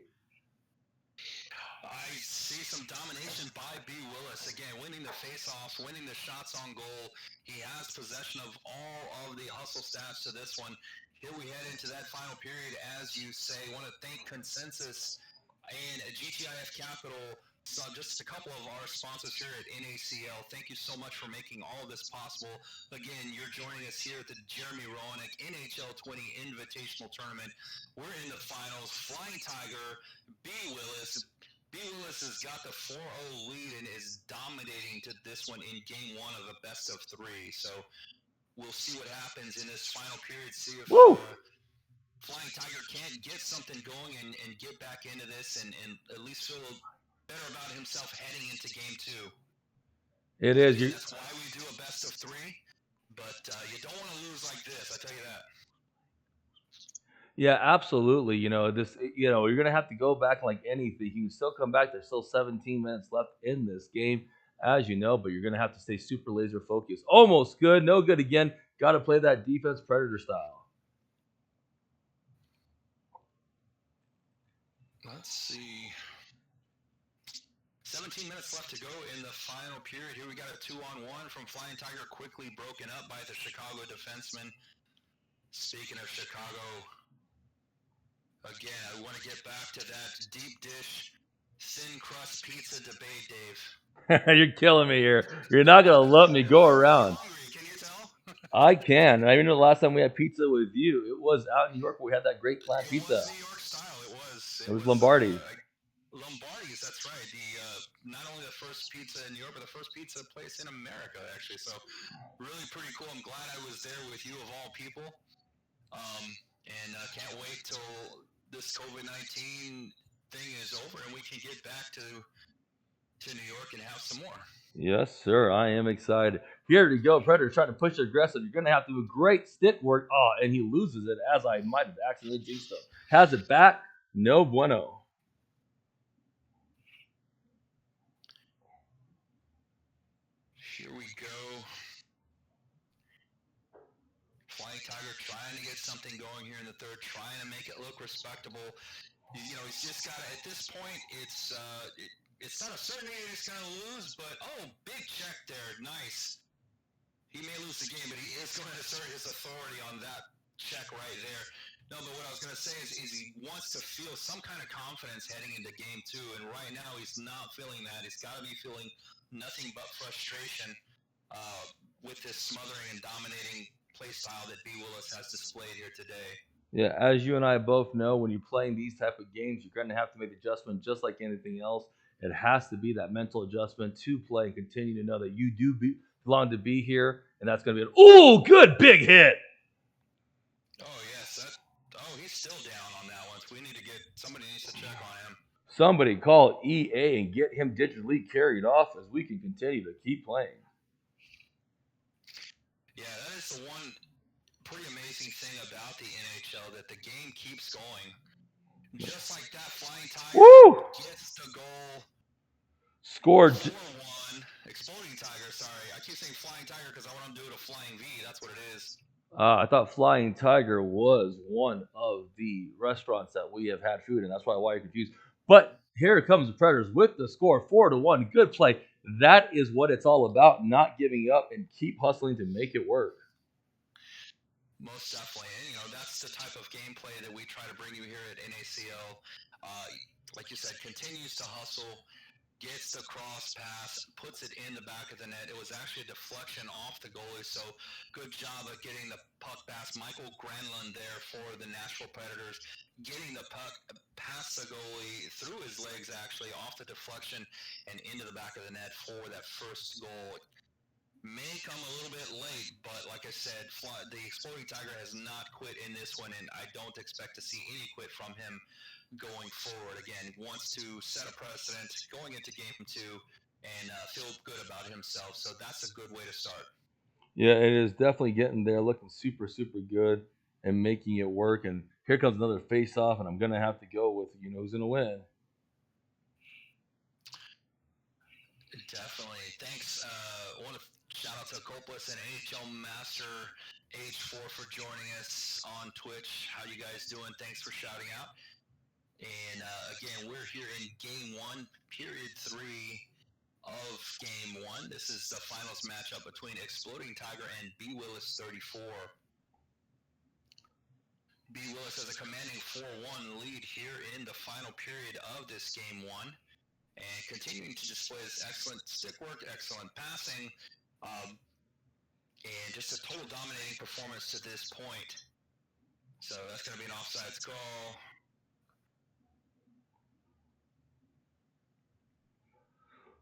I see some domination by B. Willis. Again, winning the face-off, winning the shots on goal. He has possession of all of the hustle stats to this one. Here we head into that final period, as you say. I want to thank Consensys and GTIF Capital. So just a couple of our sponsors here at NACL. Thank you so much for making all of this possible. Again, you're joining us here at the Jeremy Roenick NHL 20 Invitational Tournament. We're in the finals. Flying Tiger, B. Willis, B. Willis has got the 4-0 lead and is dominating to this one in game one of a best of three. So we'll see what happens in this final period, see if Flying Tiger can't get something going and get back into this and at least feel better about himself heading into game two. It is. That's why we do a best of three, but you don't want to lose like this, I tell you that. Yeah, absolutely. You know, you're going to have to go back like anything. You can still come back. There's still 17 minutes left in this game, as you know, but you're going to have to stay super laser focused. Almost good. No good again. Got to play that defense predator style. Let's see. 17 minutes left to go in the final period. Here we got a 2-on-1 from Flying Tiger, quickly broken up by the Chicago defenseman. Speaking of Chicago, again, I want to get back to that deep dish, thin crust pizza debate, Dave. You're killing me here. You're not going to let me go around. Can you tell? I can. I remember the last time we had pizza with you. It was out in New York where we had that great plant pizza. It was New York style. It was Lombardi. Lombardi's, that's right. Not only the first pizza in Europe, but the first pizza place in America, actually. So really pretty cool. I'm glad I was there with you of all people. And can't wait till this COVID-19 thing is over and we can get back to New York and have some more. Yes, sir. I am excited. Here we go. Predator trying to push aggressive. You're going to have to do great stick work. Oh, and he loses it as I might have accidentally jinxed him. Has it back. No bueno. Here we go. Flying Tiger trying to get something going here in the third, trying to make it look respectable. You know, he's just got to, at this point, it's not a certainty he's going to lose, but, big check there. Nice. He may lose the game, but he is going to assert his authority on that check right there. No, but what I was going to say is he wants to feel some kind of confidence heading into game two, and right now he's not feeling that. He's got to be feeling nothing but frustration with this smothering and dominating play style that B. Willis has displayed here today. Yeah, as you and I both know, when you're playing these type of games, you're going to have to make adjustments just like anything else. It has to be that mental adjustment to play and continue to know that you do belong to be here, and that's going to be good big hit. Oh, yes. He's still down on that one. So somebody needs to check on him. Somebody call EA and get him digitally carried off as we can continue to keep playing. Yeah, that is the one pretty amazing thing about the NHL, that the game keeps going. Just like that, Flying Tiger gets the goal. Scored 4-1. Exploding Tiger, sorry. I keep saying Flying Tiger because I want to do it a Flying V. That's what it is. I thought Flying Tiger was one of the restaurants that we have had food in. That's why you're confused. But here comes the Predators with the score, 4-1. Good play. That is what it's all about, not giving up and keep hustling to make it work. Most definitely. And, that's the type of gameplay that we try to bring you here at NACL. Like you said, continues to hustle, gets the cross pass, puts it in the back of the net. It was actually a deflection off the goalie, so good job of getting the puck pass. Michael Granlund there for the Nashville Predators, getting the puck past the goalie, through his legs actually, off the deflection and into the back of the net for that first goal. May come a little bit late, but like I said, the Exploding Tiger has not quit in this one, and I don't expect to see any quit from him going forward. Again, wants to set a precedent going into game two and feel good about himself, so that's a good way to start. Yeah, it is definitely getting there, looking super, super good and making it work. And here comes another face-off, and I'm going to have to go with who's going to win. Definitely. Thanks. I want to shout out to Copeless and NHL Master H4 for joining us on Twitch. How you guys doing? Thanks for shouting out. And again, we're here in Game 1, Period 3 of Game 1. This is the finals matchup between Exploding Tiger and B. Willis 34. B. Willis has a commanding 4-1 lead here in the final period of this Game 1. And continuing to display this excellent stick work, excellent passing, and just a total dominating performance to this point. So that's going to be an offsides call.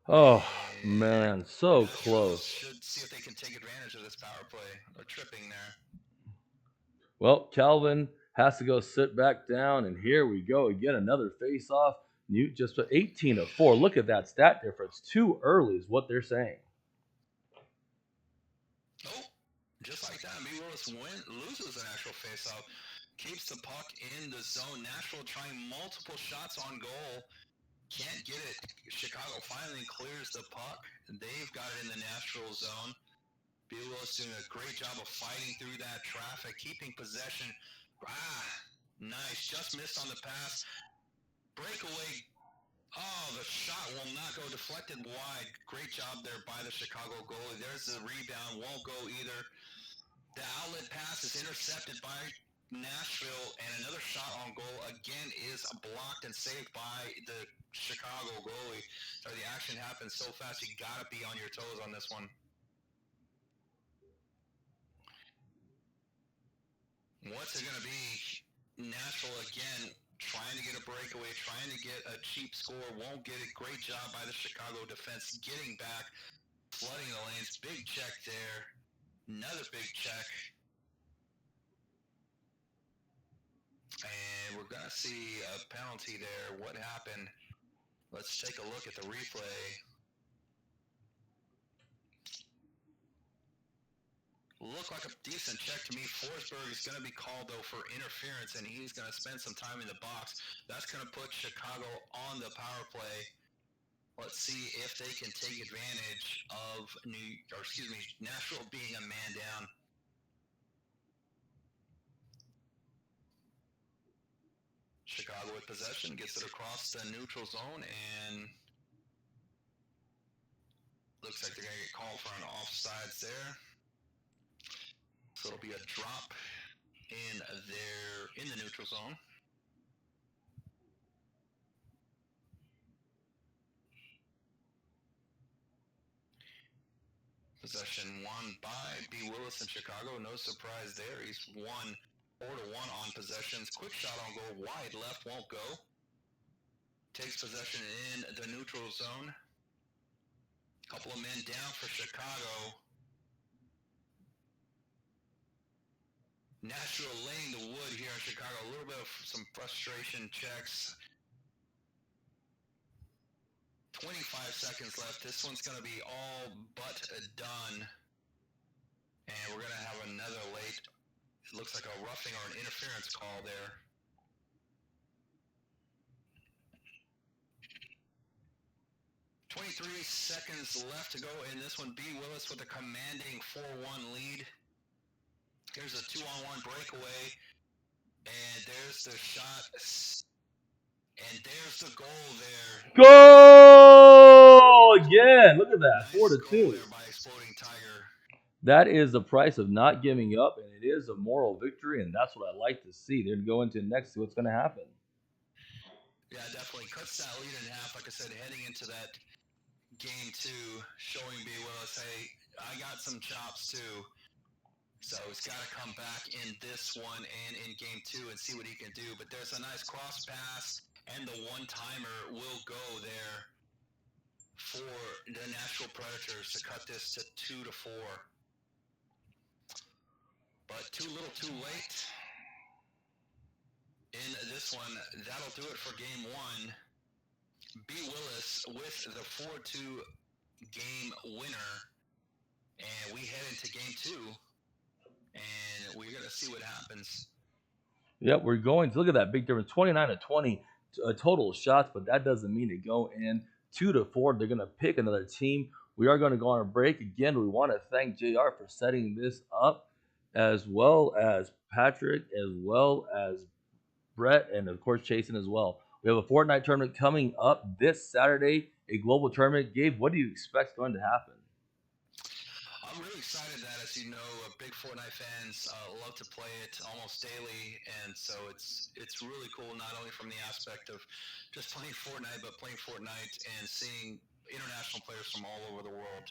Oh, And man, so Astros close. should see if they can take advantage of this power play. They're tripping there. Well, Calvin has to go sit back down, and here we go again. Another face-off. Newt just 18-4. Look at that stat difference. Too early is what they're saying. Oh, just like that, B. Willis loses an actual face-off. Keeps the puck in the zone. Nashville trying multiple shots on goal. Can't get it. Chicago finally clears the puck. They've got it in the Nashville zone. B. Willis doing a great job of fighting through that traffic, keeping possession. Nice. Just missed on the pass. Breakaway. Oh, the shot will not go. Deflected wide. Great job there by the Chicago goalie. There's the rebound. Won't go either. The outlet pass is intercepted by Nashville, and another shot on goal again is blocked and saved by the Chicago goalie. So the action happens so fast, you gotta be on your toes on this one. What's it gonna be? Nashville again trying to get a breakaway, trying to get a cheap score, won't get it. Great job by the Chicago defense getting back, flooding the lanes. Big check there. Another big check. And we're going to see a penalty there. What happened? Let's take a look at the replay. Looked like a decent check to me. Forsberg is going to be called, though, for interference, and he's going to spend some time in the box. That's going to put Chicago on the power play. Let's see if they can take advantage of Nashville being a man down. Chicago with possession, gets it across the neutral zone, and looks like they're going to get called for an offsides there. So it'll be a drop in the neutral zone. Possession won by B. Willis in Chicago. No surprise there. He's won 4-1 on possessions. Quick shot on goal, wide left, won't go. Takes possession in the neutral zone. Couple of men down for Chicago. Nashville laying the wood here in Chicago. A little bit of some frustration checks. 25 seconds left. This one's going to be all but done. And we're going to have another late, it looks like a roughing or an interference call there. .23 seconds left to go in this one. B. Willis with a commanding 4-1 lead. Here's a 2-on-1 breakaway. And there's the shot. And there's the goal there. Goal again. Look at that. Nice 4-2. goal there by Exploding Tiger. That is the price of not giving up, and it is a moral victory, and that's what I like to see. They're going to go into next, see what's going to happen. Yeah, definitely cuts that lead in half. Like I said, heading into that game two, showing B. Willis, hey, I got some chops too. So he's got to come back in this one and in game two and see what he can do. But there's a nice cross pass, and the one-timer will go there for the Nashville Predators to cut this to 2-4. But too little too late in this one. That'll do it for game one. B. Willis with the 4-2 game winner. And we head into game two. And we're going to see what happens. Yep, we're going to look at that big difference. 29-20 total shots, but that doesn't mean to go in 2-4. They're going to pick another team. We are going to go on a break. Again, we want to thank JR for setting this up, as well as Patrick, as well as Brett, and of course Chasen as well. We have a Fortnite tournament coming up this Saturday, a global tournament. Gabe, what do you expect is going to happen? I'm really excited that, as you know, big Fortnite fans love to play it almost daily, and so it's really cool, not only from the aspect of just playing Fortnite, but playing Fortnite and seeing international players from all over the world.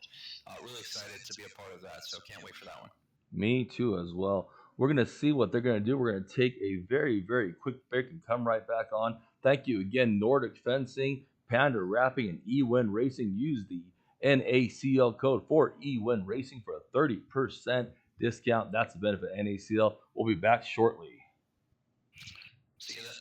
Really excited to be a part of that, so can't wait for that one. Me too as well. We're going to see what they're going to do. We're going to take a very, very quick break and come right back on. Thank you again, Nordic Fencing, Panda Wrapping, and ECUWerks Racing. Use the NACL code for ECUWerks Racing for a 30% discount. That's the benefit of NACL. We'll be back shortly. See you then.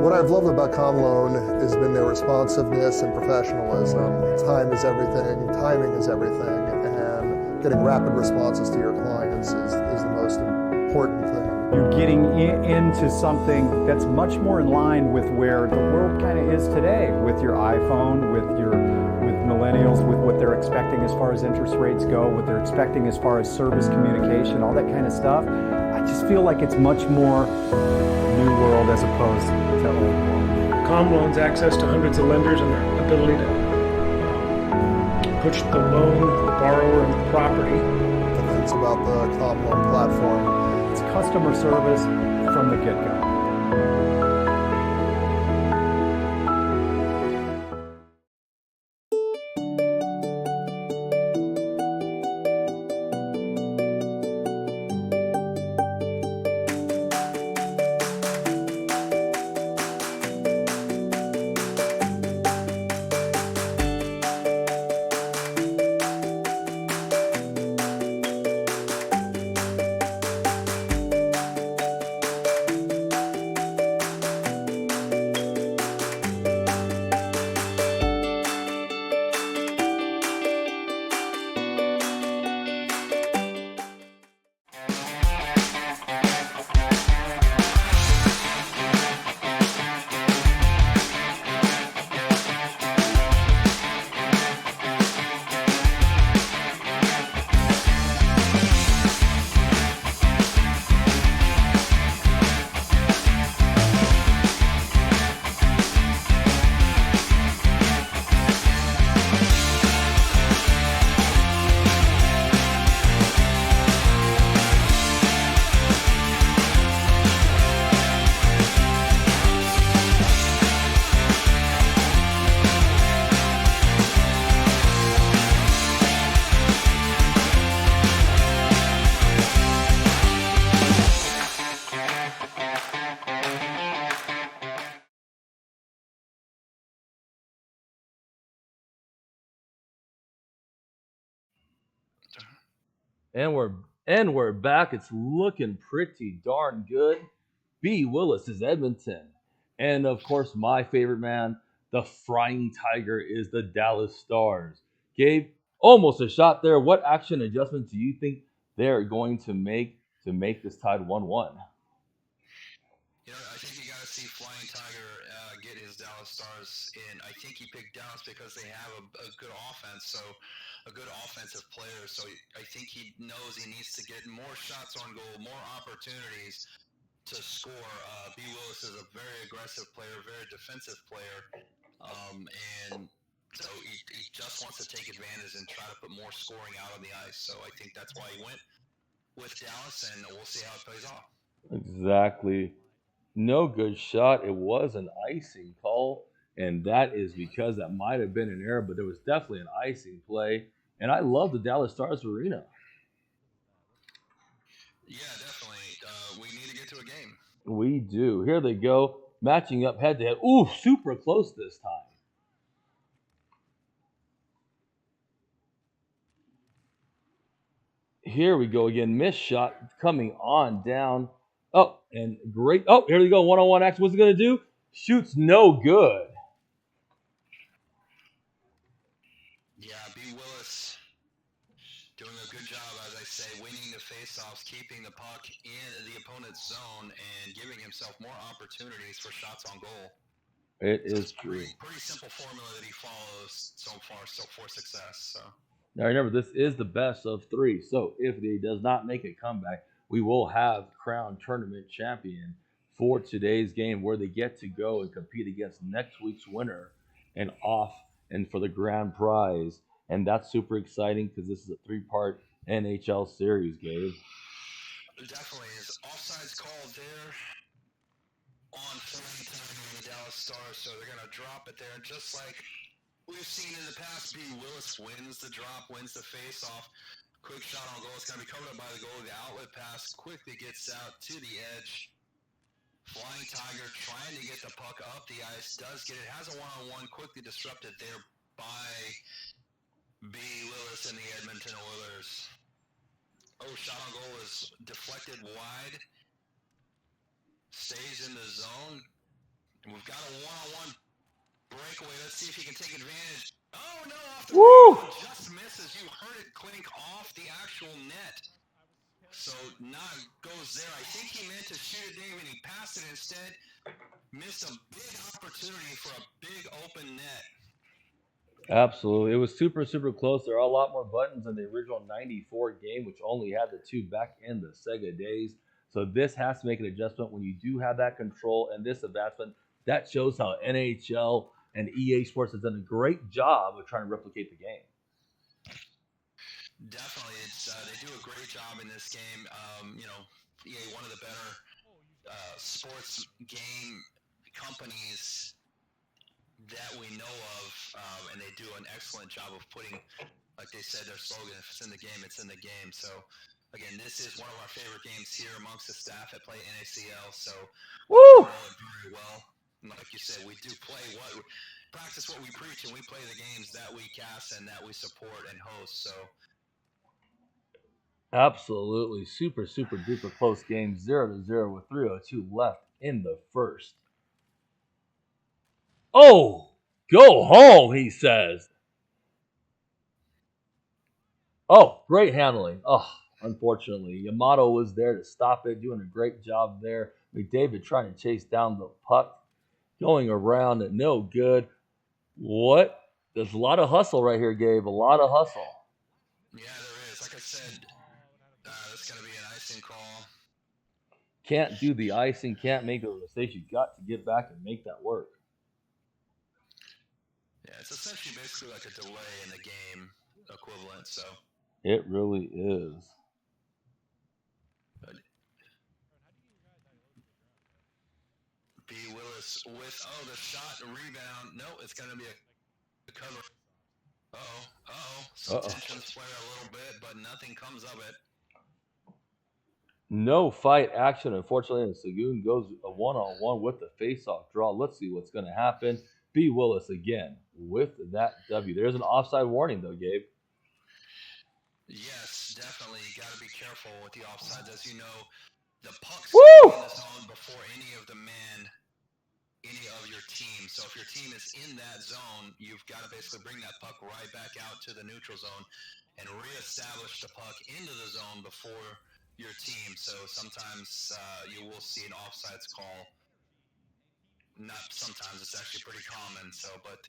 What I've loved about CommLoan has been their responsiveness and professionalism. Time is everything, timing is everything, and getting rapid responses to your clients is the most important thing. You're getting into something that's much more in line with where the world kind of is today, with your iPhone, with millennials, with what they're expecting as far as interest rates go, what they're expecting as far as service communication, all that kind of stuff. I just feel like it's much more new world as opposed to old world. CommLoan's access to hundreds of lenders and their ability to push the loan, the borrower, and the property. The things about the CommLoan platform. It's customer service from the get-go. And we're back. It's looking pretty darn good. B. Willis is Edmonton. And of course, my favorite man, the Flying Tiger, is the Dallas Stars. Gabe, almost a shot there. What action adjustments do you think they're going to make this tied 1-1? I think you got to see Flying Tiger get his Dallas Stars in. I think he picked Dallas because they have a good offense, so a good offensive player. So I think he knows he needs to get more shots on goal, more opportunities to score. B. Willis is a very aggressive player, very defensive player, and so he just wants to take advantage and try to put more scoring out on the ice. So I think that's why he went with Dallas, and we'll see how it plays off. Exactly. No good shot. It was an icing call. And that is because that might have been an error, but there was definitely an icing play. And I love the Dallas Stars arena. Yeah, definitely. We need to get to a game. We do. Here they go, matching up head to head. Ooh, super close this time. Here we go again. Missed shot coming on down. Oh, and great. Oh, here we go. One-on-one action. What's it going to do? Shoots no good. Yeah, B. Willis doing a good job, as I say, winning the faceoffs, keeping the puck in the opponent's zone, and giving himself more opportunities for shots on goal. It is true. Pretty simple formula that he follows so far, for success. So. Now remember, this is the best of 3. So if he does not make a comeback, we will have crowned tournament champion for today's game, where they get to go and compete against next week's winner and off and for the grand prize. And that's super exciting because this is a 3-part NHL series, Gabe. Definitely is. Offsides called there on flying time on the Dallas Stars, so they're going to drop it there. Just like we've seen in the past, B. Willis wins the drop, wins the face-off. Quick shot on goal. It's going to be covered up by the goalie. The outlet pass quickly gets out to the edge. Flying Tiger trying to get the puck up the ice. Does get it. Has a one-on-one. Quickly disrupted there by B. Willis and the Edmonton Oilers. Oh, shot on goal is deflected wide. Stays in the zone. We've got a one-on-one breakaway. Let's see if he can take advantage. Oh, no, off the rebound. Just misses. You heard it clink off the actual net. So, not goes there. I think he meant to shoot it, Dave, and he passed it instead. Missed a big opportunity for a big open net. Absolutely. It was super, super close. There are a lot more buttons than the original 94 game, which only had the 2 back in the Sega days. So this has to make an adjustment when you do have that control and this advancement. That shows how NHL and EA Sports has done a great job of trying to replicate the game. Definitely. They do a great job in this game. EA, one of the better sports game companies that we know of, and they do an excellent job of putting, like they said, their slogan, if it's in the game, it's in the game. So, again, this is one of our favorite games here amongst the staff that play NACL. So, we know it very well. And like you said, we do practice what we preach, and we play the games that we cast and that we support and host. So, absolutely. Super, super duper close game. 0-0 with 3:02 left in the first. Oh, go home, he says. Oh, great handling. Oh, unfortunately, Yamato was there to stop it, doing a great job there. McDavid trying to chase down the puck, going around and no good. What? There's a lot of hustle right here, Gabe. A lot of hustle. Yeah, there is. Like I said, that's going to be an icing call. Can't do the icing, can't make those mistakes. You got to get back and make that work. Yeah, it's essentially basically like a delay in the game equivalent, so. It really is. But B. Willis with, the shot, the rebound. No, it's going to be a cover. Some tensions flare a little bit, but nothing comes of it. No fight action, unfortunately, and Sagoon goes a one-on-one with the face-off draw. Let's see what's going to happen. B. Willis again with that W. There's an offside warning, though, Gabe. Yes, definitely. You got to be careful with the offsides. As you know, the puck's going to be in the zone before any of your team. So if your team is in that zone, you've got to basically bring that puck right back out to the neutral zone and reestablish the puck into the zone before your team. So sometimes you will see an offsides call. Not sometimes, it's actually pretty common. So, but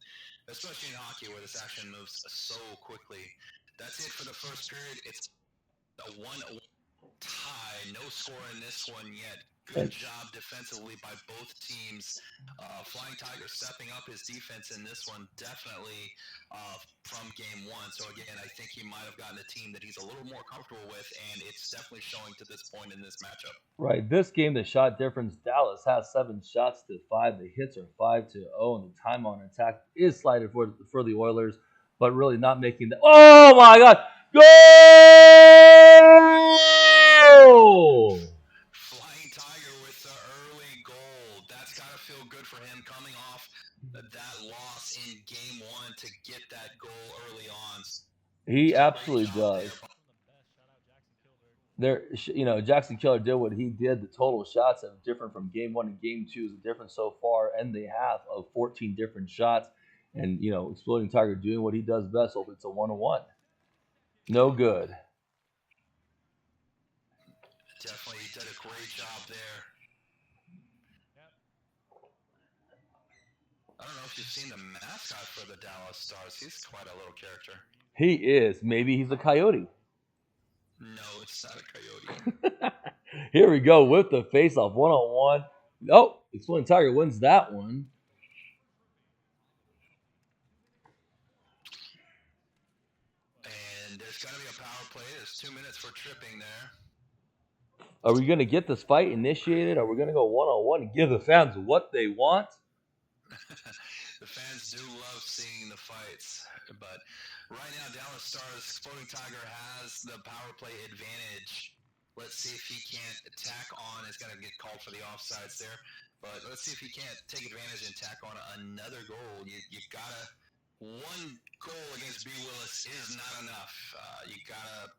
especially in hockey where this action moves so quickly. That's it for the first period. It's a 1-1 tie. No score in this one yet. Good job defensively by both teams. Flying Tiger stepping up his defense in this one, definitely from game one. So again, I think he might have gotten a team that he's a little more comfortable with, and it's definitely showing to this point in this matchup. Right. This game, the shot difference, Dallas has 7 shots to 5. The hits are 5-0, and the time on attack is slighted for the Oilers, but really not making the. Oh my God! Goal! Flying Tiger with the early goal. That's got to feel good for him coming off that loss in game one to get that goal early on. He absolutely does. Jackson Killer did what he did. The total shots are different from game 1 and game 2 is different so far, and they have of 14 different shots. And Exploding Tiger doing what he does best. Hope it's a 1-1. No good. Definitely, he did a great job there. I don't know if you've seen the mascot for the Dallas Stars. He's quite a little character. He is. Maybe he's a coyote. No, it's not a coyote. Here we go with the face-off, 1-on-1. Oh, Exploding Tiger wins that one. And there's got to be a power play. There's 2 minutes for tripping there. Are we going to get this fight initiated? Are we going to go 1-on-1 and give the fans what they want? The fans do love seeing the fights, but right now Dallas Stars Exploding Tiger has the power play advantage. Let's see if he can't tack on. It's going to get called for the offsides there, but let's see if he can't take advantage and tack on another goal. You gotta, one goal against B. Willis is not enough. You gotta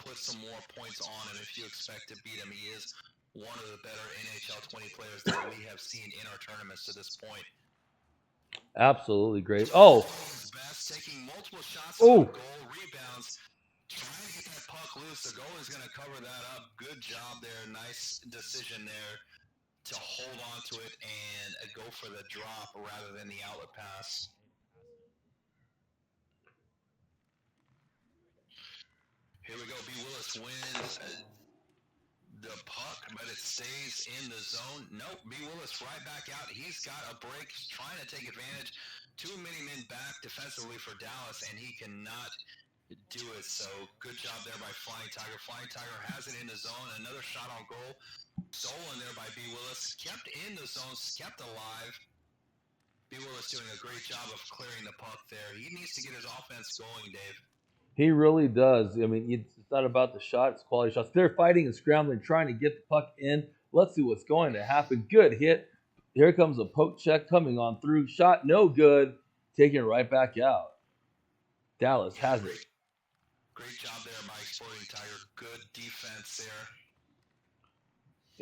put some more points on him if you expect to beat him. He is one of the better NHL 20 players that we have seen in our tournaments to this point. Absolutely great. Oh. Best, taking multiple shots Oh. on goal, rebounds, trying to get that puck loose. The goalie is going to cover that up. Good job there. Nice decision there to hold on to it and go for the drop rather than the outlet pass. Here we go. B. Willis wins the puck, but it stays in the zone. Nope, B. Willis right back out. He's got a break, trying to take advantage. Too many men back defensively for Dallas, and he cannot do it. So good job there by Flying Tiger. Flying Tiger has it in the zone. Another shot on goal. Stolen there by B. Willis. Kept in the zone, kept alive. B. Willis doing a great job of clearing the puck there. He needs to get his offense going, Dave. He really does. I mean, it's not about the shot, it's quality shots. They're fighting and scrambling, trying to get the puck in. Let's see what's going to happen. Good hit. Here comes a poke check coming on through. Shot no good. Taking it right back out. Dallas has it. Great job there by Exploding Tiger. Good defense there.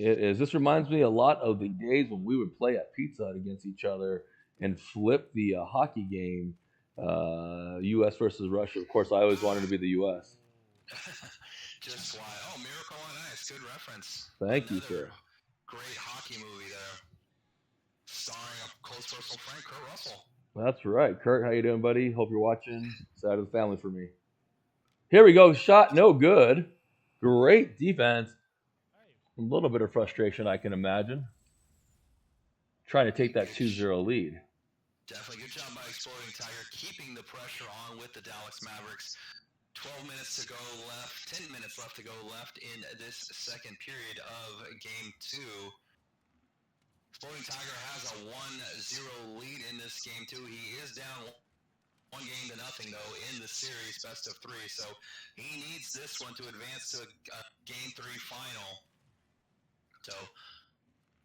It is. This reminds me a lot of the days when we would play at Pizza Hut against each other and flip the hockey game. U.S. versus Russia. Of course, I always wanted to be the U.S. Just why? Oh, Miracle on Ice. Good reference. Thank you, sir. Great hockey movie there. Starring a close personal friend, Kurt Russell. That's right. Kurt, how you doing, buddy? Hope you're watching. Side of the family for me. Here we go. Shot no good. Great defense. A little bit of frustration, I can imagine. Trying to take that 2-0 lead. Definitely good job by Exploding Tiger, keeping the pressure on with the Dallas Mavericks. 12 minutes to go left, 10 minutes left to go left in this second period of game 2. Exploding Tiger has a 1-0 lead in this game 2. He is down 1-0 though in the series, best of 3. So he needs this one to advance to a game 3 final. So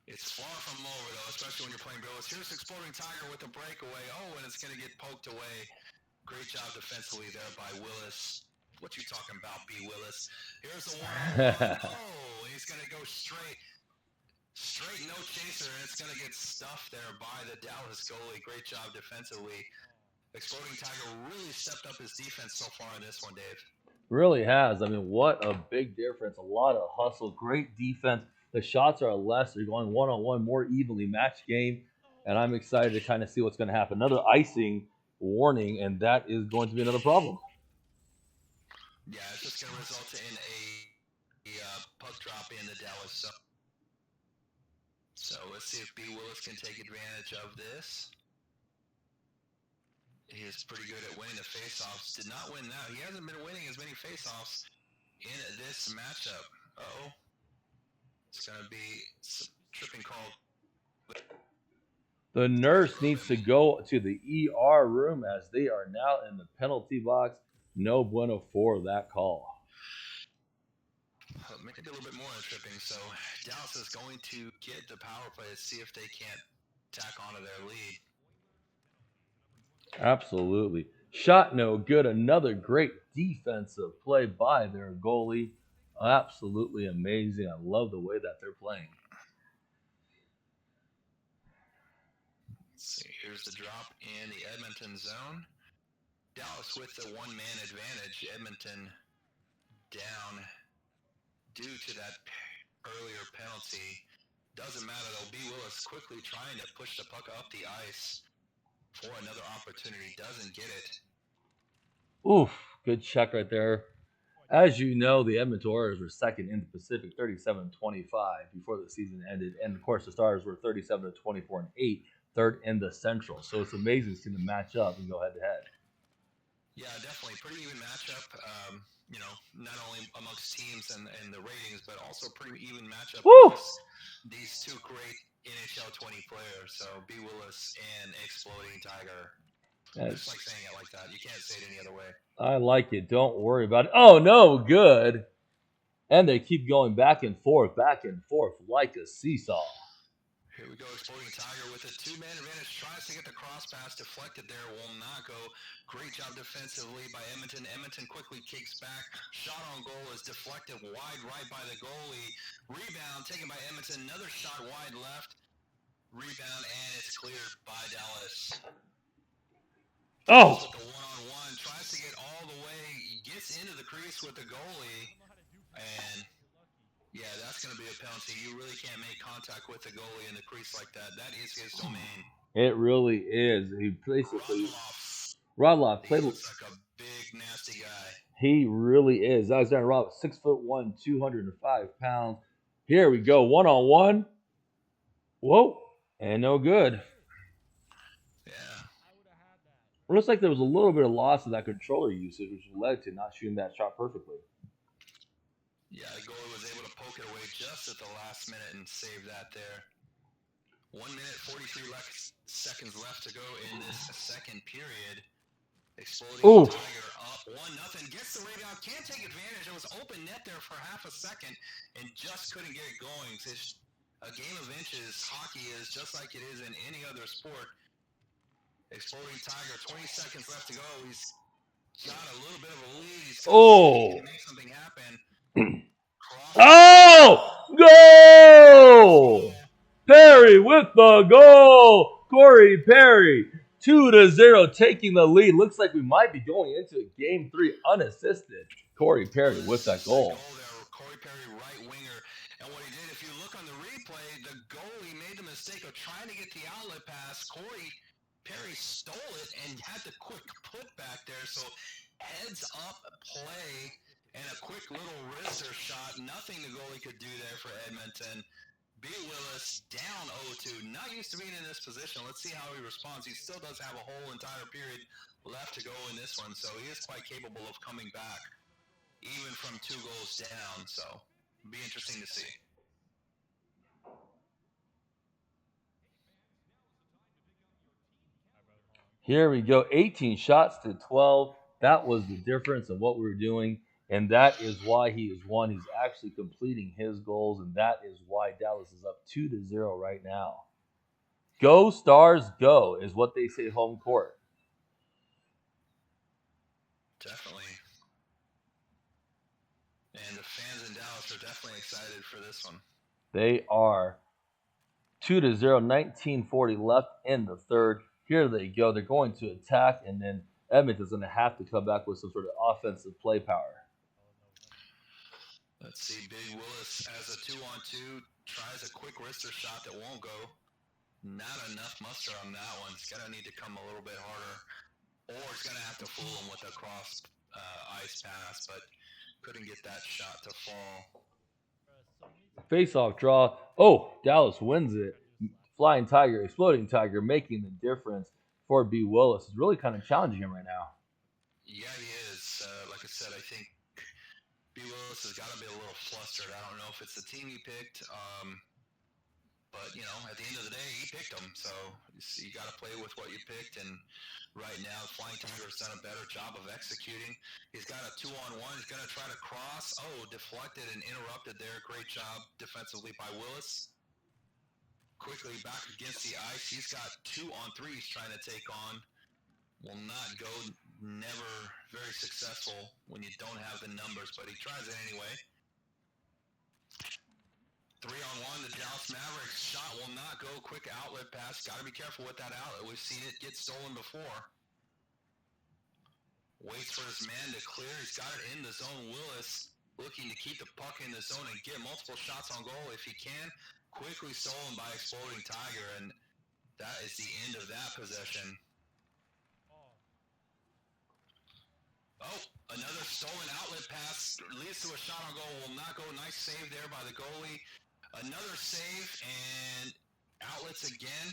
it's far from over, though, especially when you're playing Billis. Here's Exploding Tiger with a breakaway. Oh, and it's going to get poked away. Great job defensively there by Willis. What you talking about, B. Willis? Here's the one. Oh, he's going to go straight, no chaser, and it's going to get stuffed there by the Dallas goalie. Great job defensively. Exploding Tiger really stepped up his defense so far in this one, Dave. Really has. I mean, what a big difference. A lot of hustle. Great defense. The shots are less. They're going 1-on-1, more evenly matched game. And I'm excited to kind of see what's going to happen. Another icing warning, and that is going to be another problem. Yeah, it's just going to result in a puck drop in the Dallas zone. So let's see if B. Willis can take advantage of this. He is pretty good at winning the faceoffs. Did not win that. He hasn't been winning as many faceoffs in this matchup. Uh-oh. It's going to be some tripping call. The nurse needs to go to the ER room as they are now in the penalty box. No bueno for that call. Maybe a little bit more tripping. So Dallas is going to get the power play to see if they can't tack onto their lead. Absolutely. Shot no good. Another great defensive play by their goalie. Absolutely amazing. I love the way that they're playing. Let's see, here's the drop in the Edmonton zone. Dallas with the one-man advantage. Edmonton down due to that earlier penalty. Doesn't matter though. B. Willis quickly trying to push the puck up the ice for another opportunity. Doesn't get it. Oof, good check right there. As you know, the Edmonton Oilers were second in the Pacific, 37-25 before the season ended. And of course, the Stars were 37-24 and 8, third in the Central. So it's amazing to see them match up and go head to head. Yeah, definitely. Pretty even matchup. You know, not only amongst teams and the ratings, but also pretty even matchup amongst these two great NHL 20 players. So B. Willis and Exploding Tiger. I just like saying it like that. You can't say it any other way. I like it. Don't worry about it. Oh, no, good. And they keep going back and forth like a seesaw. Here we go, Exploding Tiger with a two-man advantage. Tries to get the cross pass deflected there. Will not go. Great job defensively by Edmonton. Edmonton quickly kicks back. Shot on goal is deflected wide right by the goalie. Rebound taken by Edmonton. Another shot wide left. Rebound, and it's cleared by Dallas. Oh! With the one-on-one. Tries to get all the way. He gets into the crease with the goalie. And... yeah, that's going to be a penalty. You really can't make contact with the goalie in the crease like that. That is his domain. It really is. He basically... Radloff played... He looks like a big, nasty guy. He really is. Alexander Radloff, 6'1", 205 pounds. Here we go. One-on-one. Whoa. And no good. Yeah. It looks like there was a little bit of loss of that controller usage, which led to not shooting that shot perfectly. Yeah, the goalie was able to poke it away just at the last minute and save that there. 1 minute, 43 seconds left to go in this second period. Exploding Tiger up 1-0. Gets the rebound, can't take advantage. It was open net there for half a second and just couldn't get it going. It's a game of inches. Hockey is just like it is in any other sport. Exploding Tiger, 20 seconds left to go. He's got a little bit of a lead. He's going to make something happen. Oh! Goal! Perry with the goal! Corey Perry, 2-0, taking the lead. Looks like we might be going into Game 3 unassisted. Corey Perry with that goal. Corey Perry, right winger. And what he did, if you look on the replay, the goalie made the mistake of trying to get the outlet pass. Corey Perry stole it and had the quick put back there. So heads up play. And a quick little wrister shot. Nothing the goalie could do there for Edmonton. B. Willis down 0-2. Not used to being in this position. Let's see how he responds. He still does have a whole entire period left to go in this one. So he is quite capable of coming back, even from 2 goals down. So it'll be interesting to see. Here we go. 18 shots to 12. That was the difference of what we were doing. And that is why he has won. He's actually completing his goals, and that is why Dallas is up 2-0 right now. Go Stars, go is what they say home court. Definitely. And the fans in Dallas are definitely excited for this one. They are 2-0, 19:40 left in the third. Here they go. They're going to attack, and then Edmonton's going to have to come back with some sort of offensive play power. Let's see, Big Willis as a 2-on-2 tries a quick wrister shot that won't go. Not enough muster on that one. It's going to need to come a little bit harder. Or it's going to have to fool him with a cross ice pass, but couldn't get that shot to fall. Face-off draw. Oh, Dallas wins it. Flying Tiger, Exploding Tiger, making the difference for B. Willis. It's really kind of challenging him right now. Yeah, he is. Like I said, I think B. Willis has got to be a little flustered. I don't know if it's the team he picked, but you know, at the end of the day, he picked them. So you got to play with what you picked. And right now, Flying Tiger has done a better job of executing. He's got a 2-on-1. He's going to try to cross. Oh, deflected and interrupted there. Great job defensively by Willis. Quickly back against the ice. He's got 2-on-3 he's trying to take on. Will not go. Never very successful when you don't have the numbers, but he tries it anyway. 3-on-1, the Dallas Mavericks shot will not go. Quick outlet pass. Got to be careful with that outlet. We've seen it get stolen before. Waits for his man to clear. He's got it in the zone. Willis looking to keep the puck in the zone and get multiple shots on goal if he can. Quickly stolen by Exploding Tiger, and that is the end of that possession. Oh, another stolen outlet pass leads to a shot on goal. Will not go. Nice save there by the goalie. Another save and outlets again.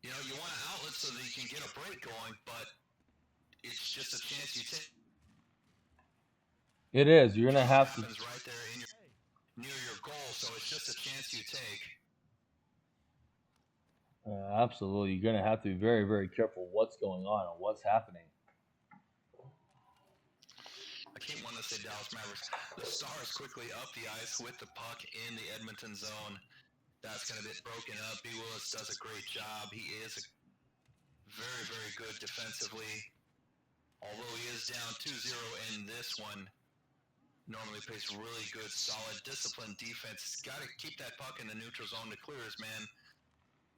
You know, you want an outlet so that you can get a break going, but it's just a chance you take. It is. You're going to have to. Right there in near your goal, so it's just a chance you take. Absolutely. You're going to have to be very, very careful what's going on and what's happening. I keep wanting to say Dallas Mavericks. The Stars quickly up the ice with the puck in the Edmonton zone. That's going to get broken up. B. Willis does a great job. He is very, very good defensively. Although he is down 2-0 in this one. Normally plays really good, solid, disciplined defense. Got to keep that puck in the neutral zone to clear his man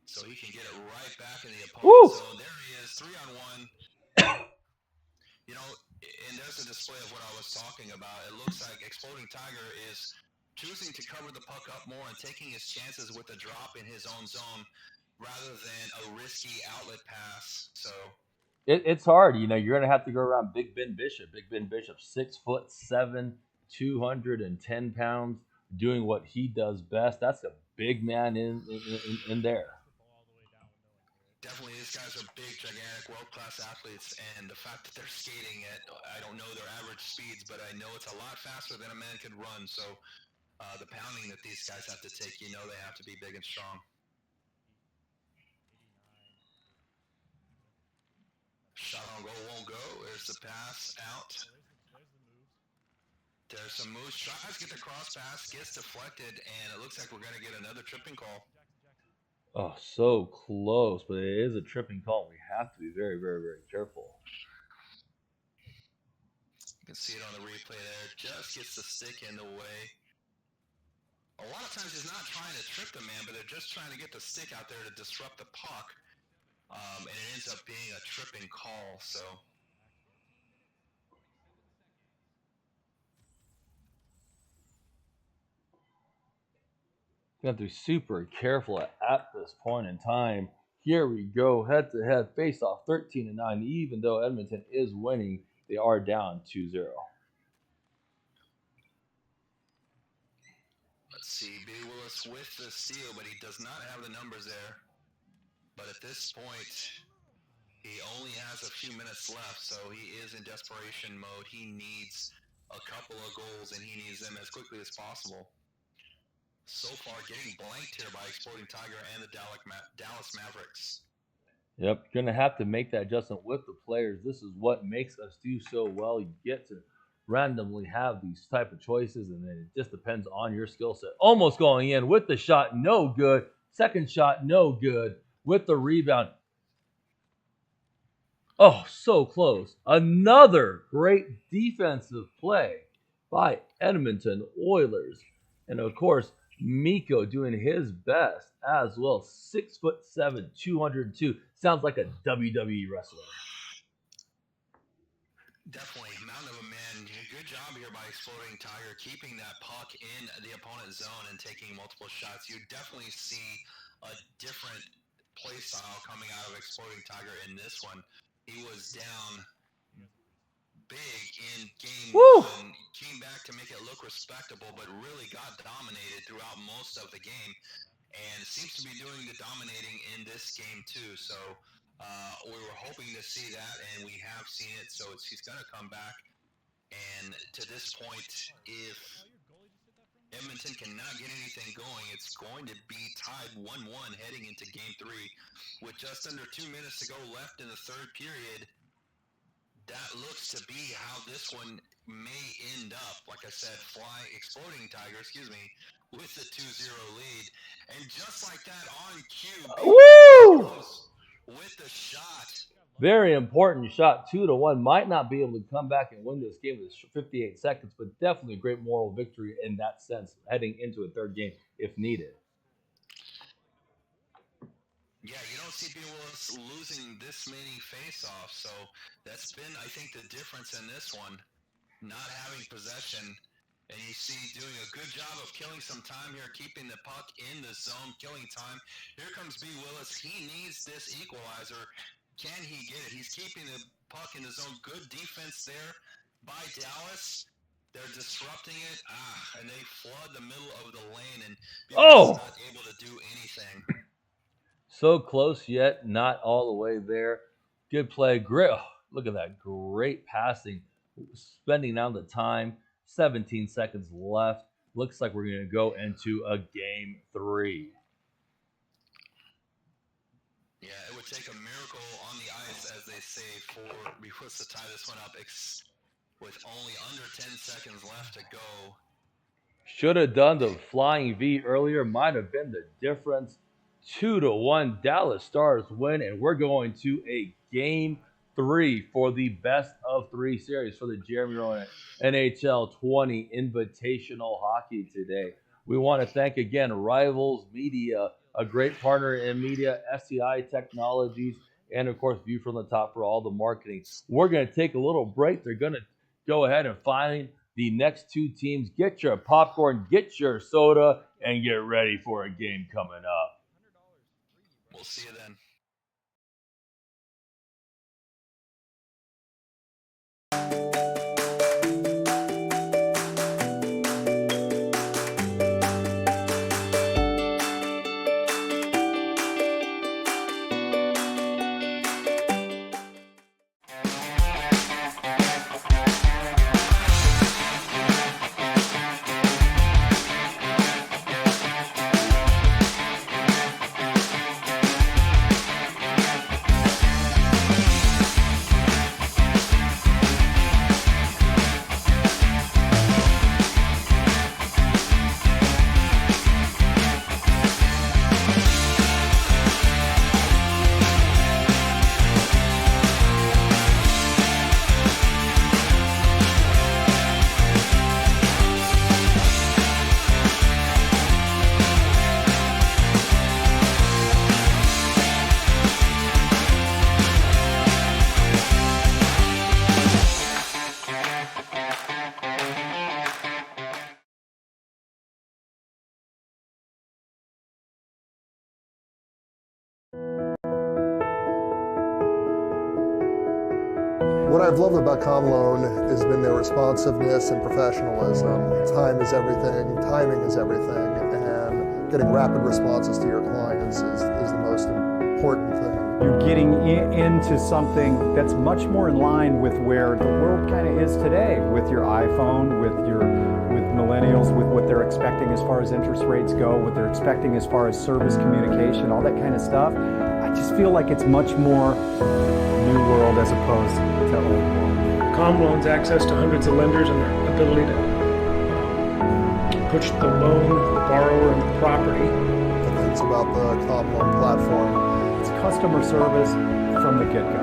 so he can get it right back in the opponent's zone. There he is, 3-on-1. You know, and there's a display of what I was talking about. It looks like Exploding Tiger is choosing to cover the puck up more and taking his chances with a drop in his own zone rather than a risky outlet pass. So it's hard. You know, you're going to have to go around Big Ben Bishop. Big Ben Bishop, 6'7", 210 pounds, doing what he does best. That's a big man in there. Definitely, these guys are big, gigantic, world-class athletes, and the fact that they're skating at, I don't know their average speeds, but I know it's a lot faster than a man could run, so the pounding that these guys have to take, you know they have to be big and strong. Shot on goal won't go. There's the pass out. There's some moves. Tries to get the cross pass, gets deflected, and it looks like we're going to get another tripping call. Oh, so close, but it is a tripping call. We have to be very, very, very careful. You can see it on the replay there. Just gets the stick in the way. A lot of times he's not trying to trip the man, but they're just trying to get the stick out there to disrupt the puck. And it ends up being a tripping call, so... You have to be super careful at this point in time. Here we go, head-to-head, face-off, 13-9. Even though Edmonton is winning, they are down 2-0. Let's see, B. Willis with the steal, but he does not have the numbers there. But at this point, he only has a few minutes left, so he is in desperation mode. He needs a couple of goals, and he needs them as quickly as possible. So far, getting blanked here by Exploding Tiger and the Dallas Mavericks. Yep, going to have to make that adjustment with the players. This is what makes us do so well. You get to randomly have these type of choices, and then it just depends on your skill set. Almost going in with the shot, no good. Second shot, no good. With the rebound. Oh, so close. Another great defensive play by Edmonton Oilers. And of course, Mikko doing his best as well. 6'7", 202. Sounds like a WWE wrestler. Definitely, mountain of a man. Good job here by Exploding Tiger, keeping that puck in the opponent's zone and taking multiple shots. You definitely see a different play style coming out of Exploding Tiger in this one. He was down big in game Woo! one, came back to make it look respectable, but really got dominated throughout most of the game, and seems to be doing the dominating in this game too. So we were hoping to see that, and we have seen it. So he's going to come back, and to this point, if Edmonton cannot get anything going, it's going to be tied 1-1 heading into game 3 with just under 2 minutes to go left in the third period. That looks to be how this one may end up. Like I said, Exploding Tiger, with the 2-0 lead. And just like that, on cue, Woo! with the shot. Very important shot, 2-1. Might not be able to come back and win this game with 58 seconds, but definitely a great moral victory in that sense, heading into a third game if needed. Yeah, you don't see people losing this many face-offs, so that's been, I think, the difference in this one. Not having possession, and you see doing a good job of killing some time here, keeping the puck in the zone, killing time. Here comes B. Willis. He needs this equalizer. Can he get it? He's keeping the puck in the zone. Good defense there by Dallas. They're disrupting it, and they flood the middle of the lane, and B. Willis is not able to do anything. So close yet not all the way there. Good play. Great. Oh, look at that. Great passing. Spending down the time. 17 seconds left. Looks like we're going to go into a game 3. Yeah, it would take a miracle on the ice, as they say, for Beavis to tie this one up with only under 10 seconds left to go. Should have done the flying V earlier. Might have been the difference. 2-1. Dallas Stars win, and we're going to a game 3 for the best of 3 series for the Jeremy Roenick NHL 20 Invitational Hockey today. We want to thank again Rivals Media, a great partner in media, StiTechnologies, and of course View from the Top for all the marketing. We're going to take a little break. They're going to go ahead and find the next 2 teams. Get your popcorn, get your soda, and get ready for a game coming up. We'll see you then. What I've loved about CommLoan has been their responsiveness and professionalism. Time is everything, timing is everything, and getting rapid responses to your clients is the most important thing. You're getting into something that's much more in line with where the world kind of is today, with your iPhone, with millennials, with what they're expecting as far as interest rates go, what they're expecting as far as service communication, all that kind of stuff. I just feel like it's much more new world as opposed to old world. CommLoan's access to hundreds of lenders and their ability to push the loan, the borrower, and the property. The things about the CommLoan platform. It's customer service from the get-go.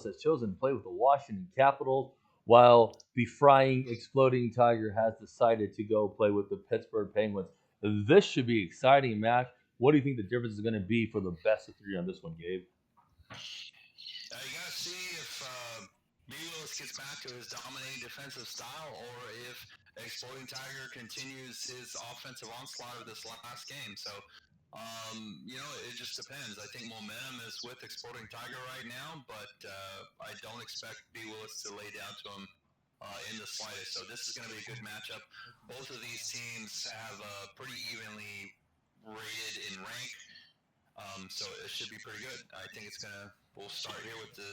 has chosen to play with the Washington Capitals, while the frying, exploding Tiger has decided to go play with the Pittsburgh Penguins. This should be exciting, Mac. What do you think the difference is going to be for the best of three on this one, Gabe? You got to see if B. Willis gets back to his dominating defensive style, or if Exploding Tiger continues his offensive onslaught of this last game. So, it just depends. I think momentum is with Exploding Tiger right now, but I don't expect B. Willis to lay down to him in the slightest. So this is going to be a good matchup. Both of these teams have pretty evenly rated in rank. So it should be pretty good. I think we'll start here with the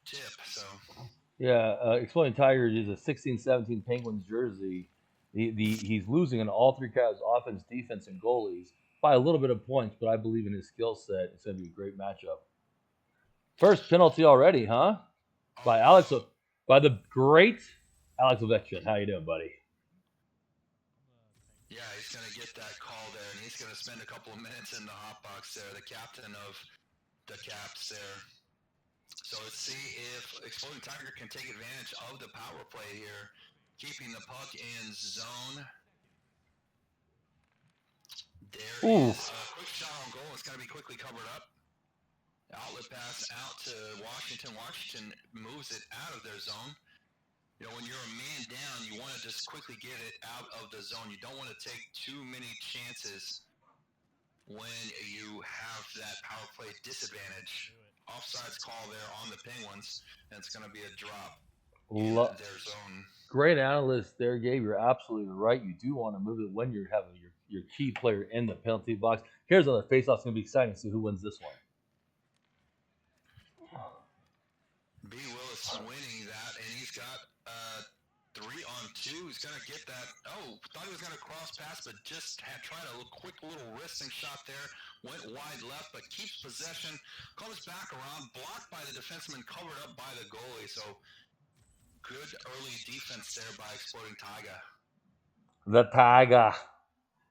tip. So Exploding Tiger is a 16-17 Penguins jersey. He's losing in all three categories: offense, defense, and goalies by a little bit of points, but I believe in his skill set. It's going to be a great matchup. First penalty already, huh? By the great Alex Ovechkin. How you doing, buddy? Yeah, he's going to get that call there, and he's going to spend a couple of minutes in the hot box there, the captain of the Caps there. So let's see if Exploding Tiger can take advantage of the power play here, keeping the puck in zone. There is a quick shot on goal. It's going to be quickly covered up. Outlet pass out to Washington. Washington moves it out of their zone. When you're a man down, you want to just quickly get it out of the zone. You don't want to take too many chances when you have that power play disadvantage. Offsides call there on the Penguins, and it's going to be a drop in their zone. Great analyst there, Gabe. You're absolutely right. You do want to move it when you're having your key player in the penalty box. Here's another face-off. It's going to be exciting to see who wins this one. B. Willis winning that, and he's got 3-on-2. He's going to get that. Thought he was going to cross pass, but just tried a quick little wristing shot there. Went wide left, but keeps possession. Comes back around, blocked by the defenseman, covered up by the goalie. So good early defense there by Exploding Tiger. The Tiger.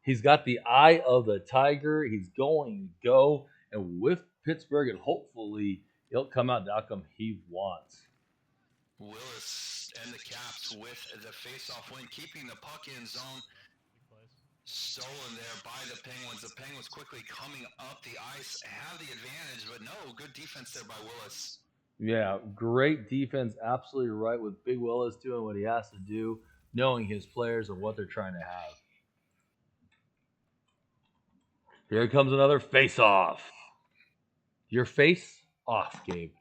He's got the eye of the Tiger. He's going to go, and with Pittsburgh, and hopefully he'll come out the outcome he wants. Willis and the Caps with the face-off win, keeping the puck in zone. Stolen there by the Penguins. The Penguins quickly coming up the ice, have the advantage, but no, good defense there by Willis. Yeah, great defense. Absolutely right, with Big Willis doing what he has to do, knowing his players and what they're trying to have. Here comes another face-off. Your face off, Gabe.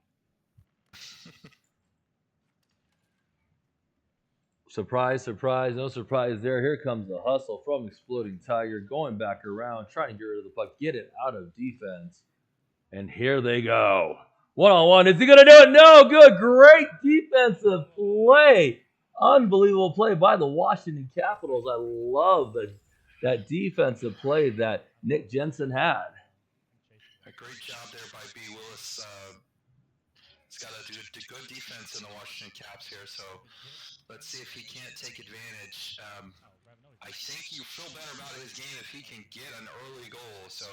Surprise, surprise, no surprise there. Here comes the hustle from Exploding Tiger, going back around, trying to get rid of the puck, get it out of defense. And here they go. One-on-one. Is he going to do it? No. Good. Great defensive play. Unbelievable play by the Washington Capitals. I love that defensive play that Nick Jensen had. A great job there by B. Willis. He's got a good defense in the Washington Caps here, so let's see if he can't take advantage. I think you feel better about his game if he can get an early goal. So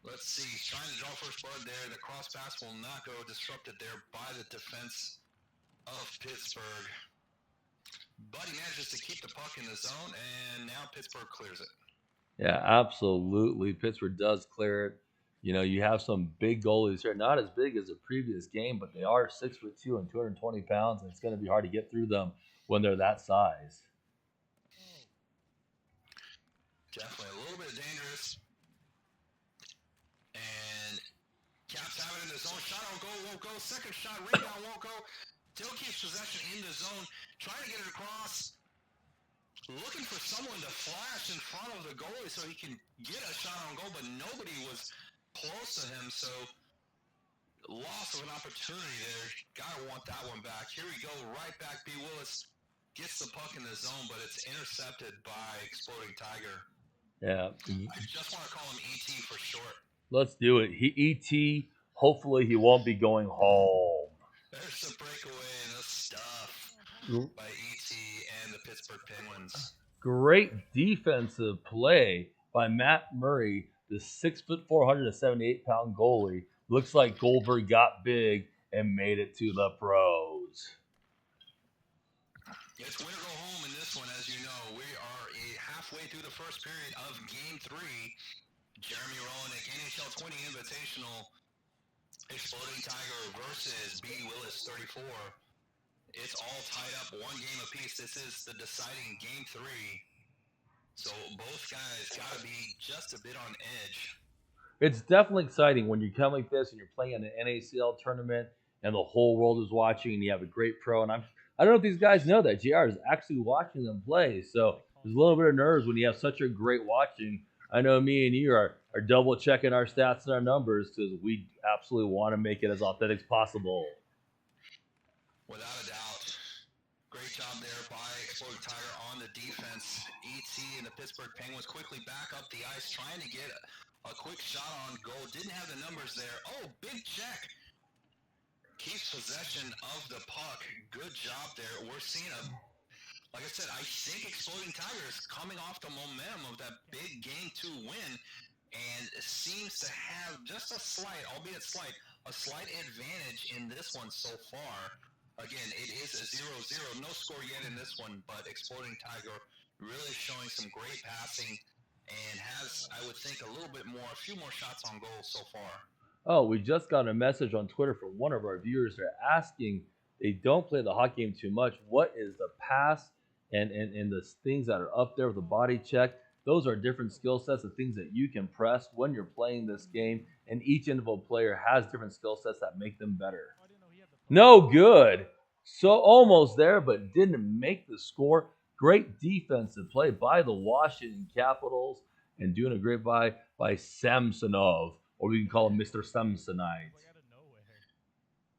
let's see. He's trying to draw first blood there. The cross pass will not go, disrupted there by the defense of Pittsburgh. But he manages to keep the puck in the zone, and now Pittsburgh clears it. Yeah, absolutely. Pittsburgh does clear it. You have some big goalies here, not as big as the previous game, but they are 6'2" and 220 pounds, and it's going to be hard to get through them when they're that size. Definitely a little bit dangerous. And Caps have it in the zone. Shot on goal, won't go. Second shot, rebound, won't go. Still keeps possession in the zone. Trying to get it across. Looking for someone to flash in front of the goalie so he can get a shot on goal, but nobody was close to him, so loss of an opportunity there. Gotta want that one back. Here we go, right back. B. Willis gets the puck in the zone, but it's intercepted by Exploding Tiger. Yeah. I just want to call him ET for short. Let's do it. ET, hopefully he won't be going home. There's the breakaway and the stuff by ET and the Pittsburgh Penguins. Great defensive play by Matt Murray, the 6'4", 178-pound goalie, Looks like Goldberg got big and made it to the pros. It's win or go home in this one, as you know. We are halfway through the first period of Game 3. Jeremy Roenick, NHL 20 Invitational, Exploding Tiger versus B. Willis 34. It's all tied up, one game apiece. This is the deciding Game 3. So both guys got to be just a bit on edge. It's definitely exciting when you come like this and you're playing in an NACL tournament and the whole world is watching and you have a great pro. And I don't know if these guys know that JR is actually watching them play. So there's a little bit of nerves when you have such a great watching. I know me and you are double checking our stats and our numbers because we absolutely want to make it as authentic as possible. Without a doubt. Great job there by Exploding Tiger on the defense. ET and the Pittsburgh Penguins quickly back up the ice, trying to get a quick shot on goal. Didn't have the numbers there. Oh, big check. Keeps possession of the puck. Good job there. We're seeing like I said, I think Exploding Tiger is coming off the momentum of that big Game 2 win and seems to have just a slight, albeit slight, a slight advantage in this one so far. Again, it is a 0-0. No score yet in this one, but Exploding Tiger really showing some great passing and has, I would think, a few more shots on goal so far. Oh, we just got a message on Twitter from one of our viewers. They're asking, they don't play the hockey game too much. What is the pass and the things that are up there with the body check? Those are different skill sets, the things that you can press when you're playing this game. And each individual player has different skill sets that make them better. No good. So almost there, but didn't make the score. Great defensive play by the Washington Capitals and doing a great by Samsonov, or we can call him Mr. Samsonite.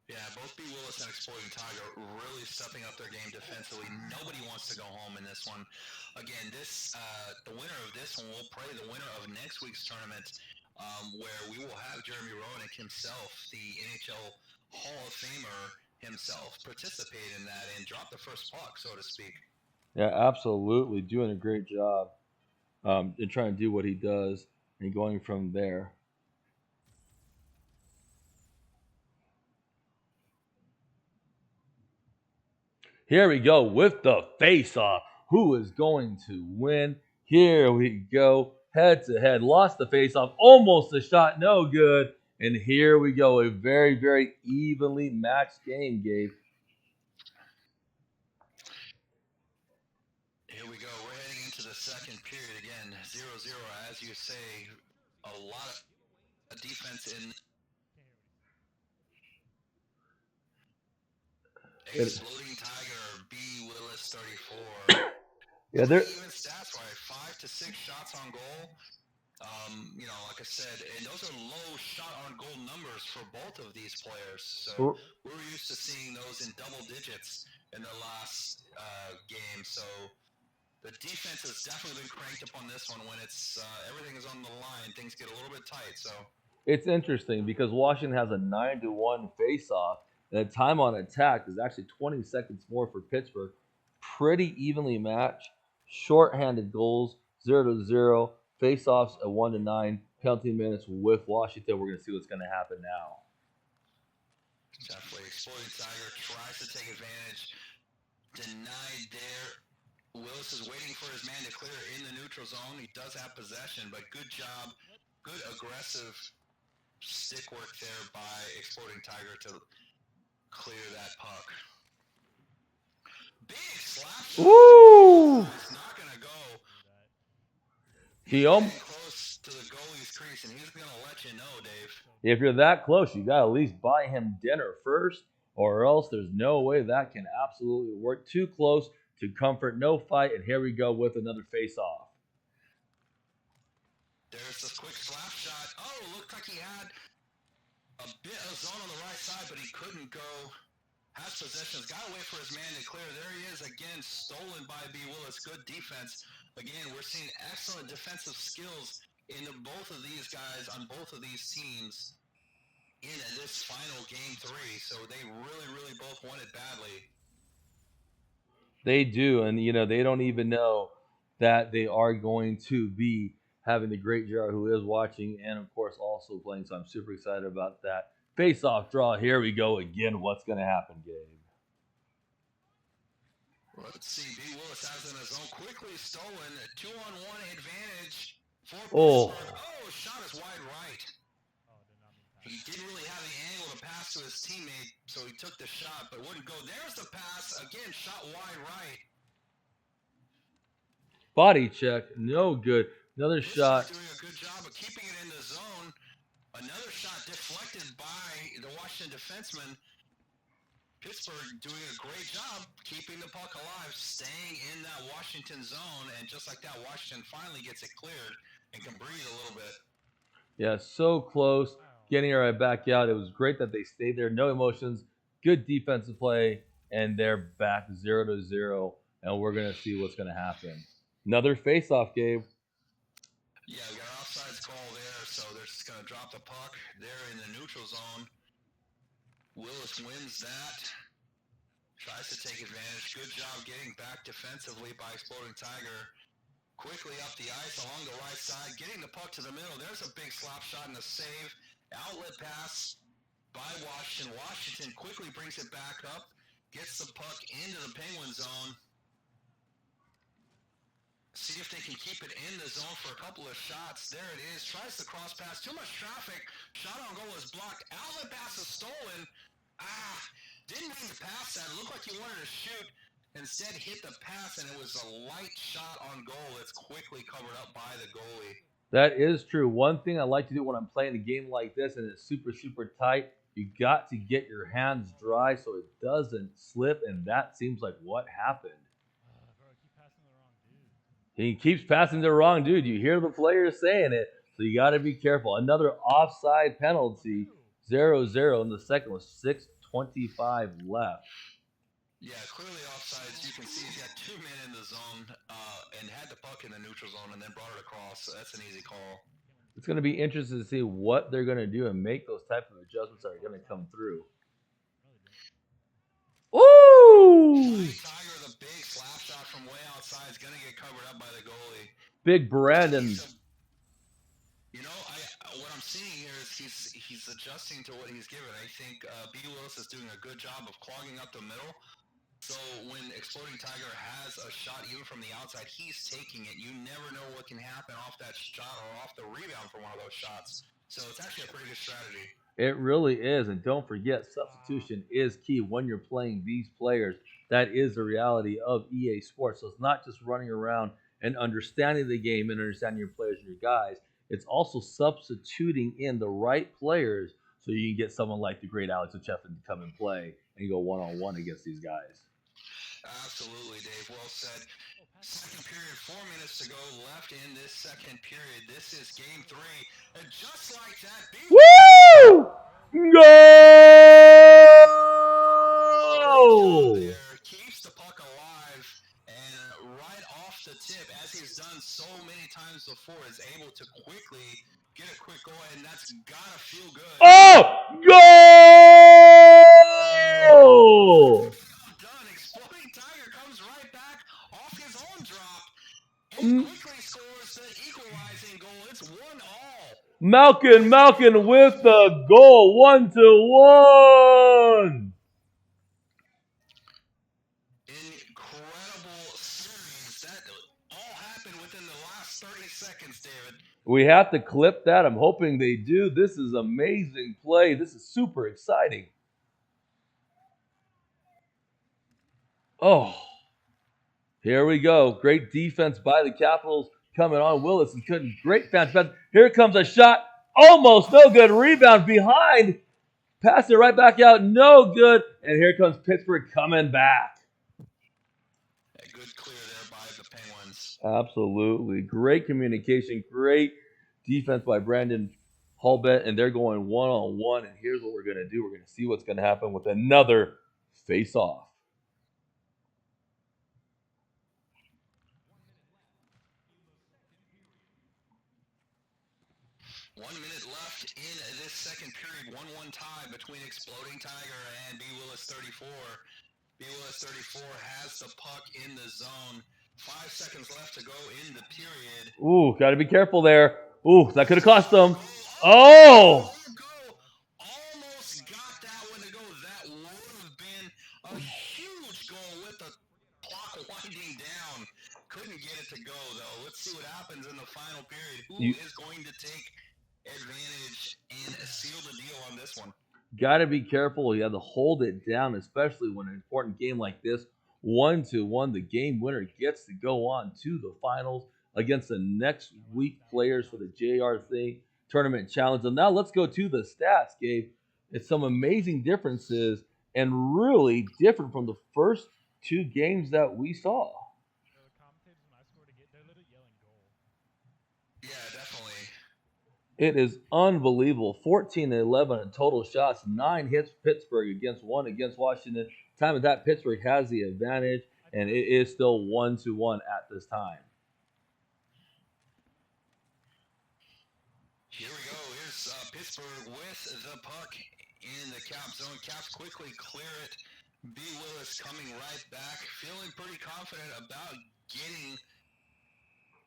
Yeah, both B. Willis and Exploding Tiger really stepping up their game defensively. Nobody wants to go home in this one. Again, the winner of this one will play the winner of next week's tournament, where we will have Jeremy Roenick himself, the NHL Hall of Famer himself, participate in that and drop the first puck, so to speak. Yeah, absolutely. Doing a great job in trying to do what he does and going from there. Here we go with the face-off. Who is going to win? Here we go. Head to head. Lost the face-off. Almost a shot. No good. And here we go. A very, very evenly matched game, Gabe. Here we go. We're heading into the second period again. 0-0, as you say. A lot of defense in. Exploding Tiger, B. Willis 34. Yeah, they're even stats right. 5 to 6 shots on goal. Like I said, and those are low shot on goal numbers for both of these players. So we're used to seeing those in double digits in the last game. So the defense has definitely been cranked up on this one when it's everything is on the line. Things get a little bit tight. So it's interesting because Washington has a 9-1 face-off. And the time on attack is actually 20 seconds more for Pittsburgh. Pretty evenly matched. Short-handed goals, 0-0. Face-offs at 1-9. Penalty minutes with Washington. We're going to see what's going to happen now. Definitely. Exploding Tiger tries to take advantage. Denied there. Willis is waiting for his man to clear in the neutral zone. He does have possession, but good job. Good aggressive stick work there by Exploding Tiger to clear that puck. Big slap. Woo! It's not going to go. He close to the goalie's crease, and he's going to let you know, Dave. If you're that close, you got to at least buy him dinner first, or else there's no way that can absolutely work. Too close to comfort, no fight, and here we go with another face-off. There's this quick slap shot. Oh, looked like he had a bit of zone on the right side, but he couldn't go. Has possessions, got to wait for his man to clear. There he is again, stolen by B. Willis. Good defense. Again, we're seeing excellent defensive skills in both of these guys on both of these teams in this final Game 3. So they really, really both want it badly. They do, and they don't even know that they are going to be having the great JR who is watching and, of course, also playing. So I'm super excited about that. Face-off draw. Here we go again. What's going to happen, Gabe? Let's see. B. Willis has in his own. Quickly stolen. A 2-on-1 advantage for Oh. Pittsburgh. Oh, shot is wide right. He didn't really have the angle to pass to his teammate, so he took the shot, but wouldn't go. There's the pass. Again, shot wide right. Body check. No good. Another shot. Doing a good job of keeping it in the zone. Another shot deflected by the Washington defenseman. Pittsburgh doing a great job keeping the puck alive, staying in that Washington zone, and just like that, Washington finally gets it cleared and can breathe a little bit. Yeah, so close. Getting it right back out. It was great that they stayed there. No emotions. Good defensive play, and they're back 0-0, and we're going to see what's going to happen. Another face-off, Gabe. Yeah, we got an offsides call there, so they're just going to drop the puck. They're in the neutral zone. Willis wins that. Tries to take advantage. Good job getting back defensively by Exploding Tiger. Quickly up the ice along the right side, getting the puck to the middle. There's a big slap shot and a save. Outlet pass by Washington. Washington quickly brings it back up, gets the puck into the Penguin zone. See if they can keep it in the zone for a couple of shots. There it is. Tries the cross pass. Too much traffic. Shot on goal is blocked. Outlet pass is stolen. Didn't mean to pass that. It looked like he wanted to shoot. Instead, hit the pass, and it was a light shot on goal that's quickly covered up by the goalie. That is true. One thing I like to do when I'm playing a game like this and it's super, super tight, you got to get your hands dry so it doesn't slip, and that seems like what happened. He keeps passing the wrong dude. You hear the players saying it, so you got to be careful. Another offside penalty, 0-0 in the second with 6:25 left. Yeah, clearly offsides. You can see he's got 2 men in the zone and had the puck in the neutral zone and then brought it across. So that's an easy call. It's going to be interesting to see what they're going to do and make those type of adjustments that are going to come through. Ooh! Tiger, the big slap shot from way outside is going to get covered up by the goalie. Big Brandon. You know, what I'm seeing here is he's adjusting to what he's given. I think B. Willis is doing a good job of clogging up the middle. So when Exploding Tiger has a shot, even from the outside, he's taking it. You never know what can happen off that shot or off the rebound for one of those shots. So it's actually a pretty good strategy. It really is. And don't forget, substitution is key when you're playing these players. That is the reality of EA Sports. So it's not just running around and understanding the game and understanding your players and your guys. It's also substituting in the right players so you can get someone like the great Alex O'Chefin to come and play and go one-on-one against these guys. Absolutely, Dave. Well said. Second period, 4 minutes to go left in this second period. This is game 3. And just like that, woo! Goal! Keeps the puck alive, and right off the tip, as he's done so many times before, is able to quickly get a quick goal, and that's gotta feel good. Oh! Goal! Done. Exploding Tiger comes right back off his own drop and quickly scores the equalizing goal. It's 1-1. Malkin with the goal, 1-1. Incredible series. That all happened within the last 30 seconds, David. We have to clip that. I'm hoping they do. This is amazing play. This is super exciting. Oh, here we go. Great defense by the Capitals coming on. Willis and couldn't. Great fans. Here comes a shot. Almost no good. Rebound behind. Pass it right back out. No good. And here comes Pittsburgh coming back. A good clear there by the Penguins. Absolutely. Great communication. Great defense by Brandon Hulbert. And they're going one-on-one. And here's what we're going to do. We're going to see what's going to happen with another face-off. 1 minute left in this second period. 1-1 tie between Exploding Tiger and B. Willis 34. B. Willis 34 has the puck in the zone. 5 seconds left to go in the period. Ooh, got to be careful there. Ooh, that could have cost them. Oh! Almost got that one to go. That would have been a huge goal with the clock winding down. Couldn't get it to go, though. Let's see what happens in the final period. Who is going to take advantage and seal the deal on this one? Got to be careful. You have to hold it down, especially when an important game like this, 1-1, the game winner gets to go on to the finals against the next week players for the JRC Tournament Challenge. And now let's go to the stats, Gabe. It's some amazing differences and really different from the first 2 games that we saw. Yeah, definitely. It is unbelievable. 14-11 in total shots, 9 hits Pittsburgh against 1 against Washington. Time of that, Pittsburgh has the advantage, and it is still 1-1 at this time. Here we go. Here's Pittsburgh with the puck in the cap zone. Caps quickly clear it. B. Willis coming right back, feeling pretty confident about getting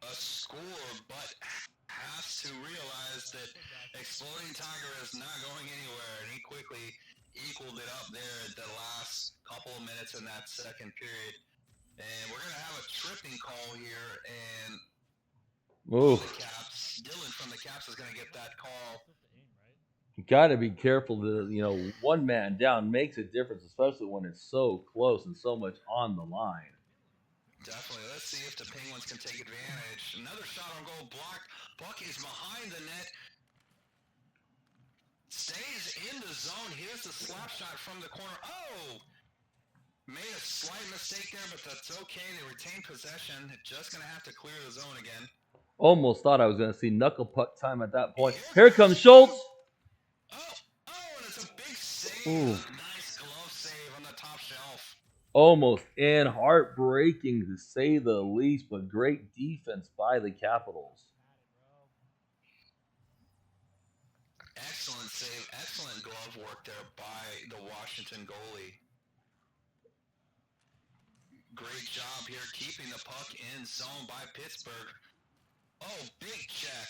a score, but has to realize that Exploding Tiger is not going anywhere, and he quickly equaled it up there at the last couple of minutes in that second period. And we're going to have a tripping call here, and the Caps, Dylan from the Caps is going to get that call. Got to be careful that, one man down makes a difference, especially when it's so close and so much on the line. Definitely. Let's see if the Penguins can take advantage. Another shot on goal blocked. Puck is behind the net. Stays in the zone. Here's the slap shot from the corner. Oh! Made a slight mistake there, but that's okay. They retain possession. Just going to have to clear the zone again. Almost thought I was going to see knuckle puck time at that point. Here comes Schultz. And it's a big save. Ooh. Nice glove save on the top shelf. Almost and heartbreaking to say the least, but great defense by the Capitals. Excellent save. Excellent glove work there by the Washington goalie. Great job here keeping the puck in zone by Pittsburgh. Oh, big check.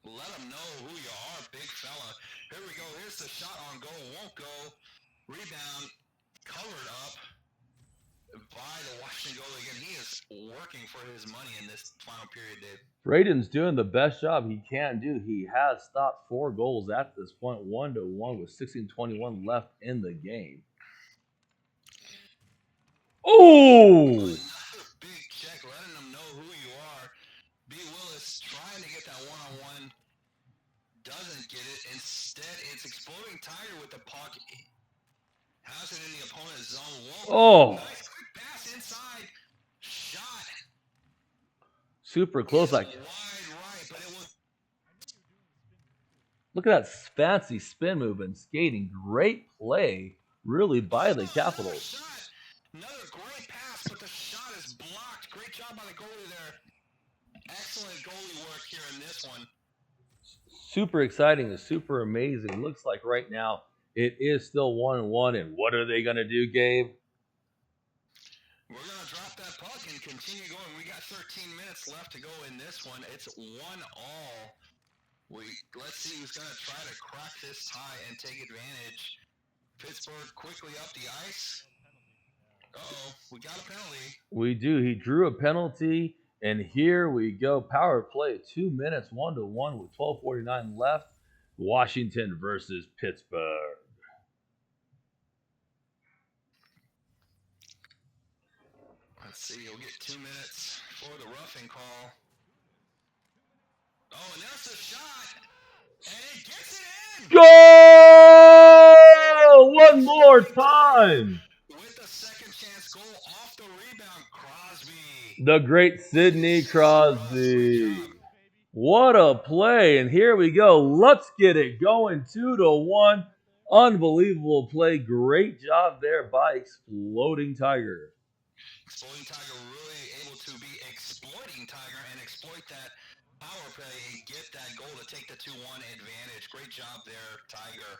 Let them know who you are, big fella. Here we go. Here's the shot on goal. Won't go. Rebound covered up by the Washington goalie. Again, he is working for his money in this final period, Dave. Braden's doing the best job he can do. He has stopped 4 goals at this point, 1-1 with 16:21 left in the game. Oh! Another big check, letting them know who you are. B. Willis trying to get that one-on-one. Doesn't get it. Instead, it's Exploding Tiger with the puck. Has it in the opponent's zone. Oh! Nice quick pass inside. Shot. Super close. Wide right, but it was... Look at that fancy spin move and skating. Great play, really, by the Capitals. Another great pass, but the shot is blocked. Great job by the goalie there. Excellent goalie work here in this one. Super exciting and super amazing. Looks like right now it is still 1-1. And what are they going to do, Gabe? We're going to drop that puck and continue going. We got 13 minutes left to go in this one. It's 1-1. Let's see who's going to try to crack this tie and take advantage. Pittsburgh quickly up the ice. Uh-oh, we got a penalty. We do. He drew a penalty, and here we go. Power play, 2 minutes, 1-1 with 12:49 left. Washington versus Pittsburgh. Let's see, he'll get 2 minutes for the roughing call. Oh, and there's the shot, and it gets it in! Goal! One more time! With the second chance goal off the rebound, Crosby. The great Sidney Crosby. What a play. And here we go. Let's get it going. 2-1. Unbelievable play. Great job there by Exploding Tiger. Exploding Tiger really able to be exploiting Tiger and exploit that power play and get that goal to take the 2-1 advantage. Great job there, Tiger.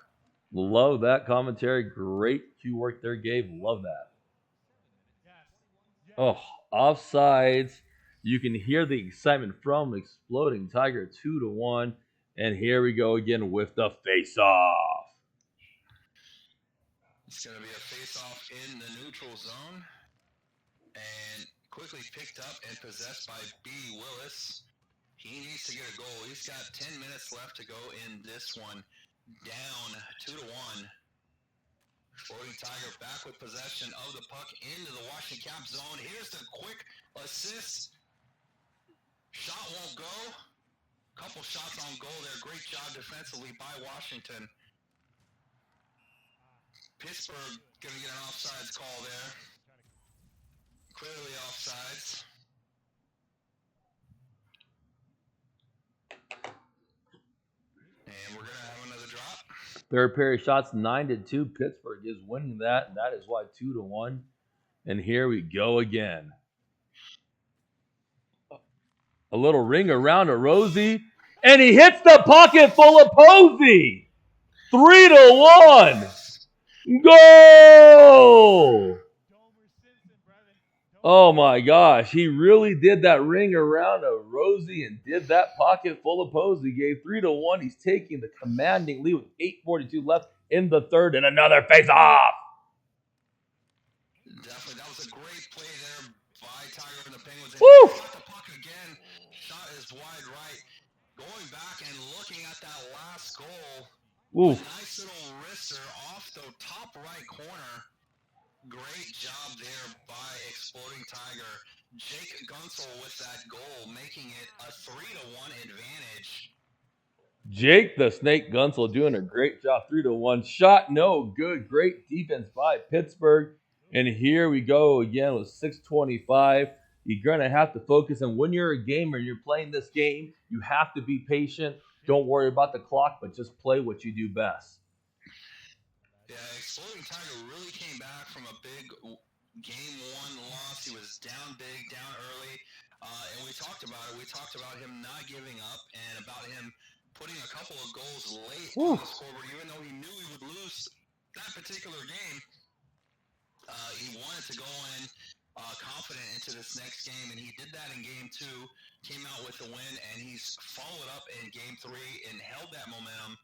Love that commentary. Great cue work there, Gabe. Love that. Oh, offsides. You can hear the excitement from Exploding Tiger, 2-1. And here we go again with the face-off. It's going to be a face-off in the neutral zone. And quickly picked up and possessed by B. Willis. He needs to get a goal. He's got 10 minutes left to go in this one. Down 2-1. Exploding Tiger back with possession of the puck into the Washington Cap zone. Here's the quick assist. Shot won't go. Couple shots on goal there. Great job defensively by Washington. Pittsburgh going to get an offsides call there. Clearly offsides. And we're going to have another drop. Third pair of shots, 9-2. Pittsburgh is winning that, and that is why 2-1. And here we go again. A little ring around to Rosie, and he hits the pocket full of Posey. 3-1. Goal! Oh my gosh, he really did that ring around of Rosie and did that pocket full of Posey. Gave 3-1. He's taking the commanding lead with 8:42 left in the third, and another face-off. Definitely, that was a great play there by Tiger and the Penguins. And Woo! he got the puck again. Shot is wide right. Going back and looking at that last goal. Ooh. Nice little wrister off the top right corner. Great job there by Exploding Tiger. Jake Gunsel with that goal, making it a 3-1 advantage. Jake the Snake Gunsel doing a great job. 3-1. Shot no good. Great defense by Pittsburgh. And here we go again with 6:25. You're going to have to focus. And when you're a gamer, you're playing this game, you have to be patient. Don't worry about the clock, but just play what you do best. Yeah, Exploding Tiger really came back from a big game one loss. He was down big, down early. And we talked about it. We talked about him not giving up and about him putting a couple of goals late on the scoreboard, even though he knew he would lose that particular game. He wanted to go in confident into this next game, and he did that in game two, came out with a win, and he's followed up in game three and held that momentum,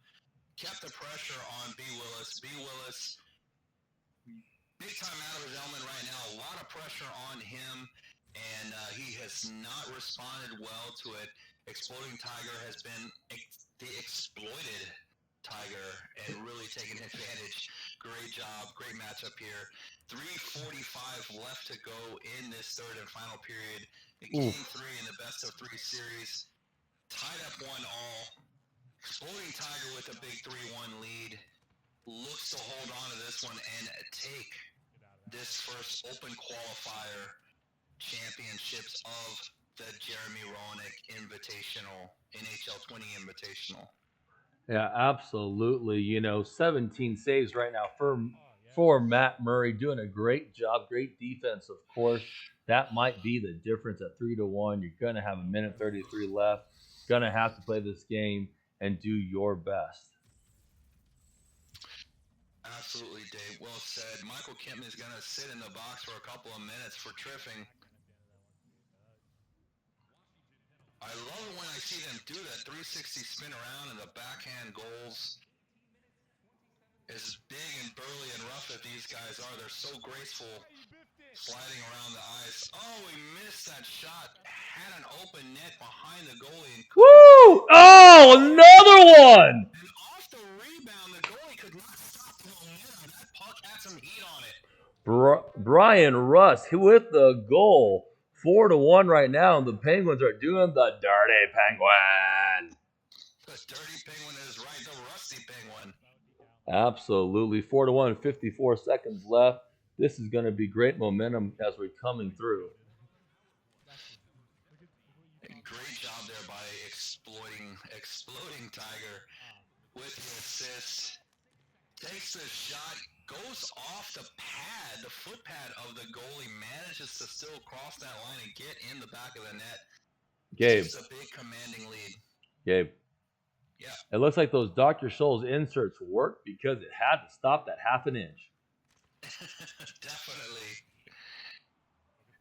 kept the pressure on B. Willis. B. Willis, big time out of his element right now, a lot of pressure on him, and he has not responded well to it. Exploding Tiger has been the exploited Tiger and really taking advantage. Great job, great matchup here. 3:45 left to go in this third and final period. Game three in the best of three series. Tied up 1-1. Exploding Tiger with a big 3-1 lead. Looks to hold on to this one and take this first open qualifier championships of the Jeremy Roenick Invitational, NHL 20 Invitational. Yeah, absolutely. 17 saves right now for Matt Murray, doing a great job, great defense, of course. That might be the difference at 3-1. You're going to have 1:33 left. Going to have to play this game and do your best. Absolutely, Dave. Well said. Michael Kempman is going to sit in the box for a couple of minutes for Triffing. I love it when I see them do that 360 spin around and the backhand goals. As big and burly and rough as these guys are, they're so graceful sliding around the ice. Oh, he missed that shot. Had an open net behind the goalie. And woo! Oh, another one! And off the rebound, the goalie could not stop the momentum. That puck had some heat on it. Brian Russ with the goal. 4-1 right now, and the Penguins are doing the dirty Penguin. The dirty Penguin is right, the rusty Penguin. Absolutely. 4-1, 54 seconds left. This is going to be great momentum as we're coming through. Great job there by Exploding Tiger with the assist. Takes the shot, goes off the pad, the foot pad of the goalie, manages to still cross that line and get in the back of the net. Gabe. It's a big commanding lead. Gabe. Yeah. It looks like those Dr. Scholl's inserts worked because it had to stop that half an inch. Definitely.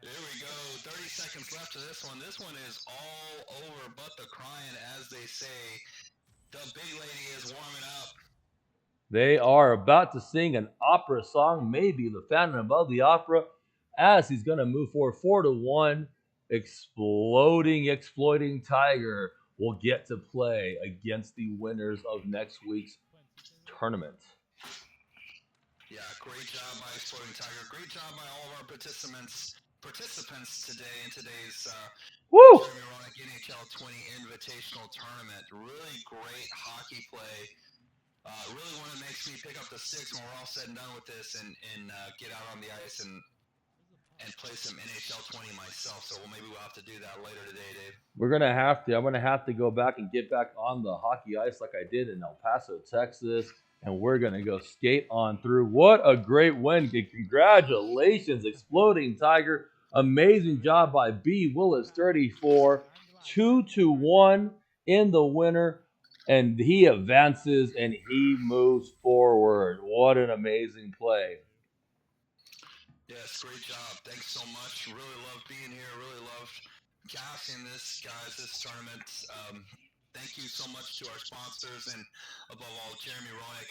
Here we go. 30 seconds left to this one. This one is all over but the crying, as they say. The big lady is warming up. They are about to sing an opera song, maybe the Phantom of the Opera, as he's going to move forward 4-1. Exploding Tiger will get to play against the winners of next week's tournament. Yeah, great job by Exploding Tiger. Great job by all of our participants today in today's Jeremy Roenick NHL 20 Invitational Tournament. Really great hockey play. Really one that makes me pick up the sticks when we're all said and done with this and get out on the ice and play some NHL 20 myself. So maybe we'll have to do that later today, Dave. We're going to have to. I'm going to have to go back and get back on the hockey ice like I did in El Paso, Texas. And we're going to go skate on through. What a great win. Congratulations, Exploding Tiger. Amazing job by B. Willis 34. 2-1 in the winner. And he advances and he moves forward. What an amazing play. Yes, great job. Thanks so much. Really loved being here. Really loved casting this, guys, this tournament. Thank you so much to our sponsors and, above all, Jeremy Roenick.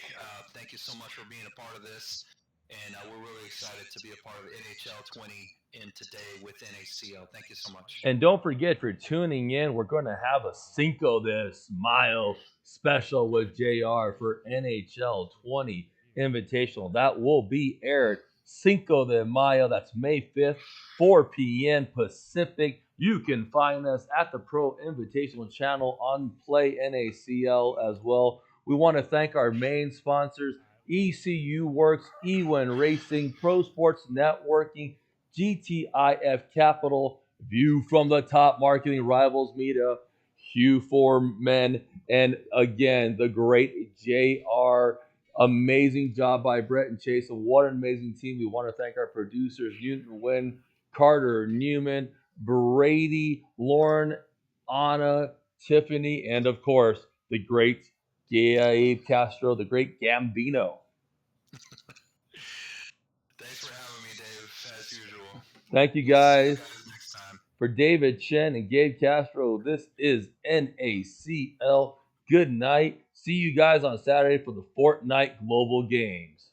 Thank you so much for being a part of this. And we're really excited to be a part of NHL 20 in today with NACL. Thank you so much. And don't forget, for tuning in, we're going to have a Cinco de Mayo special with JR for NHL 20 Invitational. That will be aired Cinco de Mayo. That's May 5th, 4 p.m. Pacific. You can find us at the Pro Invitational channel on PlayNACL as well. We want to thank our main sponsors, ECUWerks, Ewin Racing, Pro Sports Networking, GTIF Capital, View from the Top Marketing, Rivals Media, Hugh for Men, and again, the great JR. Amazing job by Brett and Chase. And what an amazing team. We want to thank our producers, Newton Wynn, Carter Newman, Brady, Lauren, Anna, Tiffany, and of course, the great Gabe Castro, the great Gambino. Thanks for having me, Dave, as usual. Thank you, guys. See you guys next time. For David Chen and Gabe Castro, this is NACL. Good night. See you guys on Saturday for the Fortnite Global Games.